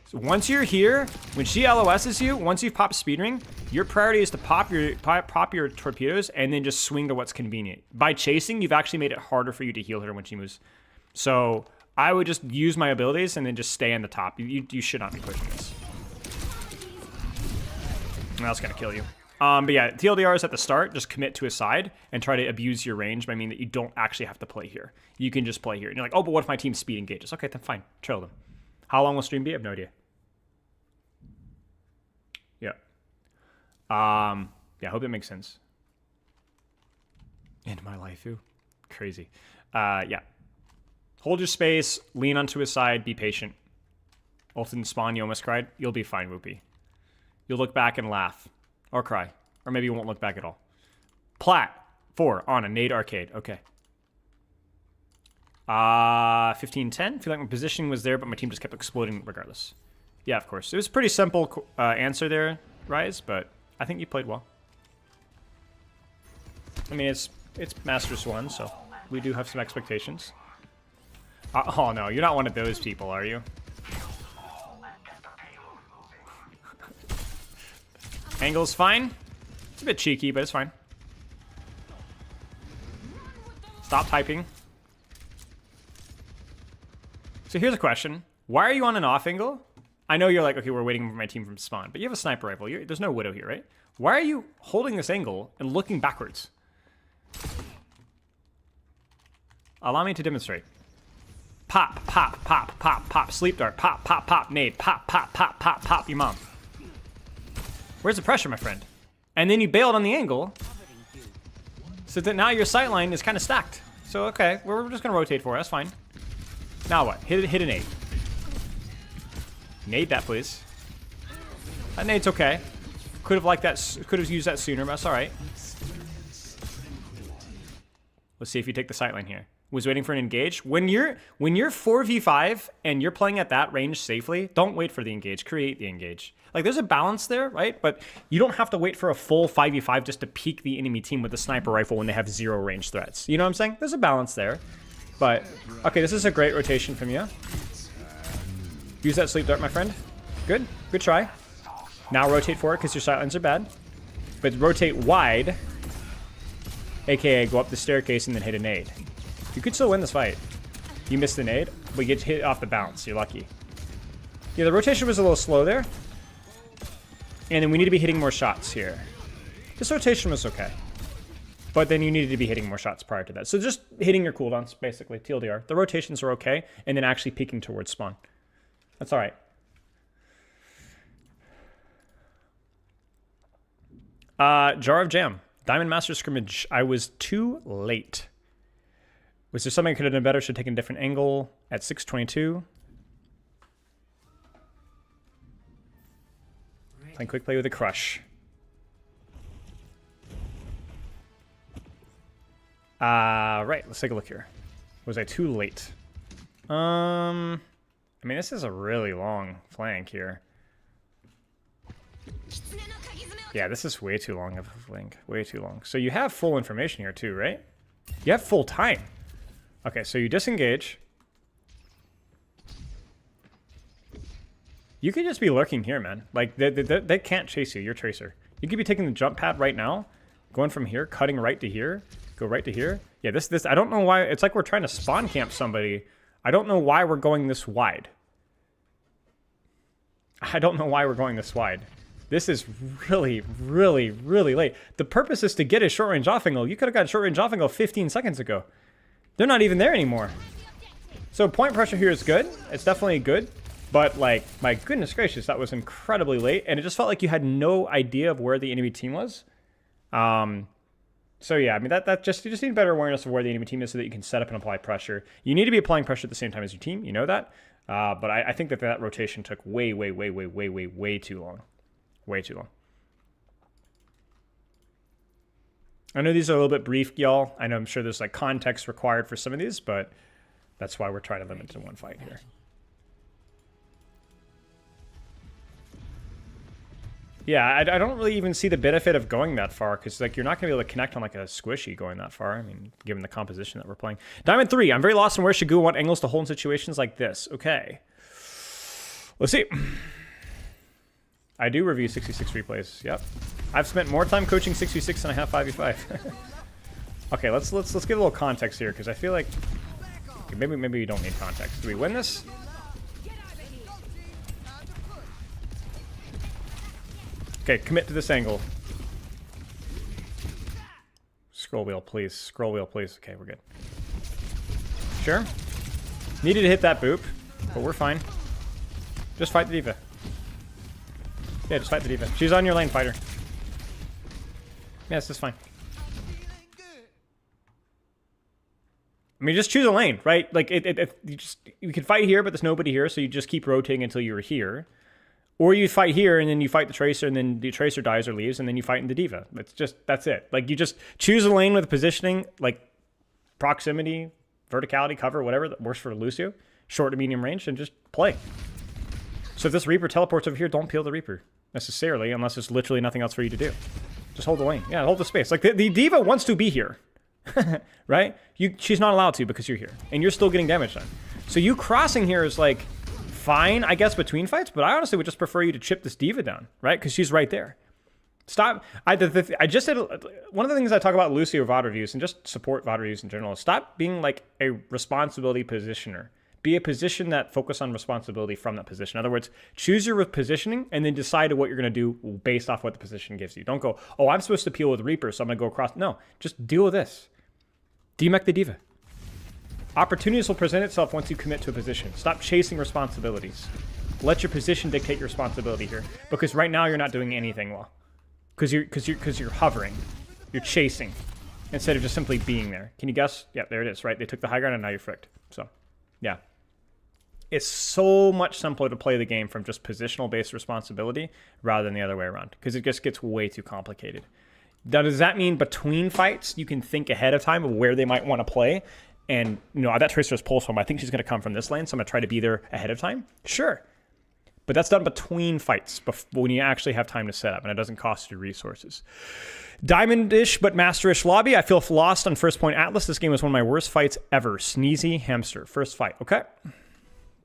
So once you're here, when she LOSs you, once you've popped speed ring, your priority is to pop your torpedoes and then just swing to what's convenient. By chasing, you've actually made it harder for you to heal her when she moves. So I would just use my abilities and then just stay on the top. You should not be pushing this. That's gonna kill you. But yeah, TLDR is at the start. Just commit to a side and try to abuse your range by meaning that you don't actually have to play here. You can just play here. And you're like, oh, but what if my team speed engages? Okay, then fine. Trail them. How long will stream be? I have no idea. Yeah. Yeah, I hope that makes sense. And my life, ooh. Crazy. Yeah. Hold your space. Lean onto his side. Be patient. Ult in spawn, you almost cried. You'll be fine, Whoopie. You'll look back and laugh. Or cry. Or maybe you won't look back at all. Plat. 4 on a nade arcade. Okay. 15-10. Feel like my positioning was there, but my team just kept exploding regardless. Yeah, of course. It was a pretty simple answer there, Rise, but I think you played well. I mean, it's Masters 1, so we do have some expectations. Oh no, you're not one of those people, are you? Angle's fine. It's a bit cheeky, but it's fine. Stop typing. So here's a question. Why are you on an off angle? I know you're like, okay, we're waiting for my team from spawn, but you have a sniper rifle. There's no Widow here, right? Why are you holding this angle and looking backwards? Allow me to demonstrate. Pop, pop, pop, pop, pop, sleep dart, pop, pop, pop, nade, pop, pop, pop, pop, pop, your mom. Where's the pressure, my friend? And then you bailed on the angle, so that now your sight line is kind of stacked. So, okay, we're just gonna rotate for it, that's fine. Now what? Hit a nade. Nade that, please. That nade's okay. Could have liked that. Could have used that sooner, but that's all right. Let's see if you take the sightline here. Was waiting for an engage. When you're 4v5 and you're playing at that range safely, don't wait for the engage. Create the engage. Like there's a balance there, right? But you don't have to wait for a full 5v5 just to peek the enemy team with a sniper rifle when they have 0 range threats. You know what I'm saying? There's a balance there. But okay, this is a great rotation from you. Use that sleep dart, my friend. Good. Good try. Now rotate forward because your sightlines are bad. But rotate wide. AKA go up the staircase and then hit a nade. You could still win this fight. You missed the nade, but you get hit off the bounce. You're lucky. Yeah, the rotation was a little slow there. And then we need to be hitting more shots here. This rotation was okay. But then you needed to be hitting more shots prior to that. So just hitting your cooldowns, basically, TLDR. The rotations are okay, and then actually peeking towards spawn. That's all right. Jar of Jam. Diamond Master Scrimmage. I was too late. Was there something I could have done better? Should have taken a different angle at 6:22. Playing quick play with a crush. Right, let's take a look here. Was I too late? I mean, this is a really long flank here. Yeah, this is way too long of a flank. Way too long. So you have full information here too, right? You have full time. Okay, so you disengage. You could just be lurking here, man. Like, they can't chase you. You're Tracer. You could be taking the jump pad right now, going from here, cutting right to here, go right to here. Yeah, this, I don't know why. It's like we're trying to spawn camp somebody. I don't know why we're going this wide. I don't know why we're going this wide. This is really, really, really late. The purpose is to get a short-range off angle. You could have got a short-range off angle 15 seconds ago. They're not even there anymore. So point pressure here is good. It's definitely good. But, like, my goodness gracious, that was incredibly late. And it just felt like you had no idea of where the enemy team was. So, yeah, I mean, you just need better awareness of where the enemy team is so that you can set up and apply pressure. You need to be applying pressure at the same time as your team. You know that. But I think that rotation took way too long. Way too long. I know these are a little bit brief, y'all. I know I'm sure there's, like, context required for some of these, but that's why we're trying to limit to one fight here. Yeah, I don't really even see the benefit of going that far, because like you're not going to be able to connect on like a squishy going that far. I mean, given the composition that we're playing. Diamond 3, I'm very lost on where should go, what angles to hold in situations like this. Okay. Let's see. I do review 66 replays. Yep. I've spent more time coaching 6v6 than I have 5v5. Okay, let's give a little context here, because I feel like okay, maybe we don't need context. Do we win this? Okay, commit to this angle. Scroll wheel, please. Scroll wheel, please. Okay, we're good. Sure. Needed to hit that boop, but we're fine. Just fight the diva. Yeah, just fight the diva. She's on your lane, fighter. Yeah, this is fine. I mean, just choose a lane, right? Like, you can fight here, but there's nobody here, so you just keep rotating until you're here. Or you fight here, and then you fight the Tracer, and then the Tracer dies or leaves, and then you fight in the Diva. That's it. Like, you just choose a lane with positioning, like proximity, verticality, cover, whatever that works for Lucio, short to medium range, and just play. So if this Reaper teleports over here, don't peel the Reaper, necessarily, unless there's literally nothing else for you to do. Just hold the lane. Yeah, hold the space. Like, the Diva wants to be here, right? She's not allowed to because you're here, and you're still getting damage done. So you crossing here is, like, fine, I guess, between fights, but I honestly would just prefer you to chip this Diva down, right? Because she's right there. Stop. I just said one of the things I talk about Lucio VOD reviews and just support VOD reviews in general is stop being like a responsibility positioner. Be a position that focus on responsibility from that position. In other words, choose your positioning and then decide what you're going to do based off what the position gives you. Don't go, oh, I'm supposed to peel with Reaper, so I'm going to go across. No, just deal with this. DMEC the diva. Opportunities will present itself once you commit to a position. Stop chasing responsibilities. Let your position dictate your responsibility here, because right now you're not doing anything well. Because you're hovering, you're chasing, instead of just simply being there. Can you guess? Yeah, there it is. Right, they took the high ground and now you're fricked. So, yeah. It's so much simpler to play the game from just positional-based responsibility rather than the other way around, because it just gets way too complicated. Now, does that mean between fights you can think ahead of time of where they might want to play? And, you know, that Tracer's pulse home, I think she's going to come from this lane, so I'm going to try to be there ahead of time? Sure. But that's done between fights, when you actually have time to set up, and it doesn't cost you resources. Diamond-ish but master-ish lobby. I feel lost on first point Atlas. This game was one of my worst fights ever. Sneezy hamster. First fight. Okay.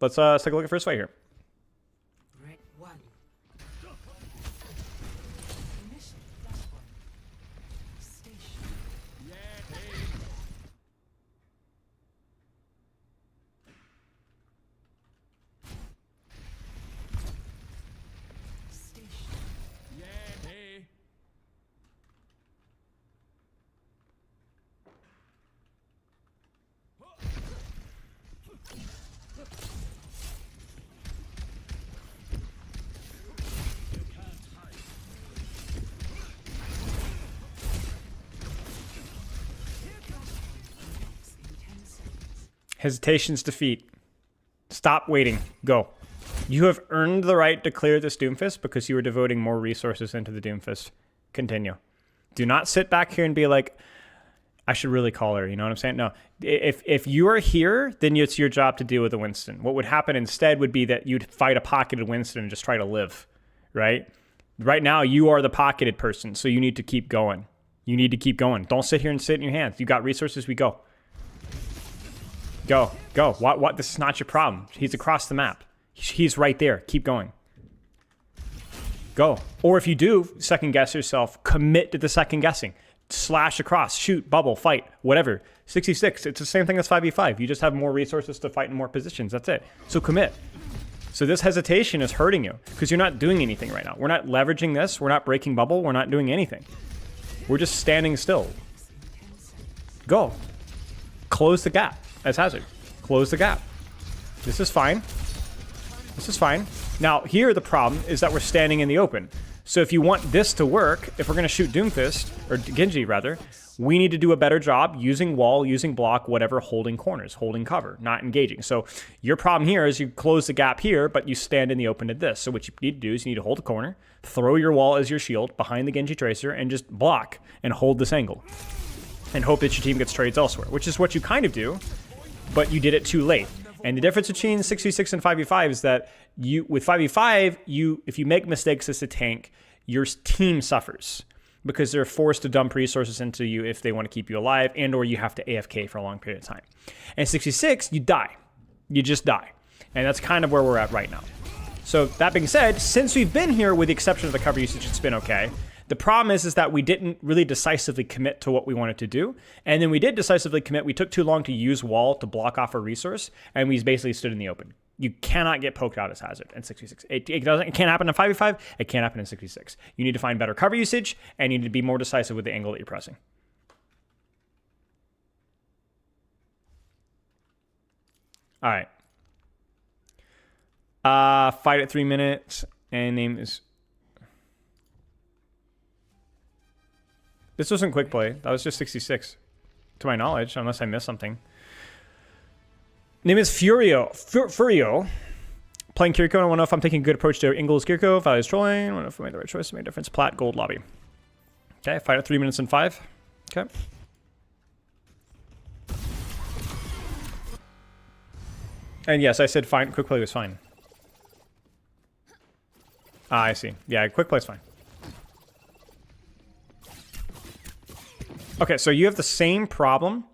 Let's take a look at first fight here. Red 1. Mission platform. Station. Hesitation's defeat. Stop waiting. Go. You have earned the right to clear this Doomfist because you are devoting more resources into the Doomfist. Continue. Do not sit back here and be like, I should really call her. You know what I'm saying? No. If you are here, then it's your job to deal with the Winston. What would happen instead would be that you'd fight a pocketed Winston and just try to live. Right? Right now, you are the pocketed person, so you need to keep going. You need to keep going. Don't sit here and sit in your hands. You got resources, we go. Go, go. What? This is not your problem. He's across the map. He's right there. Keep going. Go. Or if you do second guess yourself, commit to the second guessing. Slash across, shoot, bubble, fight, whatever. 66, it's the same thing as 5v5. You just have more resources to fight in more positions. That's it. So commit. So this hesitation is hurting you because you're not doing anything right now. We're not leveraging this. We're not breaking bubble. We're not doing anything. We're just standing still. Go. Close the gap. As Hazard. Close the gap. This is fine. This is fine. Now, here the problem is that we're standing in the open. So if you want this to work, if we're going to shoot Doomfist, or Genji rather, we need to do a better job using wall, using block, whatever, holding corners, holding cover, not engaging. So your problem here is you close the gap here, but you stand in the open to this. So what you need to do is you need to hold the corner, throw your wall as your shield behind the Genji Tracer, and just block and hold this angle. And hope that your team gets trades elsewhere, which is what you kind of do, but you did it too late. And the difference between 6v6 and 5v5 is that with 5v5, if you make mistakes as a tank, your team suffers because they're forced to dump resources into you if they want to keep you alive, and or you have to AFK for a long period of time. And 6v6, you die. You just die. And that's kind of where we're at right now. So that being said, since we've been here, with the exception of the cover usage, it's been okay. The problem is that we didn't really decisively commit to what we wanted to do. And then we did decisively commit. We took too long to use wall to block off a resource, and we basically stood in the open. You cannot get poked out as Hazard in 6v6. It can't happen in 5v5. It can't happen in 6v6. You need to find better cover usage, and you need to be more decisive with the angle that you're pressing. All right. Fight at 3 minutes, and name is... This wasn't quick play. That was just 66, to my knowledge, unless I missed something. Name is Furio. Furio. Playing Kiriko. I don't know if I'm taking a good approach to Ingles Kiriko. If I was trolling, I don't know if I made the right choice. It made a difference. Plat, gold, lobby. Okay, fight at 3 minutes and 5. Okay. And yes, I said fine. Quick play was fine. Ah, I see. Yeah, quick play's fine. Okay, so you have the same problem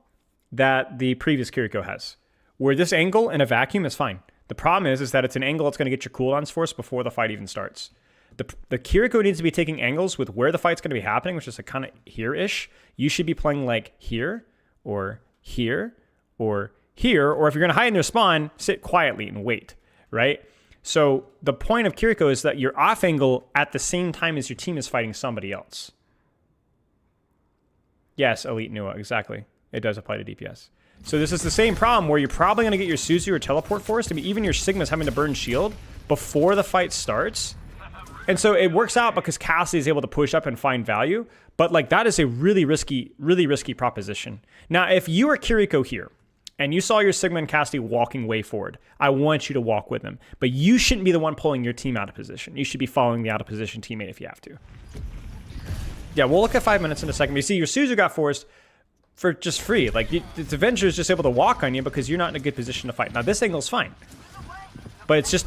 that the previous Kiriko has, where this angle in a vacuum is fine. The problem is that it's an angle that's going to get your cooldowns forced before the fight even starts. The Kiriko needs to be taking angles with where the fight's going to be happening, which is like kind of here-ish. You should be playing like here, or here, or here, or if you're going to hide in their spawn, sit quietly and wait, right? So the point of Kiriko is that you're off angle at the same time as your team is fighting somebody else. Yes, Elite Nua, exactly. It does apply to DPS. So this is the same problem where you're probably going to get your Suzu or Teleport Force. I mean, even your Sigma's having to burn shield before the fight starts. And so it works out because Cassie is able to push up and find value. But like that is a really risky proposition. Now, if you are Kiriko here and you saw your Sigma and Cassie walking way forward, I want you to walk with them. But you shouldn't be the one pulling your team out of position. You should be following the out of position teammate if you have to. Yeah, we'll look at 5 minutes in a second. But you see, your Suzu got forced for just free. Like, the Avenger is just able to walk on you because you're not in a good position to fight. Now, this angle's fine. But it's just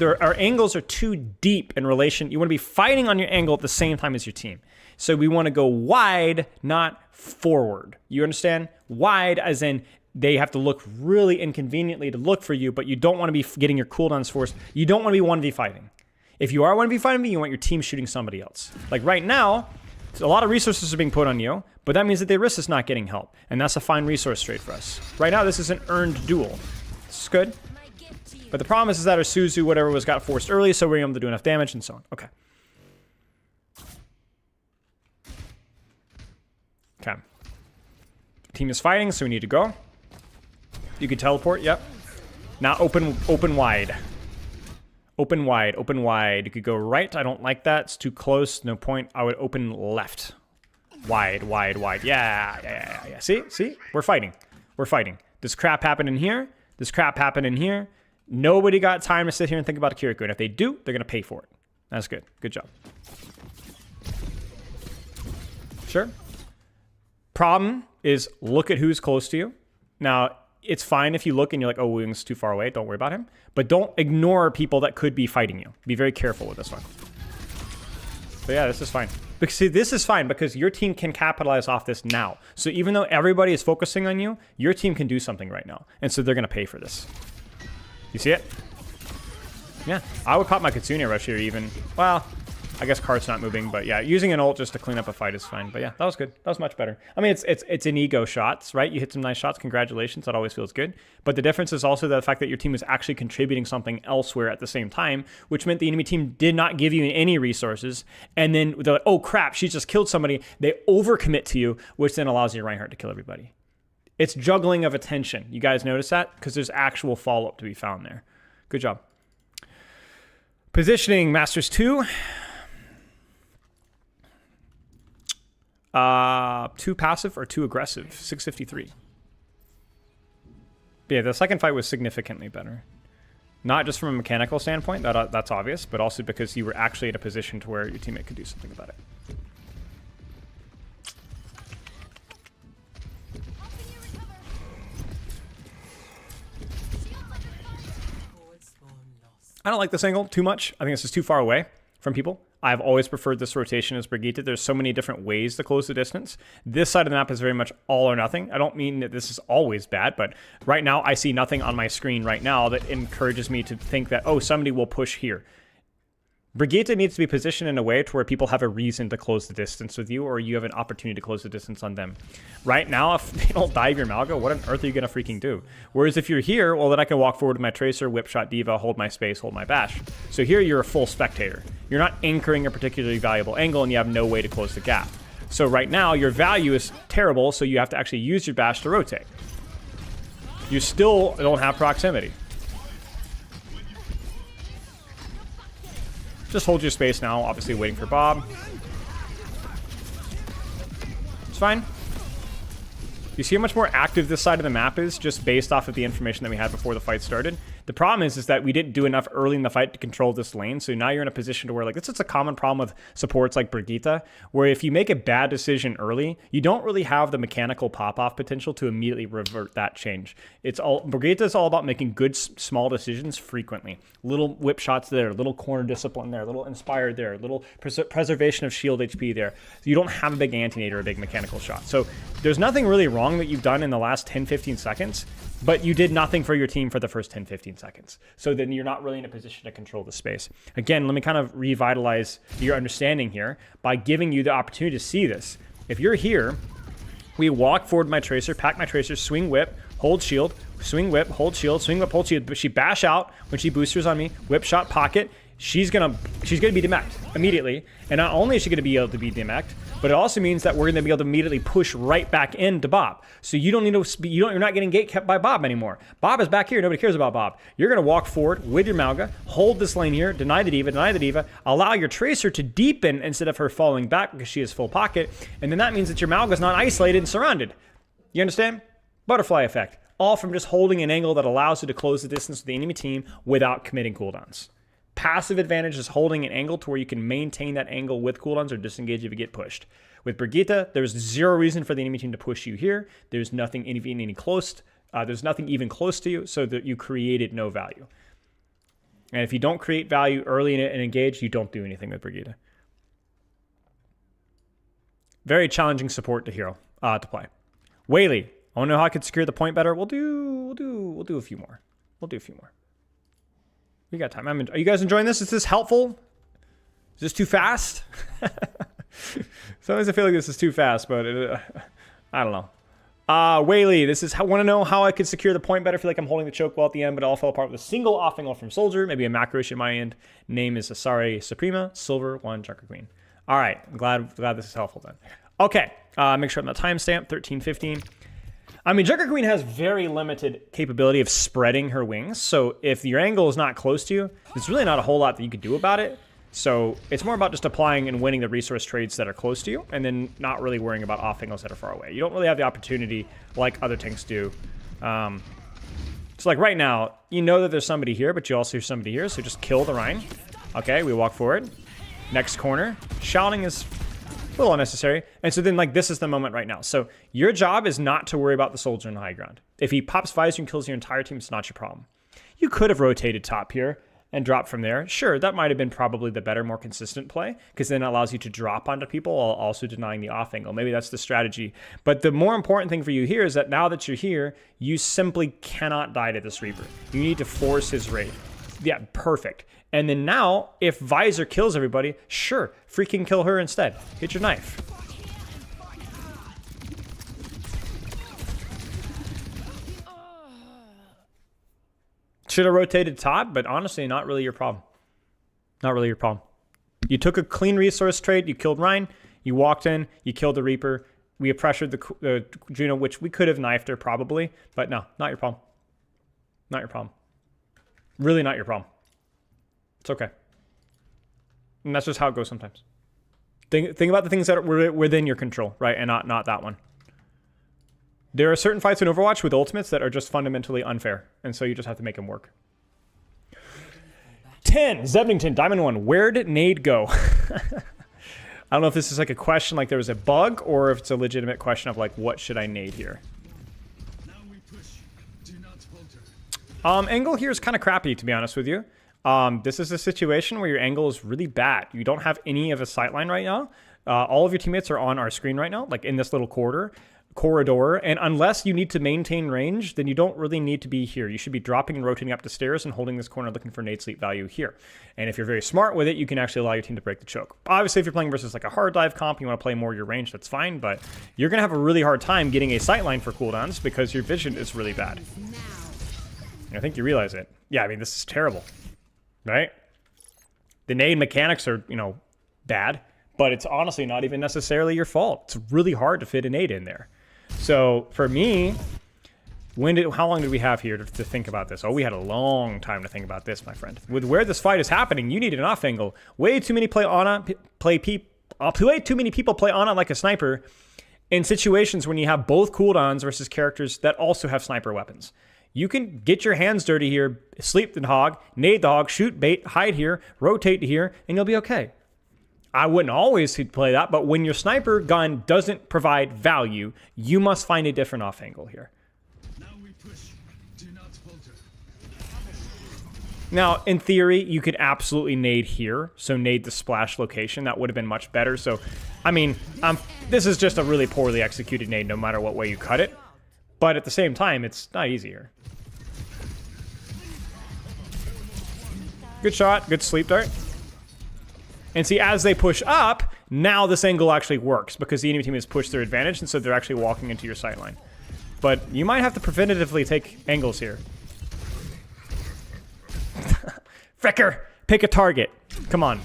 our angles are too deep in relation. You want to be fighting on your angle at the same time as your team. So we want to go wide, not forward. You understand? Wide as in they have to look really inconveniently to look for you, but you don't want to be getting your cooldowns forced. You don't want to be 1v fighting. If you are 1v fighting, you want your team shooting somebody else. Like right now, a lot of resources are being put on you, but that means that the Orisa is not getting help. And that's a fine resource trade for us. Right now, this is an earned duel. This is good. But the problem is that our Suzu, whatever, got forced early, so we're able to do enough damage and so on. Okay. Okay. Team is fighting, so we need to go. You can teleport, yep. Now open wide. Open wide, open wide. You could go right. I don't like that. It's too close. No point. I would open left. Wide, wide, wide. Yeah. See? We're fighting. We're fighting. This crap happened in here. This crap happened in here. Nobody got time to sit here and think about a Kiriko. And if they do, they're going to pay for it. That's good. Good job. Sure. Problem is look at who's close to you. Now, it's fine if you look and you're like, oh, Wing's too far away. Don't worry about him. But don't ignore people that could be fighting you. Be very careful with this one. But yeah, this is fine. Because see, this is fine because your team can capitalize off this now. So even though everybody is focusing on you, your team can do something right now. And so they're going to pay for this. You see it? Yeah, I would pop my Kitsune Rush here even. Well, I guess Kart's not moving, but yeah, using an ult just to clean up a fight is fine. But yeah, that was good. That was much better. I mean, it's an ego shots, right? You hit some nice shots. Congratulations. That always feels good. But the difference is also the fact that your team is actually contributing something elsewhere at the same time, which meant the enemy team did not give you any resources. And then they're like, oh crap, she just killed somebody. They overcommit to you, which then allows your Reinhardt to kill everybody. It's juggling of attention. You guys notice that? Because there's actual follow-up to be found there. Good job. Positioning, Masters 2. 2 passive or 2 aggressive? 653. But yeah, the second fight was significantly better. Not just from a mechanical standpoint, that's obvious, but also because you were actually in a position to where your teammate could do something about it. I don't like this angle too much. I think this is too far away from people. I've always preferred this rotation as Brigitte. There's so many different ways to close the distance. This side of the map is very much all or nothing. I don't mean that this is always bad, but right now I see nothing on my screen right now that encourages me to think that, oh, somebody will push here. Brigitte needs to be positioned in a way to where people have a reason to close the distance with you, or you have an opportunity to close the distance on them. Right now, if they don't dive your Malga, what on earth are you going to freaking do? Whereas if you're here, well, then I can walk forward with my Tracer, Whip Shot Diva, hold my space, hold my Bash. So here you're a full spectator. You're not anchoring a particularly valuable angle, and you have no way to close the gap. So right now, your value is terrible, so you have to actually use your Bash to rotate. You still don't have proximity. Just hold your space now, obviously waiting for Bob. It's fine. You see how much more active this side of the map is just based off of the information that we had before the fight started? The problem is that we didn't do enough early in the fight to control this lane, so now you're in a position to where, like, this is a common problem with supports like Brigitte, where if you make a bad decision early, you don't really have the mechanical pop-off potential to immediately revert that change. Brigitte is all about making good, small decisions frequently. Little whip shots there, little corner discipline there, little inspired there, little preservation of shield HP there. You don't have a big anti-nade or a big mechanical shot. So there's nothing really wrong that you've done in the last 10-15 seconds, but you did nothing for your team for the first 10-15 seconds. seconds. So then you're not really in a position to control the space. Again, let me kind of revitalize your understanding here by giving you the opportunity to see this. If you're here, we walk forward my tracer, pack my tracer, swing whip, hold shield, swing whip, hold shield, swing whip, hold shield. But she bash out when she boosters on me, whip shot, pocket. She's gonna be demacked immediately. And not only is she gonna be able to be demacked, but it also means that we're gonna be able to immediately push right back into Bob. So you don't need to you're not getting gate kept by Bob anymore. Bob is back here, nobody cares about Bob. You're gonna walk forward with your Malga, hold this lane here, deny the diva, allow your tracer to deepen instead of her falling back because she has full pocket, and then that means that your Malga's not isolated and surrounded. You understand? Butterfly effect. All from just holding an angle that allows you to close the distance with the enemy team without committing cooldowns. Passive advantage is holding an angle to where you can maintain that angle with cooldowns or disengage if you get pushed. With Brigitte, there's zero reason for the enemy team to push you here. There's nothing even close. There's nothing even close to you, so that you created no value. And if you don't create value early in it and engage, you don't do anything with Brigitte. Very challenging support to hero to play. Whaley, I want to know how I could secure the point better. We'll do a few more. We'll do a few more. We got time. Are you guys enjoying this? Is this helpful? Is this too fast? Sometimes I feel like this is too fast, but I don't know. Whaley, this is want to know how I could secure the point better. I feel like I'm holding the choke well at the end, but it all fell apart with a single off angle from Soldier. Maybe a macro issue at my end. Name is Asari Suprema, Silver 1 Junker Queen. All right, I'm glad this is helpful then. Okay, make sure I'm not timestamp 13:15. I mean, Junker Queen has very limited capability of spreading her wings, so if your angle is not close to you, there's really not a whole lot that you could do about it. So it's more about just applying and winning the resource trades that are close to you, and then not really worrying about off angles that are far away. You don't really have the opportunity like other tanks do. So like right now, you know that there's somebody here, but you also hear somebody here, so just kill the Rhine. Okay, we walk forward. Next corner. Shouting is a little unnecessary. And so then like this is the moment right now. So your job is not to worry about the soldier in the high ground. If he pops visor and kills your entire team, it's not your problem. You could have rotated top here and dropped from there. Sure, that might have been probably the better, more consistent play, because then it allows you to drop onto people while also denying the off angle. Maybe that's the strategy. But the more important thing for you here is that now that you're here, you simply cannot die to this Reaper. You need to force his raid. Yeah, perfect. And then now, if Visor kills everybody, sure, freaking kill her instead. Hit your knife. Should have rotated top, but honestly, not really your problem. Not really your problem. You took a clean resource trade, you killed Rhine, you walked in, you killed the Reaper. We pressured the Juno, which we could have knifed her probably, but no, not your problem. Not your problem. Really not your problem. It's okay. And that's just how it goes sometimes. Think about the things that are within your control, right? And not that one. There are certain fights in Overwatch with ultimates that are just fundamentally unfair. And so you just have to make them work. 10, Zebnington, Diamond 1. Where did nade go? I don't know if this is like a question like there was a bug or if it's a legitimate question of like, what should I nade here? Now we push. Do not falter. Angle here is kind of crappy, to be honest with you. This is a situation where your angle is really bad. You don't have any of a sightline right now. All of your teammates are on our screen right now, like in this little corridor. And unless you need to maintain range, then you don't really need to be here. You should be dropping and rotating up the stairs and holding this corner looking for nade sleep value here. And if you're very smart with it, you can actually allow your team to break the choke. Obviously, if you're playing versus like a hard dive comp, you want to play more your range, that's fine, but you're going to have a really hard time getting a sightline for cooldowns because your vision is really bad. I think you realize it. Yeah, I mean, this is terrible, right? The nade mechanics are, bad, but it's honestly not even necessarily your fault. It's really hard to fit a nade in there. So for me, how long did we have here to think about this? Oh, we had a long time to think about this, my friend. With where this fight is happening, you need an off angle. Way too many people play Ana like a sniper in situations when you have both cooldowns versus characters that also have sniper weapons. You can get your hands dirty here, sleep the hog, nade the hog, shoot bait, hide here, rotate to here, and you'll be okay. I wouldn't always play that, but when your sniper gun doesn't provide value, you must find a different off angle here. Now we push. Do not falter. Now, in theory, you could absolutely nade here, so nade the splash location. That would have been much better. So, I mean, this is just a really poorly executed nade no matter what way you cut it. But at the same time, it's not easier. Good shot. Good sleep dart. And see, as they push up, now this angle actually works because the enemy team has pushed their advantage, and so they're actually walking into your sightline. But you might have to preventatively take angles here. Fricker! Pick a target. Come on.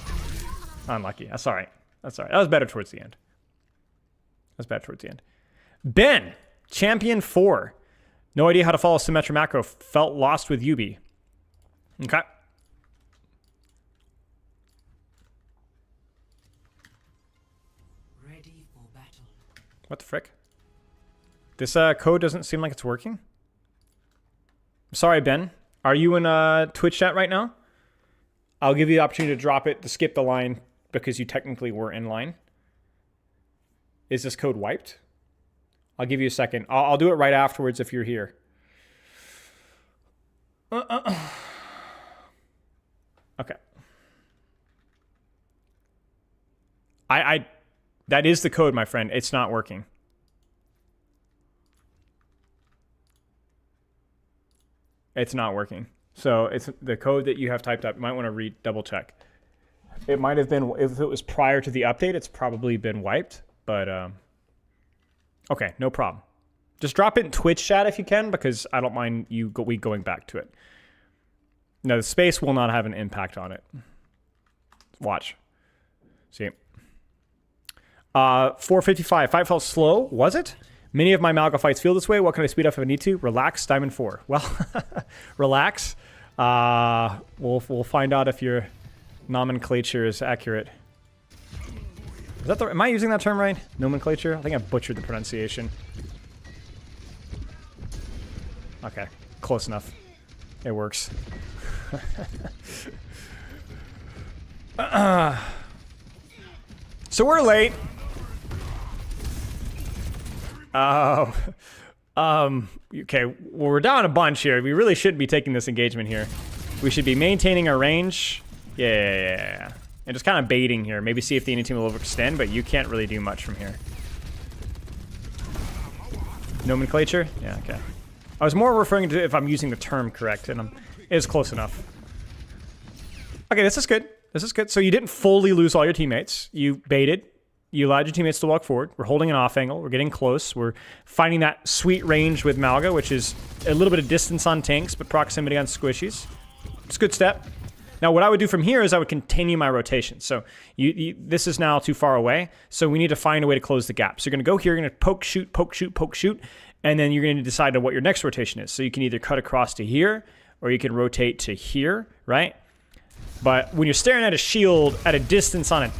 Unlucky. That's alright. That's alright. That was better towards the end. That's better towards the end. Ben! Champion 4. No idea how to follow Symmetra macro. Felt lost with Yubi. Okay. Ready for battle. What the frick? This code doesn't seem like it's working. Sorry, Ben. Are you in Twitch chat right now? I'll give you the opportunity to drop it, to skip the line, because you technically were in line. Is this code wiped? I'll give you a second. I'll do it right afterwards if you're here. Okay. That is the code, my friend. It's not working. It's not working. So it's the code that you have typed up. You might want to double check. It might have been, if it was prior to the update, it's probably been wiped. But, okay, no problem. Just drop it in Twitch chat if you can, because I don't mind we going back to it. No, the space will not have an impact on it. Watch. See. 455. Fight felt slow. Was it? Many of my Malga fights feel this way. What can I speed up if I need to? Relax, Diamond 4. Well, relax. We'll find out if your nomenclature is accurate. Is that am I using that term right? Nomenclature? I think I butchered the pronunciation. Okay, close enough. It works. So we're late. Okay, well, we're down a bunch here. We really shouldn't be taking this engagement here. We should be maintaining our range. Yeah. And just kind of baiting here. Maybe see if the enemy team will overextend, but you can't really do much from here. Nomenclature? Yeah, okay. I was more referring to if I'm using the term correct, and it is close enough. Okay, this is good. This is good. So you didn't fully lose all your teammates. You baited. You allowed your teammates to walk forward. We're holding an off angle. We're getting close. We're finding that sweet range with Malga, which is a little bit of distance on tanks, but proximity on squishies. It's a good step. Now, what I would do from here is I would continue my rotation. So this is now too far away, so we need to find a way to close the gap. So you're going to go here, you're going to poke, shoot, poke, shoot, poke, shoot, and then you're going to decide on what your next rotation is. So you can either cut across to here, or you can rotate to here, right? But when you're staring at a shield at a distance on it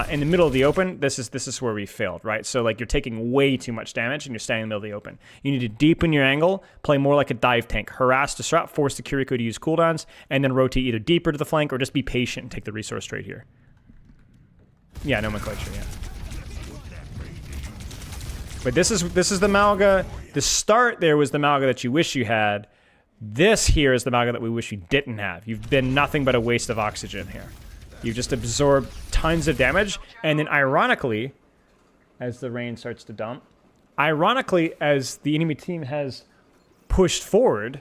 in the middle of the open, this is where we failed, right? So like you're taking way too much damage and you're standing in the middle of the open. You need to deepen your angle, play more like a dive tank, harass, disrupt, force the Kiriko to use cooldowns, and then rotate either deeper to the flank or just be patient and take the resource trade here. Yeah, nomenclature, yeah. But this is the Malga. The start there was the Malga that you wish you had. This here is the Malga that we wish we didn't have. You've been nothing but a waste of oxygen here. You've just absorbed tons of damage, and then ironically, as the rain starts to dump, ironically, as the enemy team has pushed forward,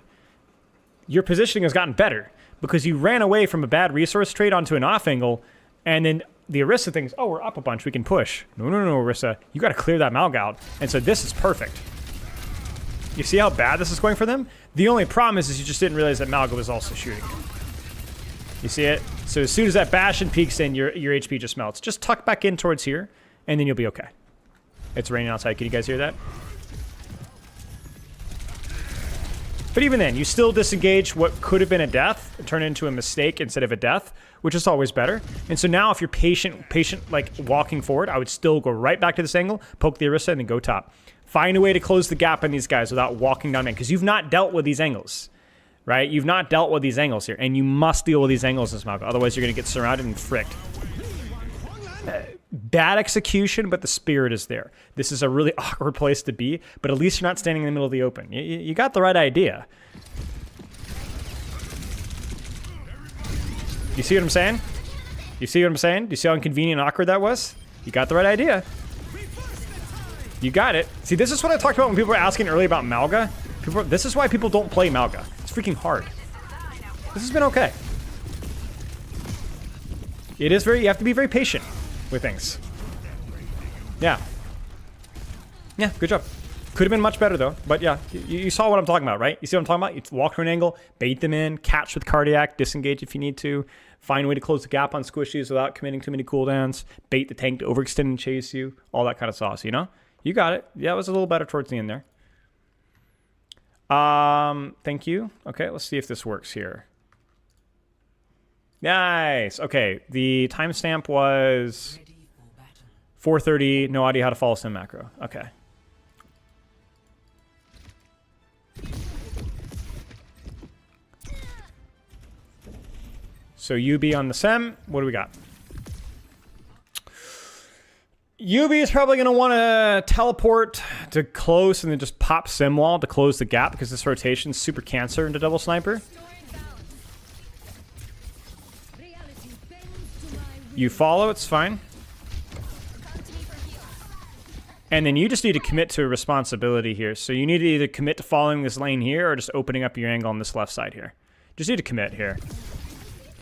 your positioning has gotten better because you ran away from a bad resource trade onto an off angle, and then the Orisa thinks, oh, we're up a bunch, we can push. No, Orisa, you got to clear that Malga out, and so this is perfect. You see how bad this is going for them? The only problem is you just didn't realize that Malga was also shooting. You see it? So as soon as that Bastion peeks in, your HP just melts. Just tuck back in towards here, and then you'll be okay. It's raining outside. Can you guys hear that? But even then, you still disengage what could have been a death and turn it into a mistake instead of a death, which is always better. And so now if you're patient, like walking forward, I would still go right back to this angle, poke the Orisa, and then go top. Find a way to close the gap on these guys without walking down in, because you've not dealt with these angles, right? You've not dealt with these angles here, and you must deal with these angles in this Malga. Otherwise, you're going to get surrounded and fricked. Bad execution, but the spirit is there. This is a really awkward place to be, but at least you're not standing in the middle of the open. You got the right idea. You see what I'm saying? You see what I'm saying? Do you see how inconvenient and awkward that was? You got the right idea. You got it. See, this is what I talked about when people were asking earlier about Malga. This is why people don't play Malga. It's freaking hard. This has been okay. It is very, you have to be very patient with things. Yeah. Yeah, good job. Could have been much better though, but yeah, you saw what I'm talking about, right? You see what I'm talking about? You walk to an angle, bait them in, catch with cardiac, disengage if you need to, find a way to close the gap on squishies without committing too many cooldowns, bait the tank to overextend and chase you, all that kind of sauce, you know? You got it. Yeah, it was a little better towards the end there. Thank you. Okay, let's see if this works here. Nice. Okay, the timestamp was 4:30. No idea how to follow sim macro. Okay. So UB on the sim. What do we got? UB is probably going to want to teleport to close and then just pop sim wall to close the gap because this rotation's super cancer into double sniper. You follow, it's fine. And then you just need to commit to a responsibility here. So you need to either commit to following this lane here or just opening up your angle on this left side here. Just need to commit here.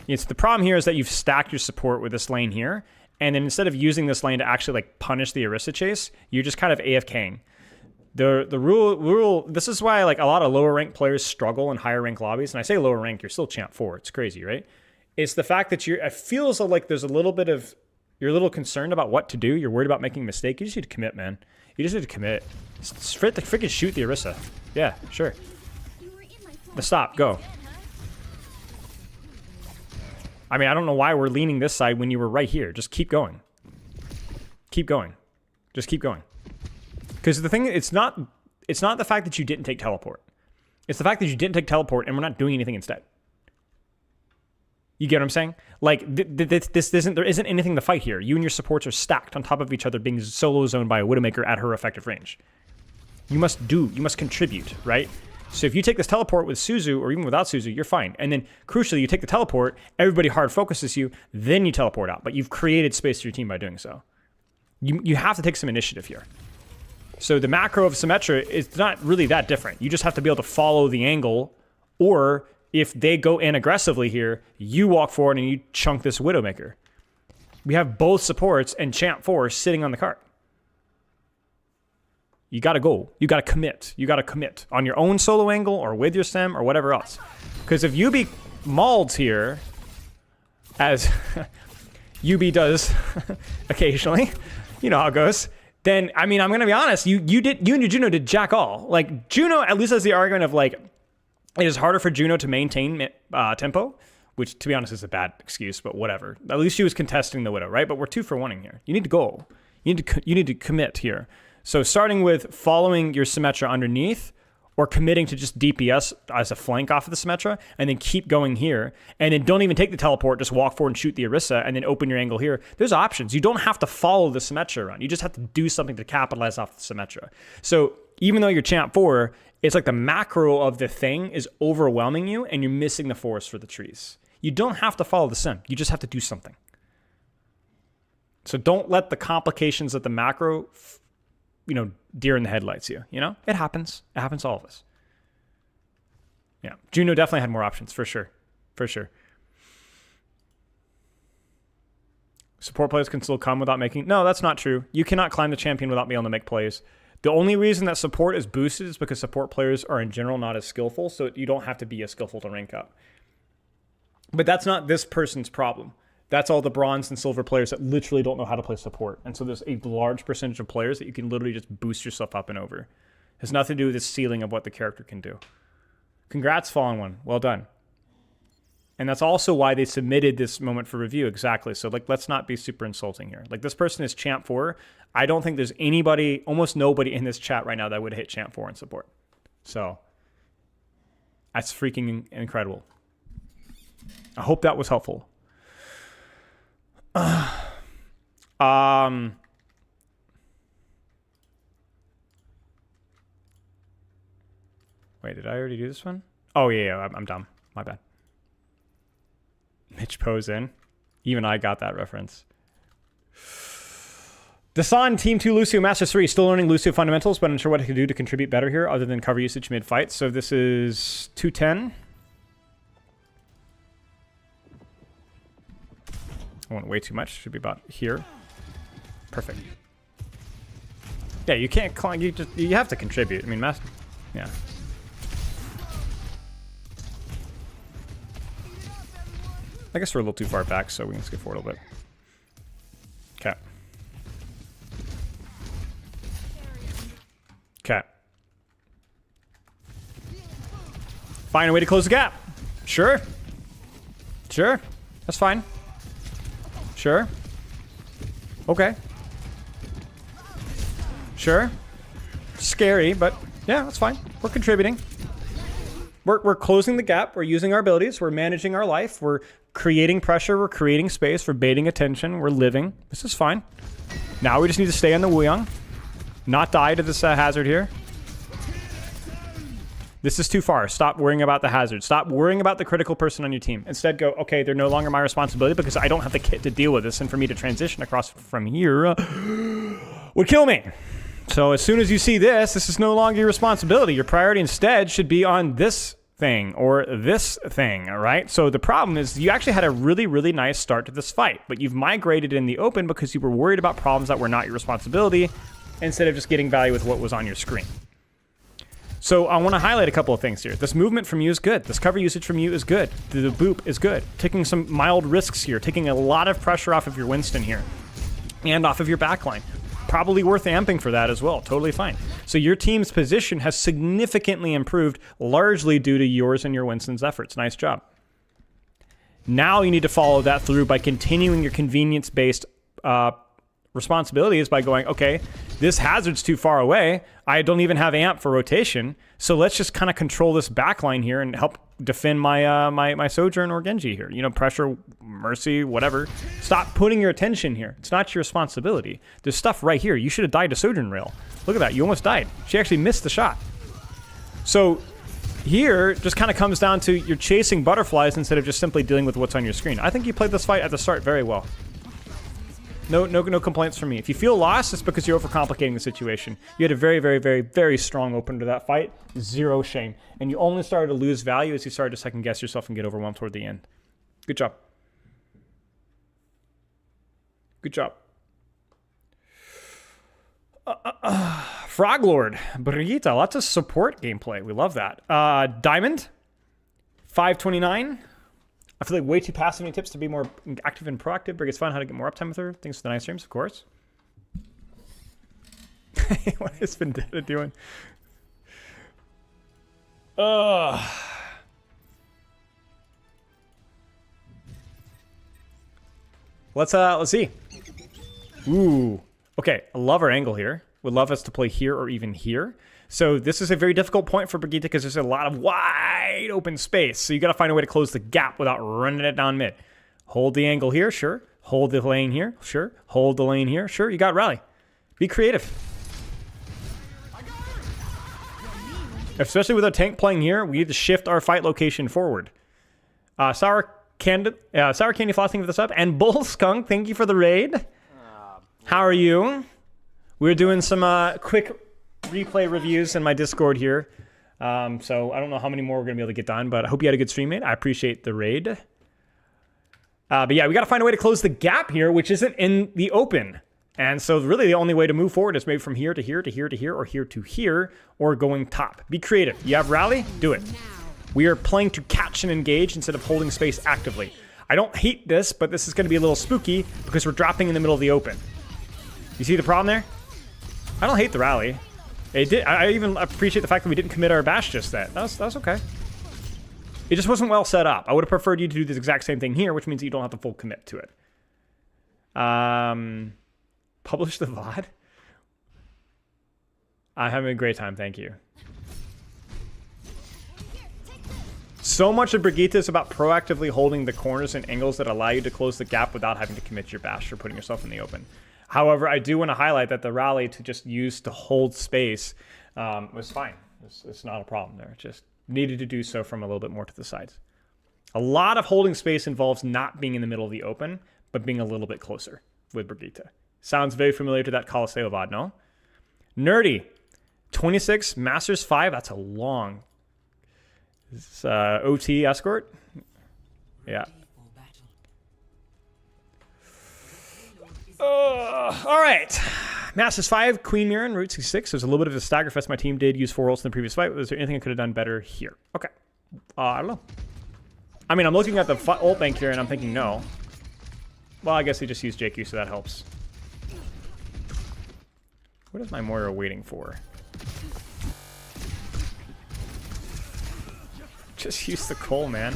It's the problem here is that you've stacked your support with this lane here. And then instead of using this lane to actually like punish the Orisa chase, you're just kind of AFKing. The rule, this is why like a lot of lower rank players struggle in higher rank lobbies. And I say lower rank, you're still champ 4. It's crazy, right? It's the fact that it feels like there's a little bit of, you're a little concerned about what to do. You're worried about making a mistake. You just need to commit, man. You just need to commit. Freaking shoot the Orisa. Yeah, sure. The stop, go. I mean, I don't know why we're leaning this side when you were right here. Just keep going. Keep going. Just keep going. Because the thing, it's not the fact that you didn't take teleport. It's the fact that you didn't take teleport and we're not doing anything instead. You get what I'm saying? Like, there isn't anything to fight here. You and your supports are stacked on top of each other, being solo zoned by a Widowmaker at her effective range. You must contribute, right? So if you take this teleport with Suzu, or even without Suzu, you're fine. And then, crucially, you take the teleport, everybody hard focuses you, then you teleport out. But you've created space for your team by doing so. You have to take some initiative here. So the macro of Symmetra is not really that different. You just have to be able to follow the angle, or if they go in aggressively here, you walk forward and you chunk this Widowmaker. We have both supports and Champ 4 sitting on the cart. You got to go. You got to commit. You got to commit on your own solo angle or with your sim or whatever else. Because if UB mauls here, as UB does occasionally, you know how it goes, then, I mean, I'm going to be honest, you and your Juno did jack all. Like, Juno at least has the argument of, like, it is harder for Juno to maintain tempo, which, to be honest, is a bad excuse, but whatever. At least she was contesting the Widow, right? But we're 2 for 1 here. You need to go. You need to commit here. So starting with following your Symmetra underneath or committing to just DPS as a flank off of the Symmetra and then keep going here and then don't even take the teleport, just walk forward and shoot the Orisa and then open your angle here. There's options. You don't have to follow the Symmetra around. You just have to do something to capitalize off the Symmetra. So even though you're champ 4, it's like the macro of the thing is overwhelming you and you're missing the forest for the trees. You don't have to follow the sim. You just have to do something. So don't let the complications of the macro deer in the headlights you know? It happens. It happens to all of us. Yeah. Juno definitely had more options, for sure. For sure. Support plays can still come without making... No, that's not true. You cannot climb the champion without being able to make plays. The only reason that support is boosted is because support players are in general not as skillful, so you don't have to be as skillful to rank up. But that's not this person's problem. That's all the bronze and silver players that literally don't know how to play support. And so there's a large percentage of players that you can literally just boost yourself up and over. It has nothing to do with the ceiling of what the character can do. Congrats, Fallen One. Well done. And that's also why they submitted this moment for review, exactly. So, like, let's not be super insulting here. Like, this person is champ 4. I don't think there's anybody, almost nobody in this chat right now that would hit champ 4 in support. So, that's freaking incredible. I hope that was helpful. Wait, did I already do this one? Oh, yeah, I'm dumb. My bad. Mitch pose in. Even I got that reference. Dasan, Team 2 Lucio, Master 3. Still learning Lucio fundamentals, but unsure what I can do to contribute better here other than cover usage mid-fight. So this is 210. I went way too much. Should be about here. Perfect. Yeah, you can't climb. You have to contribute. I mean, yeah. I guess we're a little too far back, so we can skip forward a little bit. Okay. Okay. Find a way to close the gap. Sure. Sure. That's fine. Sure. Okay. Sure. Scary, but yeah, that's fine. We're contributing. We're closing the gap. We're using our abilities. We're managing our life. We're creating pressure. We're creating space. We're baiting attention. We're living. This is fine. Now we just need to stay on the Wuyong. Not die to this hazard here. This is too far. Stop worrying about the hazard. Stop worrying about the critical person on your team. Instead go, okay, they're no longer my responsibility because I don't have the kit to deal with this. And for me to transition across from here would kill me. So as soon as you see this, this is no longer your responsibility. Your priority instead should be on this thing or this thing, all right? So the problem is you actually had a really, really nice start to this fight, but you've migrated in the open because you were worried about problems that were not your responsibility instead of just getting value with what was on your screen. So I want to highlight a couple of things here. This movement from you is good. This cover usage from you is good. The boop is good. Taking some mild risks here. Taking a lot of pressure off of your Winston here. And off of your backline. Probably worth amping for that as well. Totally fine. So your team's position has significantly improved, largely due to yours and your Winston's efforts. Nice job. Now you need to follow that through by continuing your convenience-based responsibility is by going, okay, this hazard's too far away. I don't even have amp for rotation. So let's just kind of control this backline here and help defend my my Sojourn or Genji here. You know, pressure, Mercy, whatever. Stop putting your attention here. It's not your responsibility. There's stuff right here. You should have died to Sojourn Rail. Look at that. You almost died. She actually missed the shot. So here just kind of comes down to you're chasing butterflies instead of just simply dealing with what's on your screen. I think you played this fight at the start very well. No complaints from me. If you feel lost, it's because you're overcomplicating the situation. You had a very, very, very, very strong opener to that fight. Zero shame. And you only started to lose value as you started to second guess yourself and get overwhelmed toward the end. Good job. Good job. Froglord, Brigitte, lots of support gameplay. We love that. Diamond, 529. I feel like way too passive. Any tips to be more active and proactive? Brigitte, fun. How to get more uptime with her? Thanks for the nice streams, of course. What has Vendetta doing? Let's see. Ooh. Okay, I love our angle here. Would love us to play here or even here. So this is a very difficult point for Brigitte because there's a lot of wide open space. So you got to find a way to close the gap without running it down mid. Hold the angle here, sure. Hold the lane here, sure. Hold the lane here, sure. You got rally. Be creative. Especially with a tank playing here, we need to shift our fight location forward. Sour Candy Flossing for the sub. And Bull Skunk, thank you for the raid. How are you? We're doing some quick replay reviews in my Discord here. So I don't know how many more we're going to be able to get done, but I hope you had a good stream, mate. I appreciate the raid. But yeah, we got to find a way to close the gap here, which isn't in the open. And so really the only way to move forward is maybe from here to here to here to here or here to here or going top. Be creative. You have rally? Do it. We are playing to catch and engage instead of holding space actively. I don't hate this, but this is going to be a little spooky because we're dropping in the middle of the open. You see the problem there? I don't hate the rally. I even appreciate the fact that we didn't commit our bash just then. That's okay. It just wasn't well set up. I would have preferred you to do this exact same thing here, which means that you don't have to full commit to it. Publish the VOD? I'm having a great time, thank you. So much of Brigitte is about proactively holding the corners and angles that allow you to close the gap without having to commit your bash or putting yourself in the open. However, I do want to highlight that the rally to just use to hold space was fine. It's not a problem there. It just needed to do so from a little bit more to the sides. A lot of holding space involves not being in the middle of the open, but being a little bit closer with Brigitte. Sounds very familiar to that Coliseo VOD, no? Nerdy, 26, Masters 5, that's a long. Is OT escort? Yeah. All right. Masters 5, Queen Mirren, Route 66. There's a little bit of a stagger fest. My team did use 4 ults in the previous fight. Was there anything I could have done better here? Okay. I don't know. I mean, I'm looking at the ult bank here, and I'm thinking no. Well, I guess he just used JQ, so that helps. What is my Moira waiting for? Just use the Cole, man.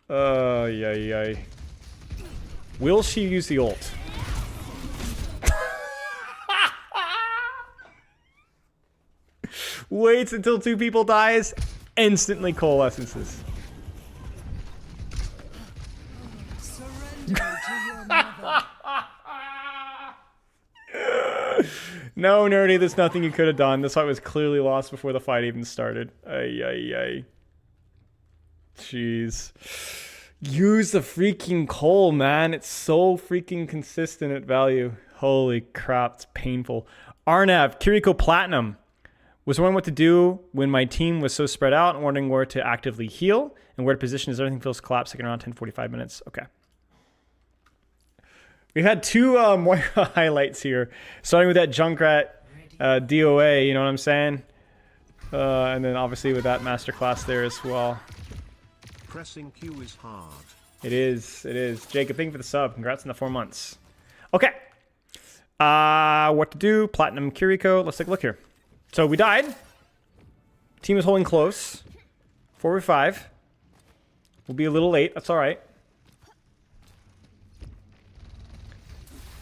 Yay. Will she use the ult? Waits until 2 people dies, instantly coalescences. Surrender to your mother. No, Nerdy, there's nothing you could have done. This fight was clearly lost before the fight even started. Ay. Jeez. Use the freaking Cole, man. It's so freaking consistent at value. Holy crap, it's painful. Arnav, Kiriko Platinum. Was wondering what to do when my team was so spread out and wondering where to actively heal and where to position as everything feels collapsing around 10:45 minutes. Okay. We've had 2 Moira highlights here, starting with that Junkrat DOA, you know what I'm saying? And then obviously with that masterclass there as well. Pressing Q is hard. It is. Jacob, thank you for the sub. Congrats on the 4 months. Okay. What to do? Platinum Kiriko. Let's take a look here. So we died. Team is holding close. 4v5. We'll be a little late. That's all right.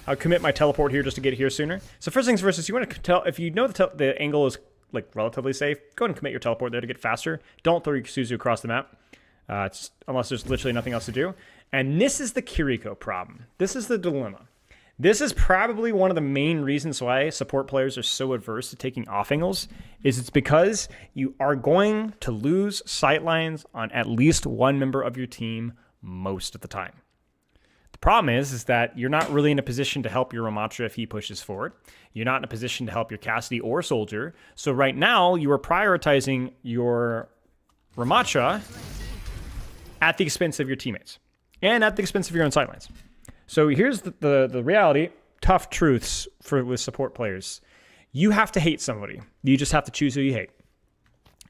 I'll commit my teleport here just to get here sooner. So first things first is you want to tell if you know the angle is like relatively safe. Go ahead and commit your teleport there to get faster. Don't throw your Suzu across the map, unless there's literally nothing else to do. And this is the Kiriko problem. This is the dilemma. This is probably one of the main reasons why support players are so adverse to taking off angles, is it's because you are going to lose sightlines on at least one member of your team most of the time. The problem is that you're not really in a position to help your Ramatra if he pushes forward. You're not in a position to help your Cassidy or Soldier. So right now, you are prioritizing your Ramatra at the expense of your teammates and at the expense of your own sightlines. So here's the reality, tough truths with support players. You have to hate somebody. You just have to choose who you hate.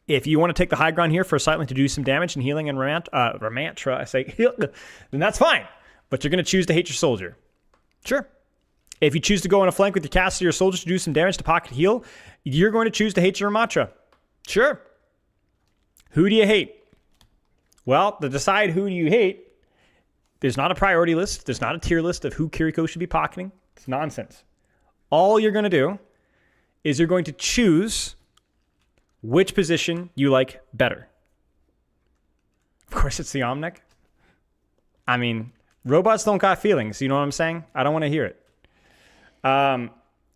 If you want to take the high ground here for a sightline to do some damage and healing and Ramatra, I say, then that's fine. But you're going to choose to hate your Soldier. Sure. If you choose to go on a flank with your Cassidy or Soldier to do some damage to pocket heal, you're going to choose to hate your Ramatra. Sure. Who do you hate? Well, to decide who do you hate, there's not a priority list. There's not a tier list of who Kiriko should be pocketing. It's nonsense. All you're going to do is you're going to choose which position you like better. Of course, it's the Omnic. I mean, robots don't got feelings. You know what I'm saying? I don't want to hear it.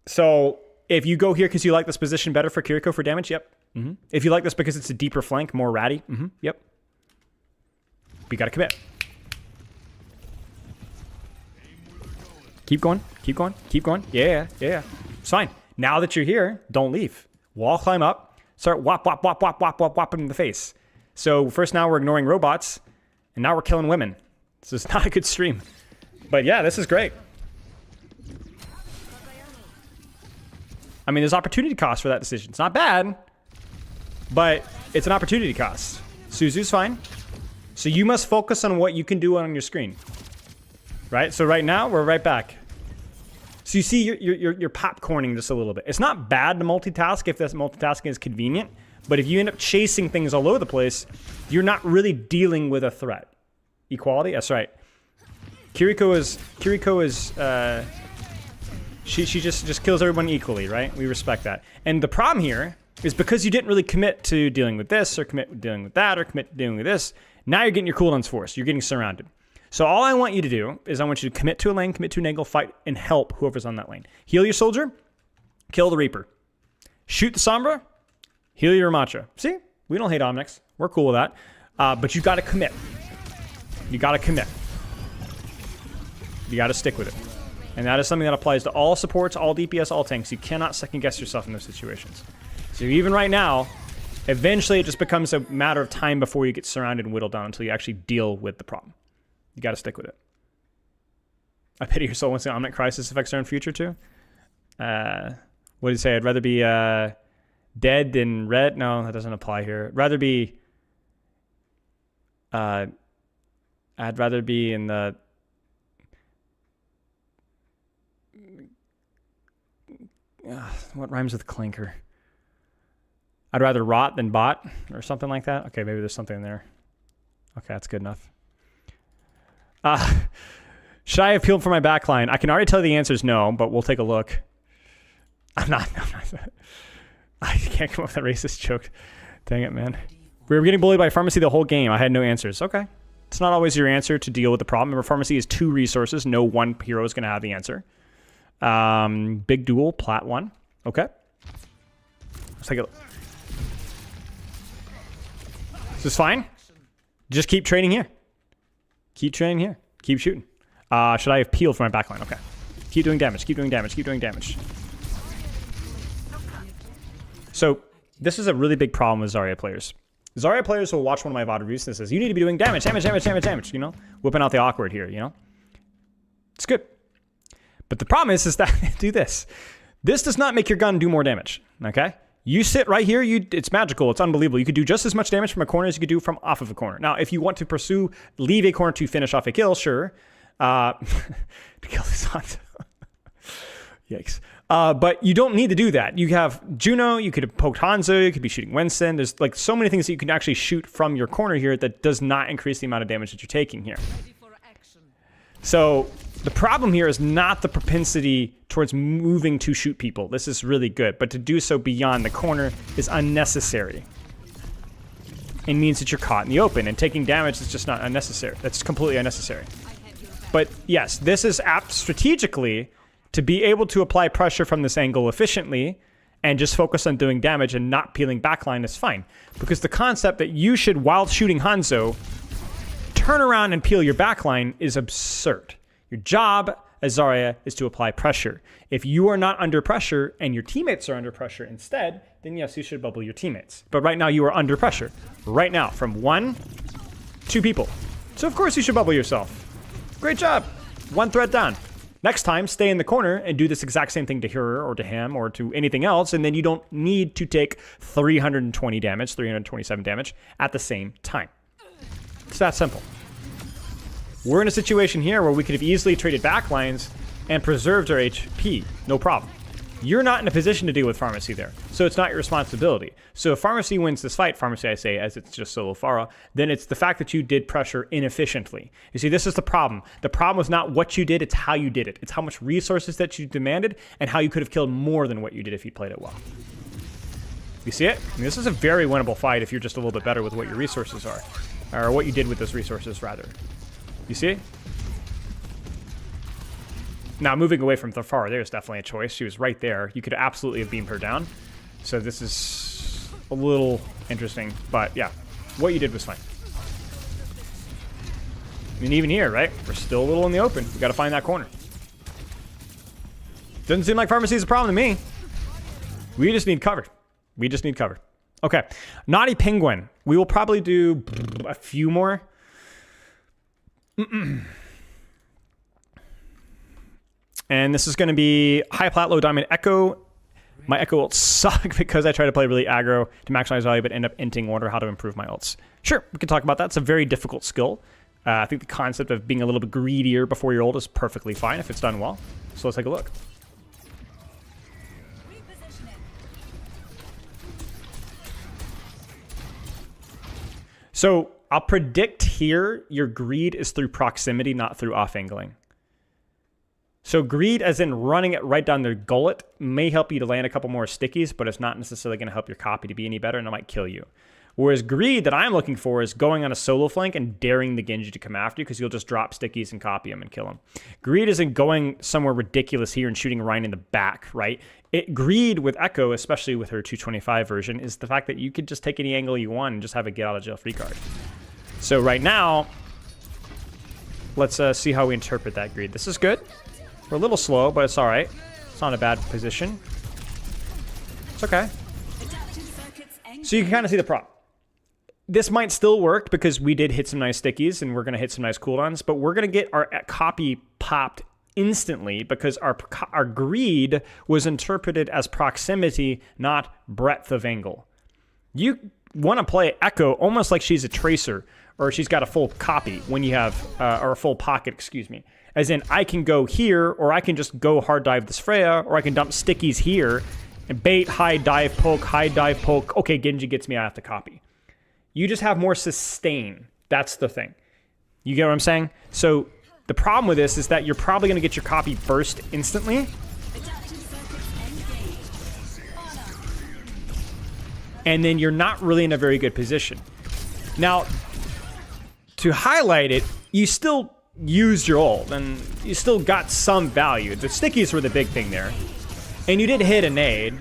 So if you go here because you like this position better for Kiriko for damage, yep. Mm-hmm. If you like this because it's a deeper flank, more ratty, yep. We got to commit. Keep going. Yeah. It's fine. Now that you're here, don't leave. Wall climb up. Start whop in the face. So first now we're ignoring robots, and now we're killing women. This is not a good stream. But yeah, this is great. I mean, there's opportunity cost for that decision. It's not bad, but it's an opportunity cost. Suzu's fine. So you must focus on what you can do on your screen. Right? So right now, we're right back. So you see, you're popcorning this a little bit. It's not bad to multitask if this multitasking is convenient, but if you end up chasing things all over the place, you're not really dealing with a threat. Equality? That's right. Kiriko is she just kills everyone equally, right? We respect that. And the problem here is because you didn't really commit to dealing with this, or commit to dealing with that, or commit to dealing with this, now you're getting your cooldowns forced. You're getting surrounded. So all I want you to do is I want you to commit to a lane, commit to an angle, fight, and help whoever's on that lane. Heal your Soldier, kill the Reaper. Shoot the Sombra, heal your Ramatra. See? We don't hate Omnics. We're cool with that. But you've got to commit. You got to commit. You got to stick with it. And that is something that applies to all supports, all DPS, all tanks. You cannot second guess yourself in those situations. So even right now, eventually it just becomes a matter of time before you get surrounded and whittled down until you actually deal with the problem. You got to stick with it. I pity your soul once the Omnic Crisis affects our own future too. What did he say? I'd rather be dead than red. No, that doesn't apply here. I'd rather be in the... what rhymes with clinker? I'd rather rot than bot or something like that. Okay, maybe there's something there. Okay, that's good enough. Should I appeal for my backline? I can already tell you the answer is no, but we'll take a look. I'm not. I can't come up with a racist joke. Dang it, man. We were getting bullied by pharmacy the whole game. I had no answers. Okay. It's not always your answer to deal with the problem. Remember, pharmacy is 2 resources. No one hero is going to have the answer. Big duel, plat 1. Okay. Let's take a look. Is this fine? Just keep trading here. Keep trading here. Keep shooting. Should I have peeled for my backline? Okay. Keep doing damage. Keep doing damage. Keep doing damage. So this is a really big problem with Zarya players. Zarya players will watch one of my VOD reviews and says, you need to be doing damage, you know? Whipping out the awkward here, you know? It's good. But the problem is that, do this. This does not make your gun do more damage, okay? You sit right here, it's magical, it's unbelievable. You could do just as much damage from a corner as you could do from off of a corner. Now, if you want to leave a corner to finish off a kill, sure. To kill this Hanzo. Yikes. But you don't need to do that. You have Juno, you could have poked Hanzo, you could be shooting Winston. There's like so many things that you can actually shoot from your corner here that does not increase the amount of damage that you're taking here. So the problem here is not the propensity towards moving to shoot people. This is really good, but to do so beyond the corner is unnecessary. It means that you're caught in the open, and taking damage is just not unnecessary. That's completely unnecessary. But yes, this is apt strategically to be able to apply pressure from this angle efficiently and just focus on doing damage and not peeling backline is fine. Because the concept that you should, while shooting Hanzo, turn around and peel your backline is absurd. Your job as Zarya is to apply pressure. If you are not under pressure and your teammates are under pressure instead, then yes, you should bubble your teammates. But right now you are under pressure. Right now, from 2 people. So of course you should bubble yourself. Great job. 1 threat down. Next time, stay in the corner and do this exact same thing to her or to him or to anything else, and then you don't need to take 320 damage, 327 damage at the same time. It's that simple. We're in a situation here where we could have easily traded backlines and preserved our HP. No problem. You're not in a position to deal with Pharmacy there, so it's not your responsibility. So if Pharmacy wins this fight, Pharmacy I say as it's just solo Pharah, then it's the fact that you did pressure inefficiently. You see, this is the problem. The problem is not what you did, it's how you did it. It's how much resources that you demanded and how you could have killed more than what you did if you played it well. You see it? I mean, this is a very winnable fight if you're just a little bit better with what your resources are. Or what you did with those resources, rather. You see? Now, moving away from Thafar, there's definitely a choice. She was right there. You could absolutely have beamed her down. So this is a little interesting. But yeah, what you did was fine. I mean, even here, right? We're still a little in the open. We got to find that corner. Doesn't seem like Pharmacy is a problem to me. We just need cover. We just need cover. Okay. Naughty Penguin. We will probably do a few more. And this is going to be high plat, low diamond echo. My echo ults suck because I try to play really aggro to maximize value, but end up inting order how to improve my ults. Sure, we can talk about that. It's a very difficult skill. I think the concept of being a little bit greedier before your ult is perfectly fine if it's done well. So let's take a look. So I'll predict here your greed is through proximity, not through off-angling. So greed, as in running it right down their gullet, may help you to land a couple more stickies, but it's not necessarily going to help your copy to be any better, and it might kill you. Whereas greed that I'm looking for is going on a solo flank and daring the Genji to come after you because you'll just drop stickies and copy him and kill him. Greed isn't going somewhere ridiculous here and shooting Ryan in the back, right? Greed with Echo, especially with her 225 version, is the fact that you could just take any angle you want and just have a get out of jail free card. So right now, let's see how we interpret that greed. This is good. We're a little slow, but it's all right. It's not a bad position. It's okay. So you can kind of see the problem. This might still work because we did hit some nice stickies and we're going to hit some nice cooldowns, but we're going to get our copy popped instantly because our greed was interpreted as proximity, not breadth of angle. You want to play Echo almost like she's a tracer, or she's got a full copy when you have, or a full pocket, excuse me. As in, I can go here, or I can just go hard dive this Freya, or I can dump stickies here, and bait, hide, dive, poke, hide, dive, poke. Okay, Genji gets me, I have to copy. You just have more sustain. That's the thing. You get what I'm saying? So the problem with this is that you're probably going to get your copy burst instantly. And then you're not really in a very good position. Now, to highlight it, you still used your ult, and you still got some value. The stickies were the big thing there. And you did hit a nade,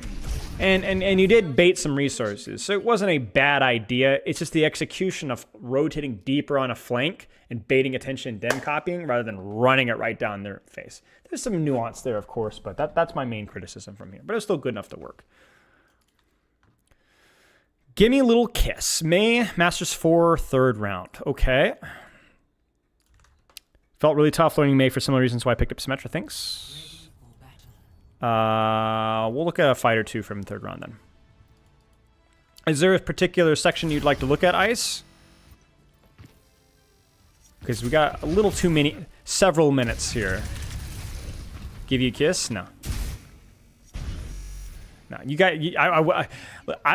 and you did bait some resources. So it wasn't a bad idea. It's just the execution of rotating deeper on a flank and baiting attention and then copying rather than running it right down their face. There's some nuance there, of course, but that's my main criticism from here. But it's still good enough to work. Give me a little kiss. May, Masters 4, third round. Okay. Felt really tough learning May for similar reasons why I picked up Symmetra. Thanks. We'll look at a fight or two from third round then. Is there a particular section you'd like to look at, Ice? Because we got a little too many, several minutes here. Give you a kiss? No. No, you got.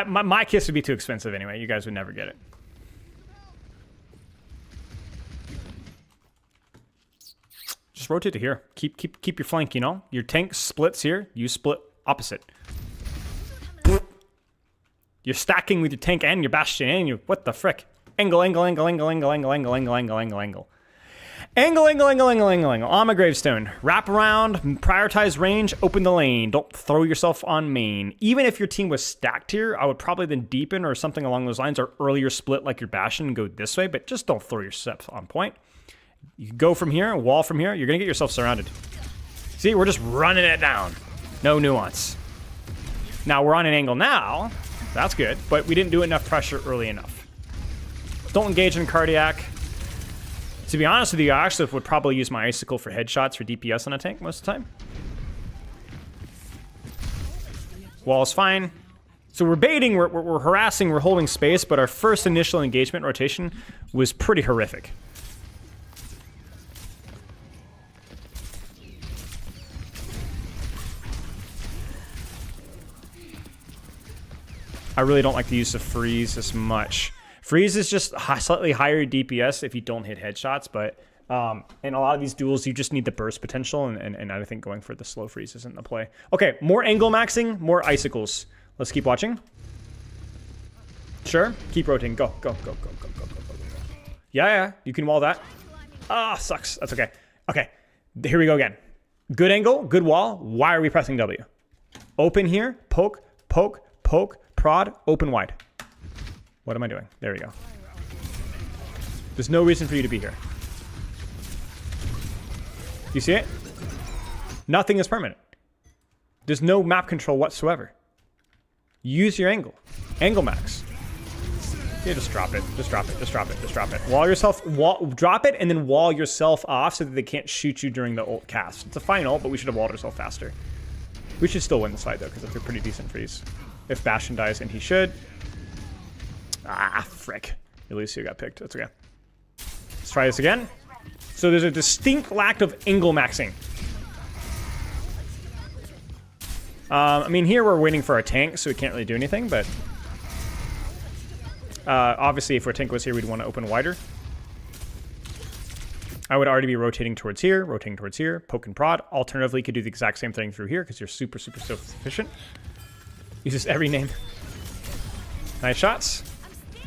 My kiss would be too expensive anyway. You guys would never get it. Just rotate to here. Keep your flank. You know, your tank splits here. You split opposite. You're stacking with your tank and your bastion and your what the frick? Angle. On my gravestone. Wrap around, prioritize range, open the lane. Don't throw yourself on main. Even if your team was stacked here, I would probably then deepen or something along those lines, or earlier split like your Bastion and go this way, but just don't throw yourself on point. You go from here, wall from here, you're going to get yourself surrounded. See, we're just running it down. No nuance. Now, we're on an angle now. That's good, but we didn't do enough pressure early enough. Don't engage in cardiac. To be honest with you, I actually would probably use my Icicle for headshots for DPS on a tank most of the time. Wall is fine. So we're baiting, we're harassing, we're holding space, but our first initial engagement rotation was pretty horrific. I really don't like the use of freeze as much. Freeze is just slightly higher DPS if you don't hit headshots, but in a lot of these duels, you just need the burst potential, and I think going for the slow freeze isn't the play. Okay, more angle maxing, more icicles. Let's keep watching. Sure, keep rotating. Go. Yeah, you can wall that. Ah, sucks. That's okay. Okay, here we go again. Good angle, good wall. Why are we pressing W? Open here, poke, prod, open wide. What am I doing? There we go. There's no reason for you to be here. You see it? Nothing is permanent. There's no map control whatsoever. Use your angle. Angle max. Yeah, just drop it. Just drop it. Wall yourself, drop it and then wall yourself off so that they can't shoot you during the ult cast. It's a fine ult, but we should have walled ourselves faster. We should still win this fight though, because it's a pretty decent freeze. If Bastion dies, and he should. Ah, frick. Elucio got picked. That's okay. Let's try this again. So there's a distinct lack of angle maxing. I mean, here we're waiting for our tank, so we can't really do anything, but... obviously, if our tank was here, we'd want to open wider. I would already be rotating towards here, poke and prod. Alternatively, you could do the exact same thing through here, because you're super self-sufficient. Uses every name. Nice shots.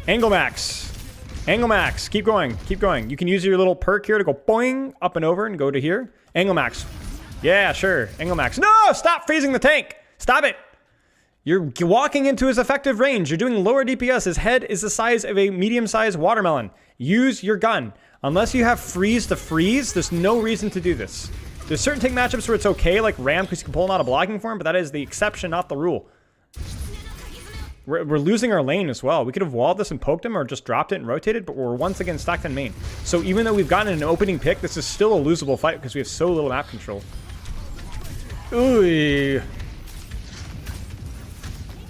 Angle max. Keep going. You can use your little perk here to go boing, up and over, and go to here. Angle max. Yeah, sure. Angle max. No! Stop freezing the tank! Stop it! You're walking into his effective range. You're doing lower DPS. His head is the size of a medium-sized watermelon. Use your gun. Unless you have freeze to freeze, there's no reason to do this. There's certain tank matchups where it's okay, like Ram, because you can pull him out of blocking form, but that is the exception, not the rule. We're losing our lane as well. We could have walled this and poked him or just dropped it and rotated, but we're once again stacked on main. So even though we've gotten an opening pick, this is still a losable fight because we have so little map control. Ooh.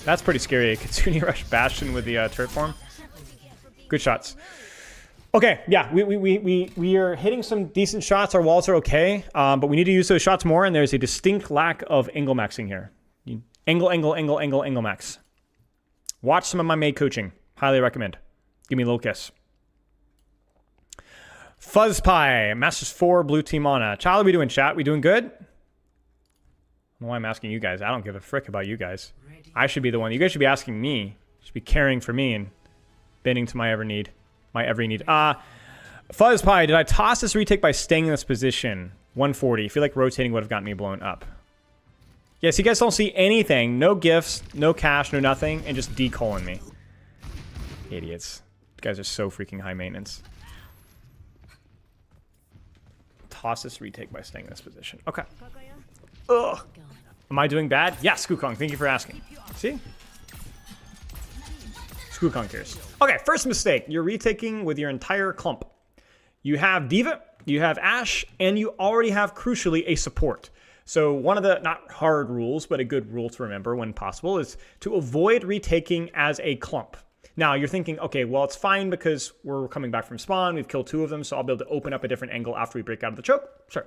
That's pretty scary. Kitsune Rush Bastion with the turret form. Good shots. Okay, yeah, we are hitting some decent shots. Our walls are okay, but we need to use those shots more, and there's a distinct lack of angle maxing here. Angle max. Watch some of my May coaching. Highly recommend. Give me a little kiss. Fuzzpie, Masters 4, Blue Team Ana. Child, are we doing chat? We doing good? I don't know why I'm asking you guys. I don't give a frick about you guys. I should be the one. You guys should be asking me. You should be caring for me and bending to my every need. Fuzzpie, did I toss this retake by staying in this position? 140. I feel like rotating would have gotten me blown up. Yes, you guys don't see anything. No gifts, no cash, no nothing, and just decolling me. Idiots. You guys are so freaking high maintenance. Toss this retake by staying in this position. Okay. Ugh. Am I doing bad? Yes, Skukong, thank you for asking. See? Skukong cares. Okay, first mistake. You're retaking with your entire clump. You have Diva, you have Ashe, and you already have, crucially, a support. So one of the, not hard rules, but a good rule to remember when possible is to avoid retaking as a clump. Now you're thinking, okay, well, it's fine because we're coming back from spawn. We've killed 2 of them, so I'll be able to open up a different angle after we break out of the choke. Sure.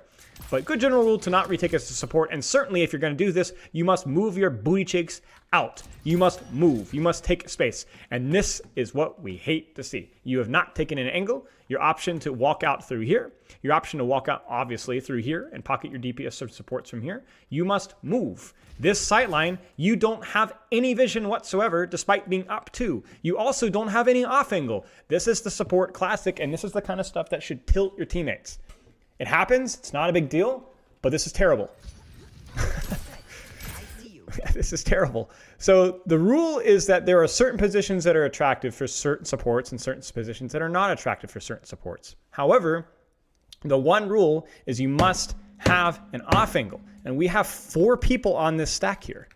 But good general rule to not retake as a support. And certainly if you're going to do this, you must move your booty cheeks out. You must move. You must take space. And this is what we hate to see. You have not taken an angle. Your option to walk out through here. Your option to walk out, obviously, through here and pocket your DPS supports from here. You must move. This sightline, you don't have any vision whatsoever, despite being up 2. You also don't have any off angle. This is the support classic, and this is the kind of stuff that should tilt your teammates. It happens. It's not a big deal, but this is terrible. This is terrible. So the rule is that there are certain positions that are attractive for certain supports and certain positions that are not attractive for certain supports. However, the one rule is you must have an off angle. And we have 4 people on this stack here.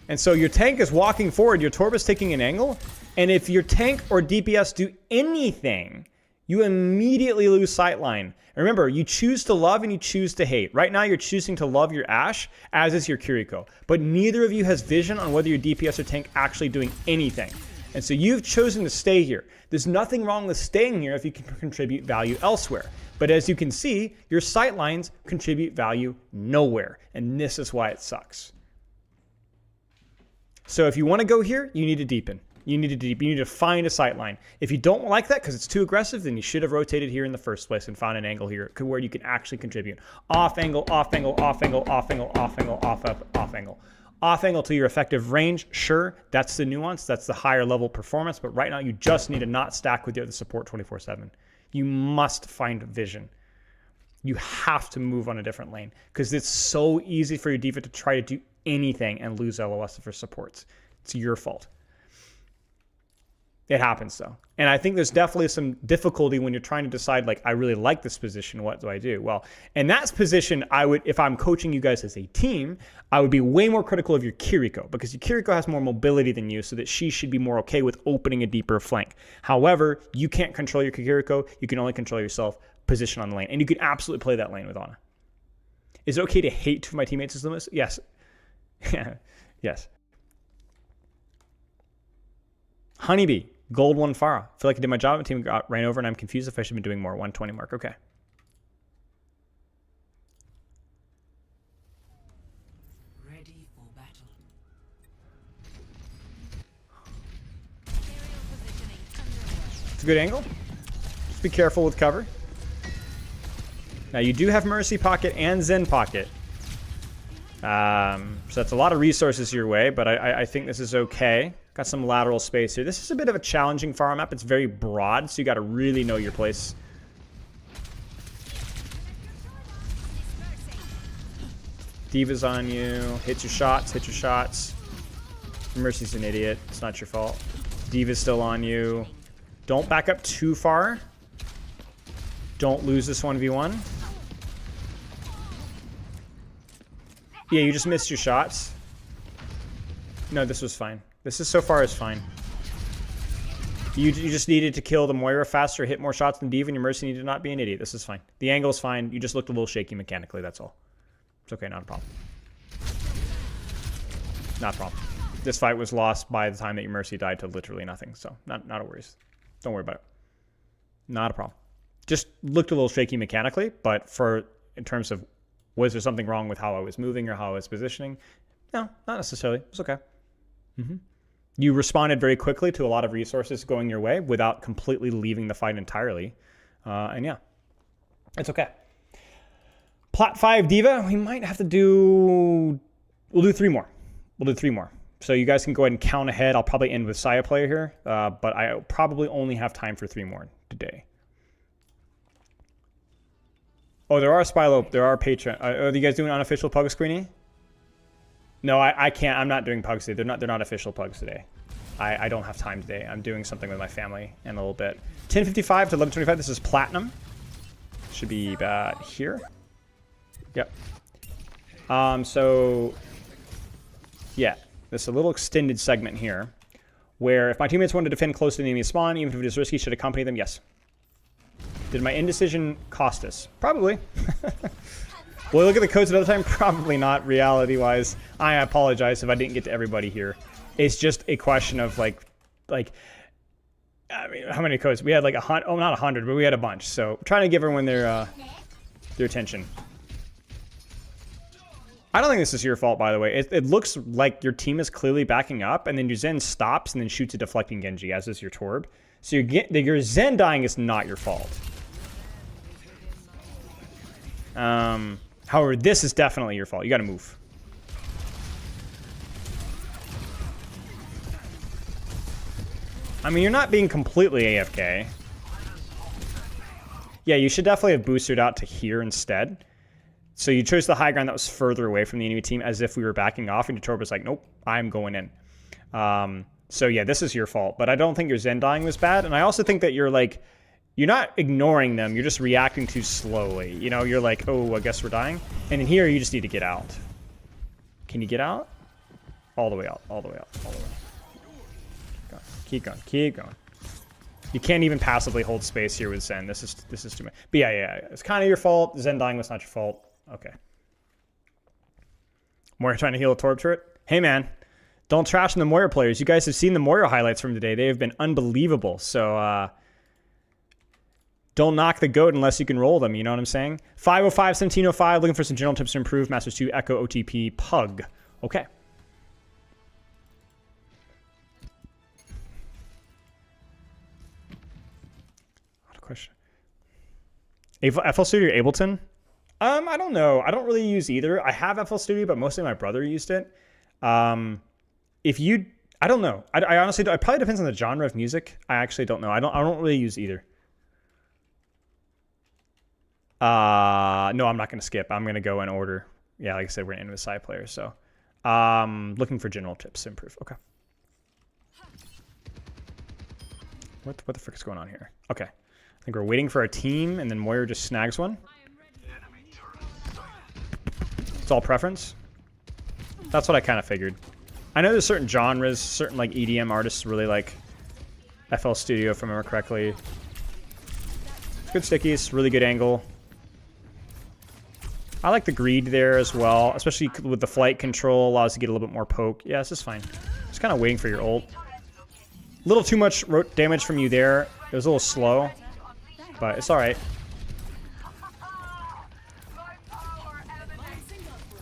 And so your tank is walking forward, your Torb is taking an angle, and if your tank or DPS do anything, you immediately lose sightline. And remember, you choose to love and you choose to hate. Right now, you're choosing to love your Ashe, as is your Kiriko. But neither of you has vision on whether your DPS or tank actually doing anything. And so you've chosen to stay here. There's nothing wrong with staying here if you can contribute value elsewhere. But as you can see, your sightlines contribute value nowhere. And this is why it sucks. So if you want to go here, you need to deepen. You need to find a sightline. If you don't like that because it's too aggressive, then you should have rotated here in the first place and found an angle here where you can actually contribute. Off angle, off angle, off angle, off angle, off angle, off angle. Off angle to your effective range, sure, that's the nuance, that's the higher level performance, but right now you just need to not stack with the other support 24/7. You must find vision. You have to move on a different lane because it's so easy for your diva to try to do anything and lose LOS for supports. It's your fault. It happens though. And I think there's definitely some difficulty when you're trying to decide, like, I really like this position. What do I do? Well, in that position, I would, if I'm coaching you guys as a team, I would be way more critical of your Kiriko because your Kiriko has more mobility than you, so that she should be more okay with opening a deeper flank. However, you can't control your Kiriko. You can only control yourself, position on the lane. And you can absolutely play that lane with Ana. Is it okay to hate 2 of my teammates as Loomis? Yes. Yes. Honeybee. Gold 1 Farah. I feel like I did my job. My team got ran over and I'm confused if I should be doing more. 120 mark. Okay. Ready for battle. It's a good angle. Just be careful with cover. Now you do have Mercy Pocket and Zen Pocket. So that's a lot of resources your way, but I think this is okay. Got some lateral space here. This is a bit of a challenging farm map. It's very broad, so you got to really know your place. Diva's on you. Hit your shots, hit your shots. Mercy's an idiot. It's not your fault. Diva's still on you. Don't back up too far. Don't lose this 1v1. Yeah, you just missed your shots. No, this was fine. This is so far is fine. You just needed to kill the Moira faster, hit more shots than D.Va, and your Mercy needed to not be an idiot. This is fine. The angle's fine. You just looked a little shaky mechanically, that's all. It's okay, not a problem. Not a problem. This fight was lost by the time that your Mercy died to literally nothing, so not a worries. Don't worry about it. Not a problem. Just looked a little shaky mechanically, but in terms of was there something wrong with how I was moving or how I was positioning? No, not necessarily. It's okay. You responded very quickly to a lot of resources going your way without completely leaving the fight entirely. And yeah, it's okay. Plat 5 D.Va, we might have to do... We'll do 3 more. We'll do 3 more. So you guys can go ahead and count ahead. I'll probably end with Saya player here, but I probably only have time for 3 more today. Oh, there are Spylo, there are Patreon. Are you guys doing unofficial pug screening? No, I can't. I'm not doing pugs today. They're not official pugs today. I don't have time today. I'm doing something with my family in a little bit. 10:55 to 11:25. This is platinum. Should be about here. Yep. So yeah, this is a little extended segment here, where if my teammates wanted to defend close to the enemy spawn, even if it is risky, should accompany them. Yes. Did my indecision cost us? Probably. Will I look at the codes another time? Probably not, reality-wise. I apologize if I didn't get to everybody here. It's just a question of, like, I mean, how many codes? We had, like, 100, oh, not 100, but we had a bunch. So, trying to give everyone their attention. I don't think this is your fault, by the way. It looks like your team is clearly backing up, and then your Zen stops and then shoots a deflecting Genji, as is your Torb. So, your Zen dying is not your fault. However, this is definitely your fault. You gotta move. I mean, you're not being completely AFK. Yeah, you should definitely have boosted out to here instead. So you chose the high ground that was further away from the enemy team as if we were backing off, and your Torb was like, nope, I'm going in. So yeah, this is your fault. But I don't think your Zen dying was bad. And I also think that you're like... You're not ignoring them, you're just reacting too slowly. You know, you're like, oh, I guess we're dying. And in here, you just need to get out. Can you get out? All the way out, all the way out, all the way out. Keep going, keep going. You can't even passively hold space here with Zen. This is too much. But yeah, it's kind of your fault. Zen dying was not your fault. Okay. Moira trying to heal a Torb turret? Hey, man. Don't trash on the Moira players. You guys have seen the Moira highlights from today. They have been unbelievable. So, don't knock the goat unless you can roll them, you know what I'm saying? 505, 1705, looking for some general tips to improve. Masters 2, Echo, OTP, Pug. Okay. What a question. FL Studio Ableton? I don't know. I don't really use either. I have FL Studio, but mostly my brother used it. If you... I don't know. I honestly don't. It probably depends on the genre of music. I actually don't know. I don't really use either. No, I'm not going to skip. I'm going to go in order. Yeah, like I said, we're going to end with side players. So, looking for general tips to improve. Okay. What the frick is going on here? Okay. I think we're waiting for our team, and then Moira just snags one. It's all preference. That's what I kind of figured. I know there's certain genres, certain like EDM artists really like FL Studio, if I remember correctly. Good stickies, really good angle. I like the greed there as well, especially with the flight control, allows us to get a little bit more poke. Yeah, this is fine. Just kind of waiting for your ult. A little too much damage from you there. It was a little slow, but it's all right.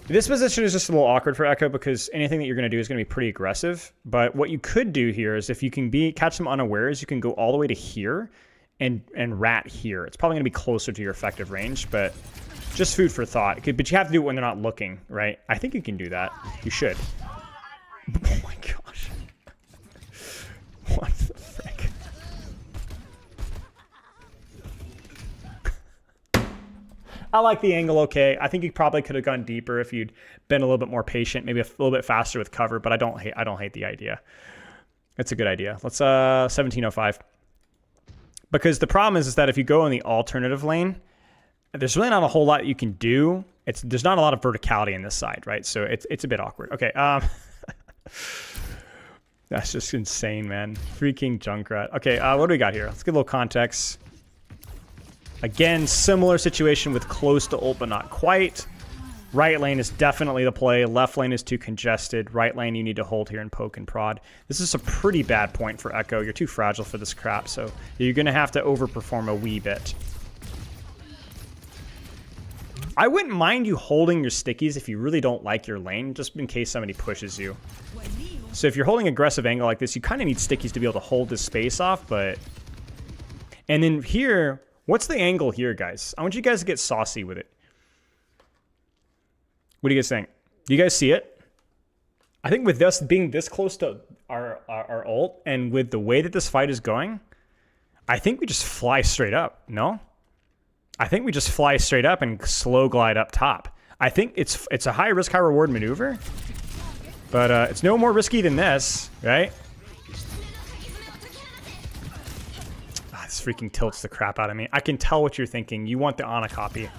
This position is just a little awkward for Echo because anything that you're going to do is going to be pretty aggressive. But what you could do here is if you can catch them unawares, you can go all the way to here and rat here. It's probably going to be closer to your effective range, but just food for thought. But you have to do it when they're not looking, right? I think you can do that. You should. Oh my gosh. What the frick? I like the angle okay. I think you probably could have gone deeper if you'd been a little bit more patient, maybe a little bit faster with cover, but I don't hate the idea. It's a good idea. Let's 1705. Because the problem is that if you go in the alternative lane, there's really not a whole lot you can do. There's not a lot of verticality in this side, right? So it's a bit awkward. Okay. That's just insane, man. Freaking Junkrat. Okay, what do we got here? Let's get a little context. Again, similar situation with close to ult, but not quite. Right lane is definitely the play. Left lane is too congested. Right lane, you need to hold here and poke and prod. This is a pretty bad point for Echo. You're too fragile for this crap, so you're going to have to overperform a wee bit. I wouldn't mind you holding your stickies if you really don't like your lane, just in case somebody pushes you. So if you're holding aggressive angle like this, you kind of need stickies to be able to hold this space off, but... And then here, what's the angle here, guys? I want you guys to get saucy with it. What do you guys think? Do you guys see it? I think with this being this close to our ult, and with the way that this fight is going, I think we just fly straight up, no? I think we just fly straight up and slow glide up top. I think it's a high risk, high reward maneuver. But it's no more risky than this, right? This freaking tilts the crap out of me. I can tell what you're thinking. You want the Ana copy.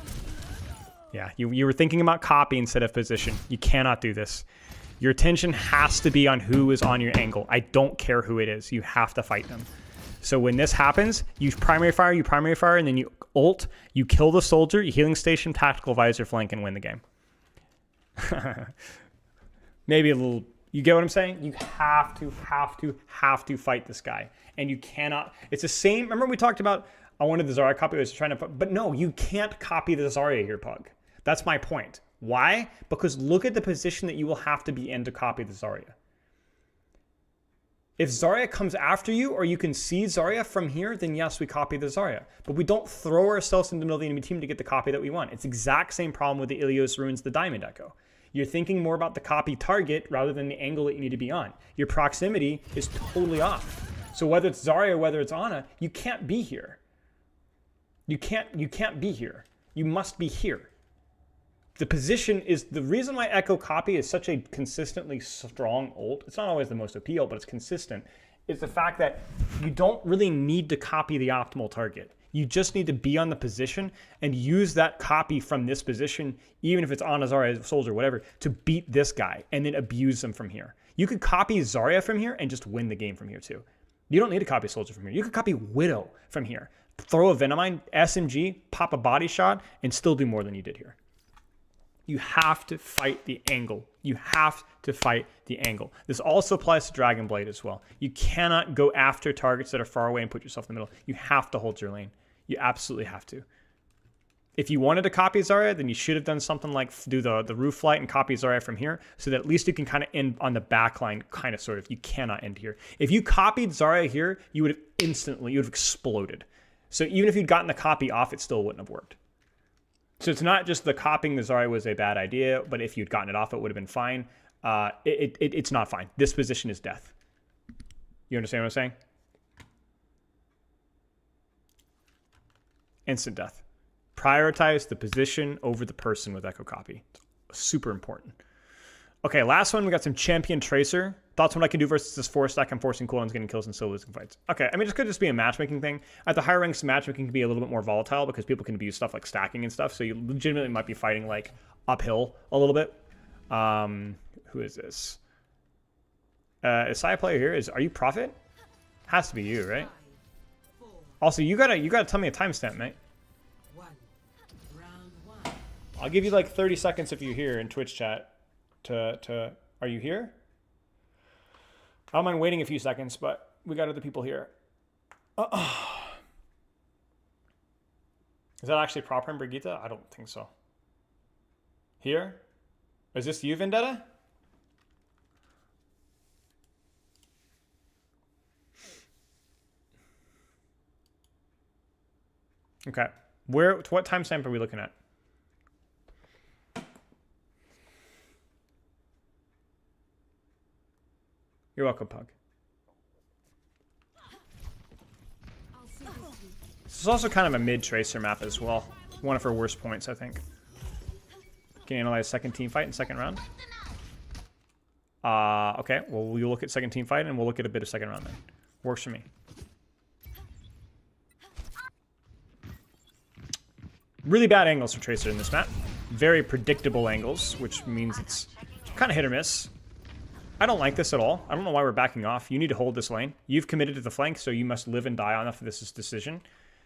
Yeah, you were thinking about copy instead of position. You cannot do this. Your attention has to be on who is on your angle. I don't care who it is. You have to fight them. So when this happens, you primary fire, and then you ult, you kill the soldier, you healing station, tactical visor, flank, and win the game. Maybe a little, you get what I'm saying? You have to fight this guy. And you cannot, it's the same, remember we talked about, I wanted the Zarya copy, I was trying to, but no, you can't copy the Zarya here, Pug. That's my point. Why? Because look at the position that you will have to be in to copy the Zarya. If Zarya comes after you, or you can see Zarya from here, then yes, we copy the Zarya. But we don't throw ourselves into the middle of the enemy team to get the copy that we want. It's the exact same problem with the Ilios Ruins, the Diamond Echo. You're thinking more about the copy target rather than the angle that you need to be on. Your proximity is totally off. So whether it's Zarya or whether it's Ana, you can't be here. You can't be here. You must be here. The position is the reason why Echo copy is such a consistently strong ult. It's not always the most appeal, but it's consistent. Is the fact that you don't really need to copy the optimal target. You just need to be on the position and use that copy from this position, even if it's on a Zarya, soldier, whatever, to beat this guy and then abuse them from here. You could copy Zarya from here and just win the game from here too. You don't need to copy soldier from here. You could copy Widow from here. Throw a Venomine, SMG, pop a body shot, and still do more than you did here. You have to fight the angle. You have to fight the angle. This also applies to Dragon Blade as well. You cannot go after targets that are far away and put yourself in the middle. You have to hold your lane. You absolutely have to. If you wanted to copy Zarya, then you should have done something like do the roof flight and copy Zarya from here, so that at least you can kind of end on the back line, kind of sort of. You cannot end here. If you copied Zarya here, you would have exploded. So even if you'd gotten the copy off, it still wouldn't have worked. So it's not just the copying the Zarya was a bad idea, but if you'd gotten it off, it would have been fine. It's not fine. This position is death. You understand what I'm saying? Instant death. Prioritize the position over the person with Echo Copy. It's super important. Okay, last one. We got some Champion Tracer. Thoughts on what I can do versus this 4-stack. I'm forcing cooldowns, getting kills, and still losing fights. Okay, I mean, this could just be a matchmaking thing. At the higher ranks, matchmaking can be a little bit more volatile because people can abuse stuff like stacking and stuff. So you legitimately might be fighting like uphill a little bit. Who is this? Is Saya player here? Are you Prophet? Has to be you, right? Also, you gotta tell me a timestamp, mate. I'll give you like 30 seconds if you're here in Twitch chat. Are you here? I don't mind waiting a few seconds, but we got other people here. Is that actually proper in Brigitte? I don't think so. Here? Is this you, Vendetta? Okay. What timestamp are we looking at? You're welcome, Pug. This is also kind of a mid-tracer map as well. One of her worst points, I think. Can you analyze second team fight in second round? Okay, well, we'll look at second team fight and we'll look at a bit of second round then. Works for me. Really bad angles for Tracer in this map. Very predictable angles, which means it's kind of hit or miss. I don't like this at all. I don't know why we're backing off. You need to hold this lane. You've committed to the flank, so you must live and die on this decision.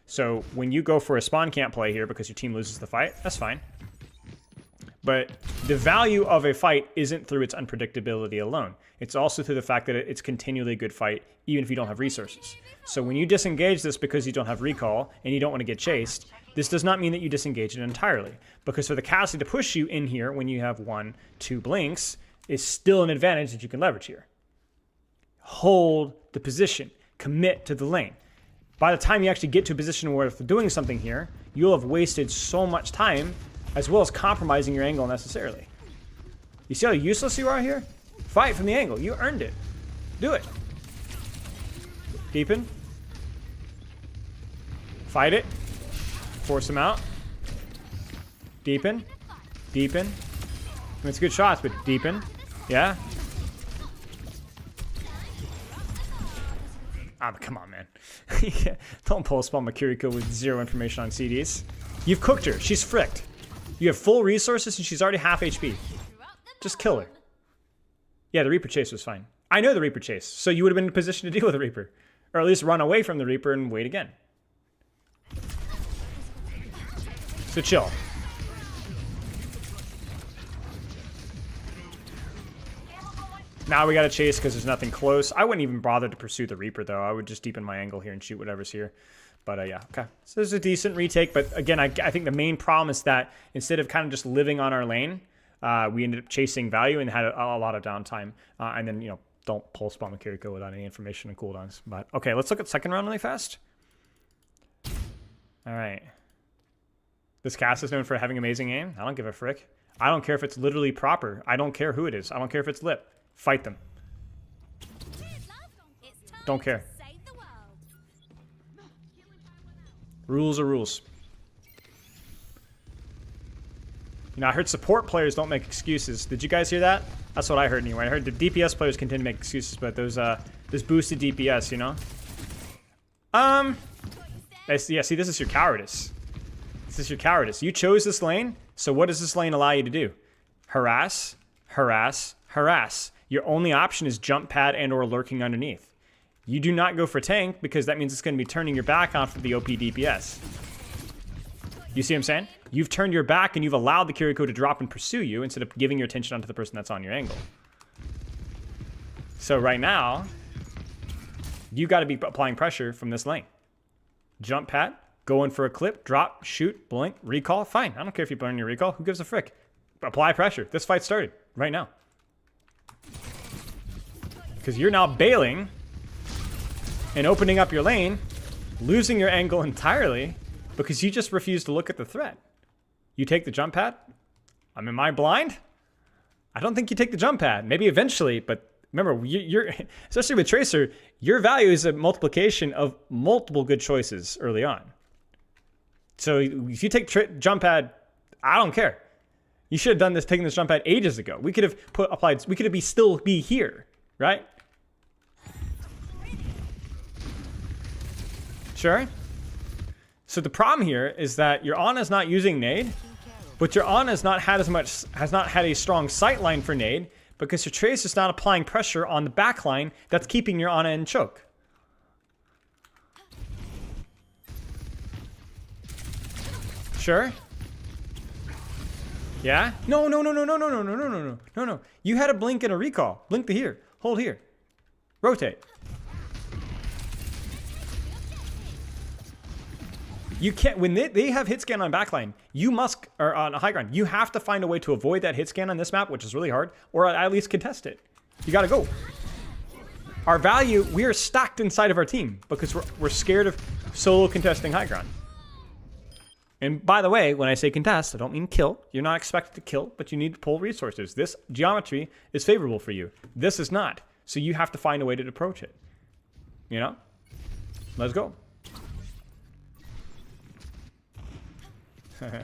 So when you go for a spawn camp play here because your team loses the fight, that's fine. But the value of a fight isn't through its unpredictability alone. It's also through the fact that it's continually a good fight, even if you don't have resources. So when you disengage this because you don't have recall and you don't want to get chased, this does not mean that you disengage it entirely. Because for the Cassie to push you in here when you have 1, 2 blinks is still an advantage that you can leverage here. Hold the position. Commit to the lane. By the time you actually get to a position where if doing something here, you'll have wasted so much time as well as compromising your angle unnecessarily. You see how useless you are here? Fight from the angle. You earned it. Do it. Deepen. Fight it. Force him out. Deepen. Deepen. I mean, it's good shots, but deepen. Yeah? Ah, come on, man. Don't pulse spawn Makiriko with 0 information on CDs. You've cooked her. She's fricked. You have full resources and she's already half HP. Just kill her. Yeah, the Reaper chase was fine. I know the Reaper chase, so you would have been in a position to deal with the Reaper. Or at least run away from the Reaper and wait again. So chill. Now we gotta chase because there's nothing close. I wouldn't even bother to pursue the Reaper though. I would just deepen my angle here and shoot whatever's here. But yeah, okay. So this is a decent retake, but again, I think the main problem is that instead of kind of just living on our lane, we ended up chasing value and had a lot of downtime. And then, you know, don't pulse spawn Makiriko without any information and cooldowns. But okay, let's look at second round really fast. All right. This cast is known for having amazing aim. I don't give a frick. I don't care if it's literally proper. I don't care who it is. I don't care if it's lip. Fight them. Don't care. Rules are rules. You know, I heard support players don't make excuses. Did you guys hear that? That's what I heard anyway. I heard the DPS players continue to make excuses, but those boosted DPS, you know? Yeah, see, this is your cowardice. This is your cowardice. You chose this lane, so what does this lane allow you to do? Harass, harass, harass. Your only option is jump pad and or lurking underneath. You do not go for tank because that means it's going to be turning your back on for the OP DPS. You see what I'm saying? You've turned your back and you've allowed the Kiriko to drop and pursue you instead of giving your attention onto the person that's on your angle. So right now, you got to be applying pressure from this lane. Jump pad, go in for a clip, drop, shoot, blink, recall. Fine. I don't care if you burn your recall. Who gives a frick? Apply pressure. This fight started right now. Because you're now bailing and opening up your lane, losing your angle entirely because you just refuse to look at the threat. You take the jump pad? Am I blind? I don't think you take the jump pad. Maybe eventually, but remember, you're especially with Tracer, your value is a multiplication of multiple good choices early on. So if you take jump pad, I don't care. You should have done this, taking this jump pad ages ago. We could have we could have still be here, right? Sure. So the problem here is that your Ana's not using nade, but your Ana has not had a strong sight line for nade because your Trace is not applying pressure on the back line that's keeping your Ana in choke. Sure. Yeah? No. You had a blink and a recall. Blink to here. Hold here. Rotate. You can't, when they have hit scan on backline, you must, or on a high ground, you have to find a way to avoid that hit scan on this map, which is really hard, or at least contest it. You gotta go. Our value, we are stacked inside of our team because we're scared of solo contesting high ground. And by the way, when I say contest, I don't mean kill. You're not expected to kill, but you need to pull resources. This geometry is favorable for you. This is not. So you have to find a way to approach it. You know? Let's go. Hello.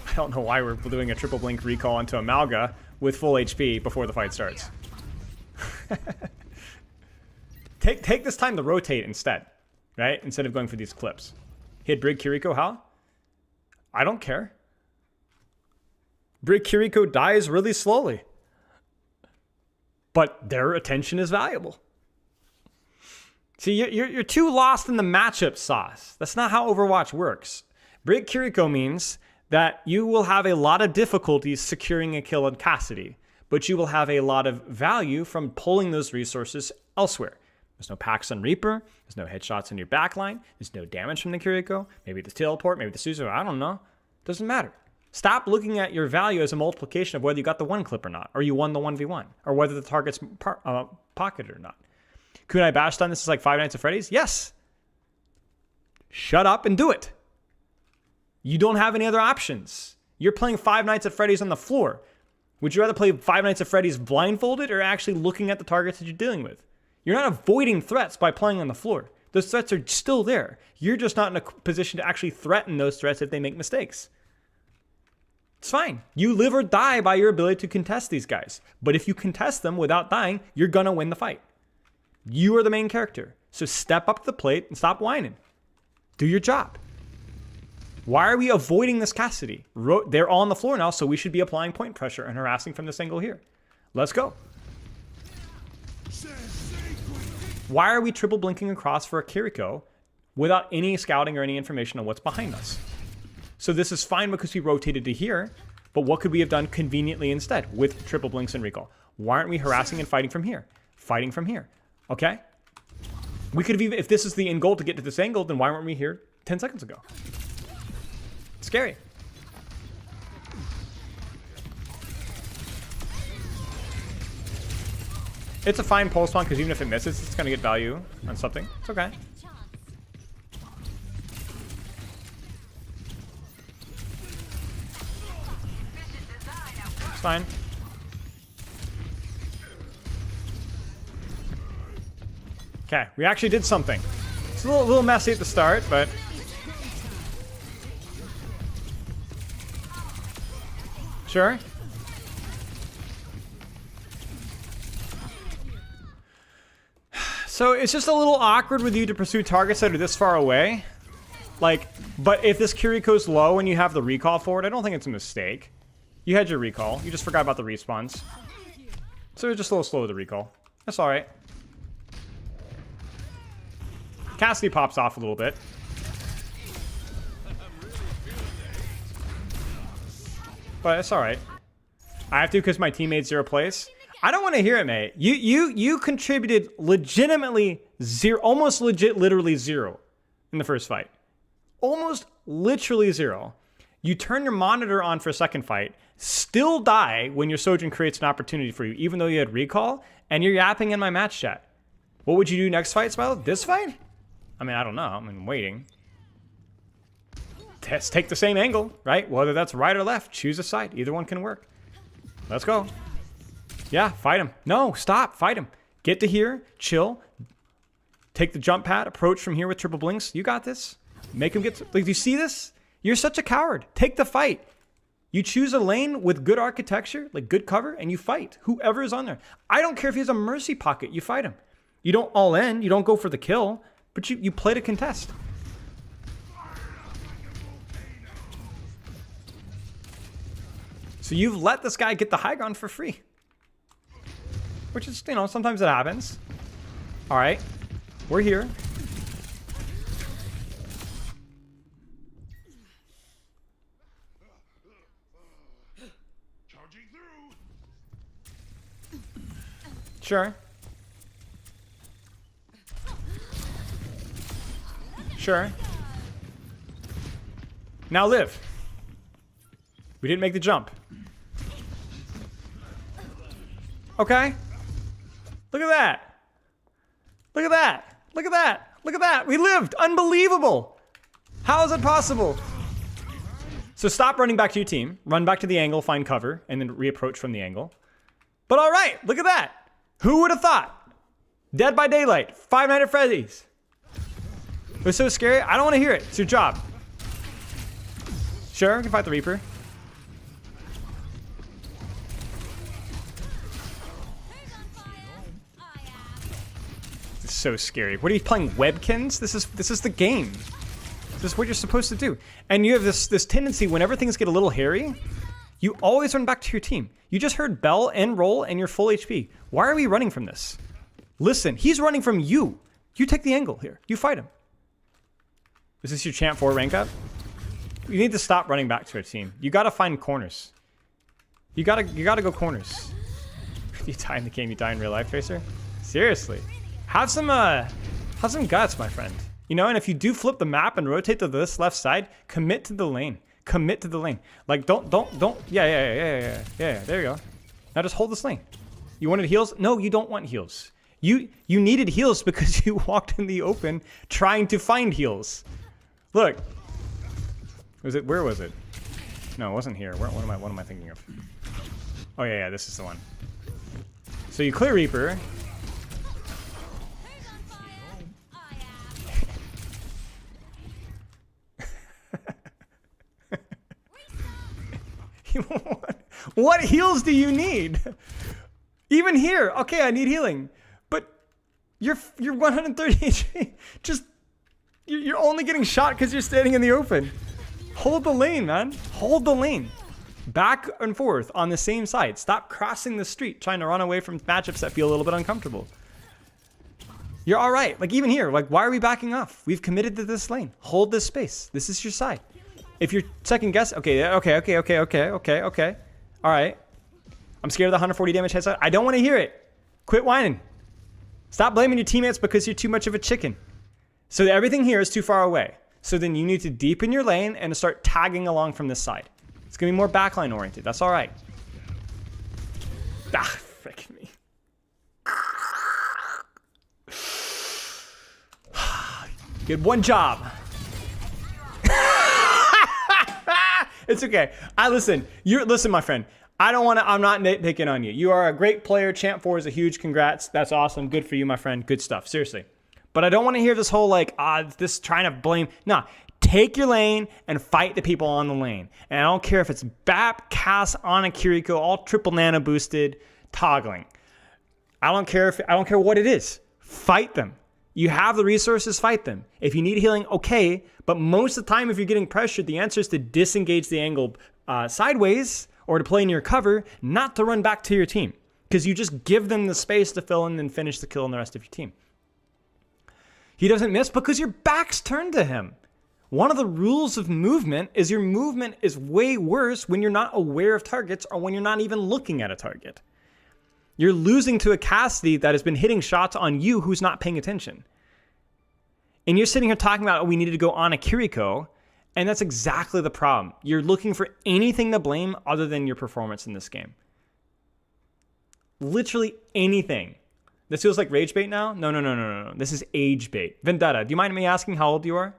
I don't know why we're doing a triple blink recall into Amalga with full HP before the fight starts. Take this time to rotate instead, right? Instead of going for these clips. Hit Brig Kiriko, how? I don't care. Brig Kiriko dies really slowly. But their attention is valuable. See, you're too lost in the matchup sauce. That's not how Overwatch works. Brig Kiriko means that you will have a lot of difficulties securing a kill on Cassidy, but you will have a lot of value from pulling those resources elsewhere. There's no packs on Reaper. There's no headshots in your backline. There's no damage from the Kiriko. Maybe the teleport, maybe the Suzu. I don't know. Doesn't matter. Stop looking at your value as a multiplication of whether you got the one clip or not, or you won the 1v1, or whether the target's pocketed or not. Kunai Bash done this is like Five Nights at Freddy's? Yes. Shut up and do it. You don't have any other options. You're playing Five Nights at Freddy's on the floor. Would you rather play Five Nights at Freddy's blindfolded or actually looking at the targets that you're dealing with? You're not avoiding threats by playing on the floor. Those threats are still there. You're just not in a position to actually threaten those threats if they make mistakes. It's fine. You live or die by your ability to contest these guys. But if you contest them without dying, you're going to win the fight. You are the main character. So step up to the plate and stop whining. Do your job. Why are we avoiding this Cassidy? They're all on the floor now, so we should be applying point pressure and harassing from this angle here. Let's go. Why are we triple blinking across for a Kiriko without any scouting or any information on what's behind us? So this is fine because we rotated to here, but what could we have done conveniently instead with triple blinks and recall? Why aren't we harassing and fighting from here? Fighting from here, okay? We could have even, if this is the end goal to get to this angle, then why weren't we here 10 seconds ago? Scary. It's a fine pulse spawn because even if it misses, it's going to get value on something. It's okay. It's fine. Okay, we actually did something. It's a little messy at the start, but... Sure. So it's just a little awkward with you to pursue targets that are this far away. Like, but if this Kiriko's low and you have the recall for it, I don't think it's a mistake. You had your recall. You just forgot about the respawns. So it's just a little slow with the recall. That's alright. Cassidy pops off a little bit. But it's alright. I have to because my teammate's 0 place. I don't want to hear it, mate. You contributed legitimately zero, almost legit, literally 0 in the first fight. Almost literally 0. You turn your monitor on for a second fight, still die when your Sojourn creates an opportunity for you, even though you had recall, and you're yapping in my match chat. What would you do next fight, Smile? This fight? I mean, I don't know. I'm waiting. Take the same angle, right? Whether that's right or left, choose a side. Either one can work. Let's go. Yeah, fight him. No, stop. Fight him. Get to here. Chill. Take the jump pad. Approach from here with triple blinks. You got this. Make him get... Like, do you see this? You're such a coward. Take the fight. You choose a lane with good architecture, like good cover, and you fight. Whoever is on there. I don't care if he has a mercy pocket. You fight him. You don't all in. You don't go for the kill. But you play to contest. So you've let this guy get the high ground for free. Which is, you know, sometimes it happens. All right. We're here. Charging through. Sure. Sure. Now live. We didn't make the jump. Okay. Look at that. Look at that. Look at that. Look at that. We lived. Unbelievable. How is it possible? So stop running back to your team. Run back to the angle, find cover, and then reapproach from the angle. But all right, look at that. Who would have thought? Dead by Daylight. Five Nights at Freddy's. It was so scary. I don't want to hear it. It's your job. Sure, we can fight the Reaper. This is so scary. What are you playing, Webkins? This is the game. This is what you're supposed to do. And you have this tendency whenever things get a little hairy, You always run back to your team. You just heard bell and roll and you're full HP. Why are we running from this? Listen, he's running from you. You take the angle here. You fight him. Is this your champ 4 rank up? You need to stop running back to your team. You gotta find corners. You gotta go corners. If you die in the game, you die in real life, Tracer. Seriously. Have some guts, my friend. You know, and if you do flip the map and rotate to this left side, commit to the lane. Commit to the lane. Like, don't. Yeah. There you go. Now just hold this lane. You wanted heals? No, you don't want heals. You needed heals because you walked in the open trying to find heals. Look. Where was it? No, it wasn't here. What am I thinking of? Oh yeah, this is the one. So you clear Reaper. What heals do you need? Even here, okay, I need healing, but you're 130 HP. Just you're only getting shot because you're standing in the open. Hold the lane, man. Hold the lane. Back and forth on the same side. Stop crossing the street trying to run away from matchups that feel a little bit uncomfortable. You're all right. Like even here, like why are we backing off? We've committed to this lane. Hold this space. This is your side. If you're second guess, okay. All right. I'm scared of the 140 damage headshot. I don't want to hear it. Quit whining. Stop blaming your teammates because you're too much of a chicken. So everything here is too far away. So then you need to deepen your lane and start tagging along from this side. It's going to be more backline oriented. That's all right. Ah, frick me. Good one job. It's okay. Listen, my friend. I'm not nitpicking on you. You are a great player. Champ 4 is a huge congrats. That's awesome. Good for you, my friend. Good stuff. Seriously. But I don't want to hear this whole this trying to blame. Nah, take your lane and fight the people on the lane. And I don't care if it's BAP, Cass, Ana, Kiriko, all triple nano boosted, toggling. I don't care what it is. Fight them. You have the resources, fight them. If you need healing, okay. But most of the time, if you're getting pressured, the answer is to disengage the angle sideways or to play in your cover, not to run back to your team. Because you just give them the space to fill in and finish the kill on the rest of your team. He doesn't miss because your back's turned to him. One of the rules of movement is your movement is way worse when you're not aware of targets or when you're not even looking at a target. You're losing to a Cassidy that has been hitting shots on you who's not paying attention. And you're sitting here talking about, oh, we needed to go on a Kiriko, and that's exactly the problem. You're looking for anything to blame other than your performance in this game. Literally anything. This feels like rage bait now? No. This is age bait. Vendetta, do you mind me asking how old you are?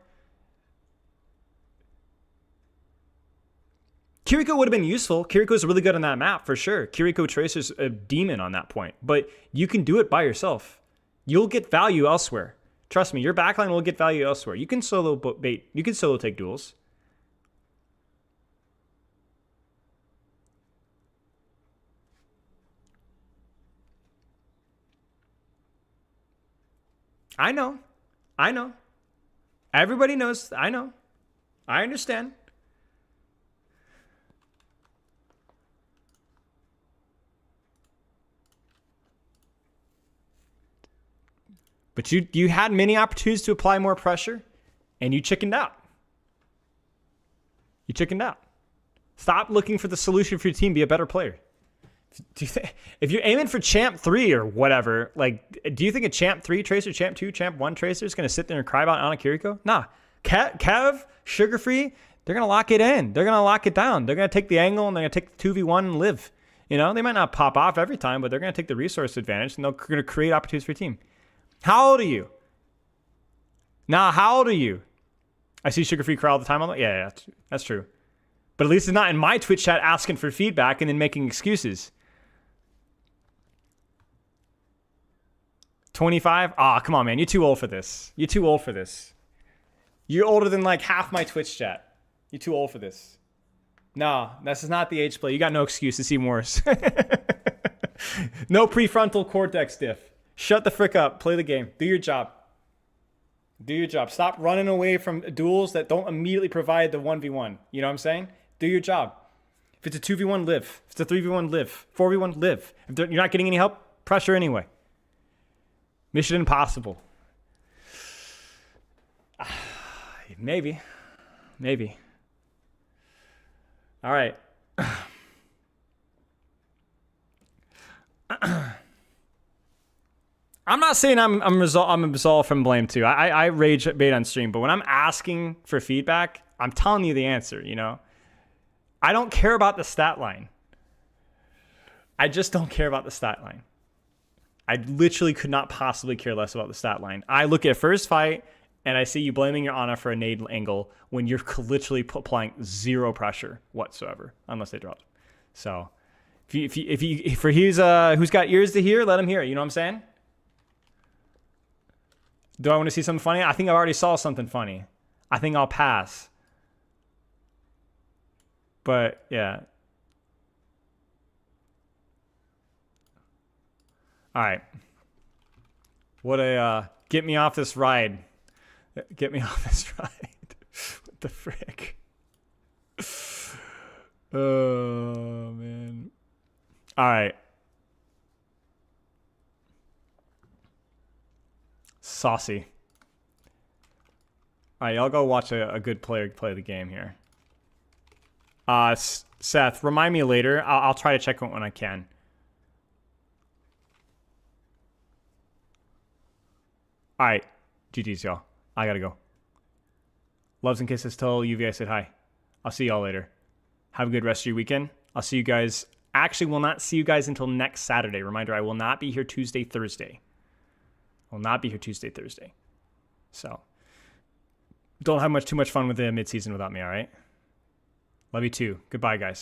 Kiriko would have been useful. Kiriko's really good on that map, for sure. Kiriko Tracer's a demon on that point. But you can do it by yourself. You'll get value elsewhere. Trust me, your backline will get value elsewhere. You can solo bait. You can solo take duels. I know. Everybody knows. I know. I understand. But you had many opportunities to apply more pressure, and you chickened out. Stop looking for the solution for your team. Be a better player. If you're aiming for Champ 3 or whatever, like, do you think a Champ 3 Tracer, Champ 2, Champ 1 Tracer is going to sit there and cry about Ana Kiriko? Nah. Kev, Sugar Free, they're going to lock it in. They're going to lock it down. They're going to take the angle, and they're going to take the 2v1 and live. You know, they might not pop off every time, but they're going to take the resource advantage, and they're going to create opportunities for your team. How old are you? How old are you? I see Sugar Free cry all the time. Yeah, that's true. But at least it's not in my Twitch chat asking for feedback and then making excuses. 25? Ah, come on, man. You're too old for this. You're older than like half my Twitch chat. You're too old for this. No, this is not the age play. You got no excuse to see Morris. No prefrontal cortex diff. Shut the frick up. Play the game. Do your job. Stop running away from duels that don't immediately provide the 1v1. You know what I'm saying? Do your job. If it's a 2v1, live. If it's a 3v1, live. 4v1, live. If you're not getting any help, pressure anyway. Mission impossible. Maybe. Maybe. All right. I'm not saying I'm absolved from blame too. I rage bait on stream, but when I'm asking for feedback, I'm telling you the answer, you know? I don't care about the stat line. I just don't care about the stat line. I literally could not possibly care less about the stat line. I look at first fight and I see you blaming your Ana for a nade angle when you're literally applying zero pressure whatsoever, unless they dropped. So if he's who's got ears to hear, let him hear it. You know what I'm saying? Do I want to see something funny? I think I already saw something funny. I think I'll pass. But yeah. All right. What a get me off this ride. Get me off this ride. What the frick? Oh man. All right. Saucy. All right, y'all go watch a good player play the game here. Seth, remind me later. I'll try to check it when I can. All right, GG's, y'all. I gotta go. Loves and kisses. Tell UV I said hi. I'll see y'all later. Have a good rest of your weekend. I'll see you guys. Actually, will not see you guys until next Saturday. Reminder, I will not be here Tuesday, Thursday. I will not be here Tuesday, Thursday. So, don't have too much fun with the midseason without me, all right? Love you too. Goodbye, guys.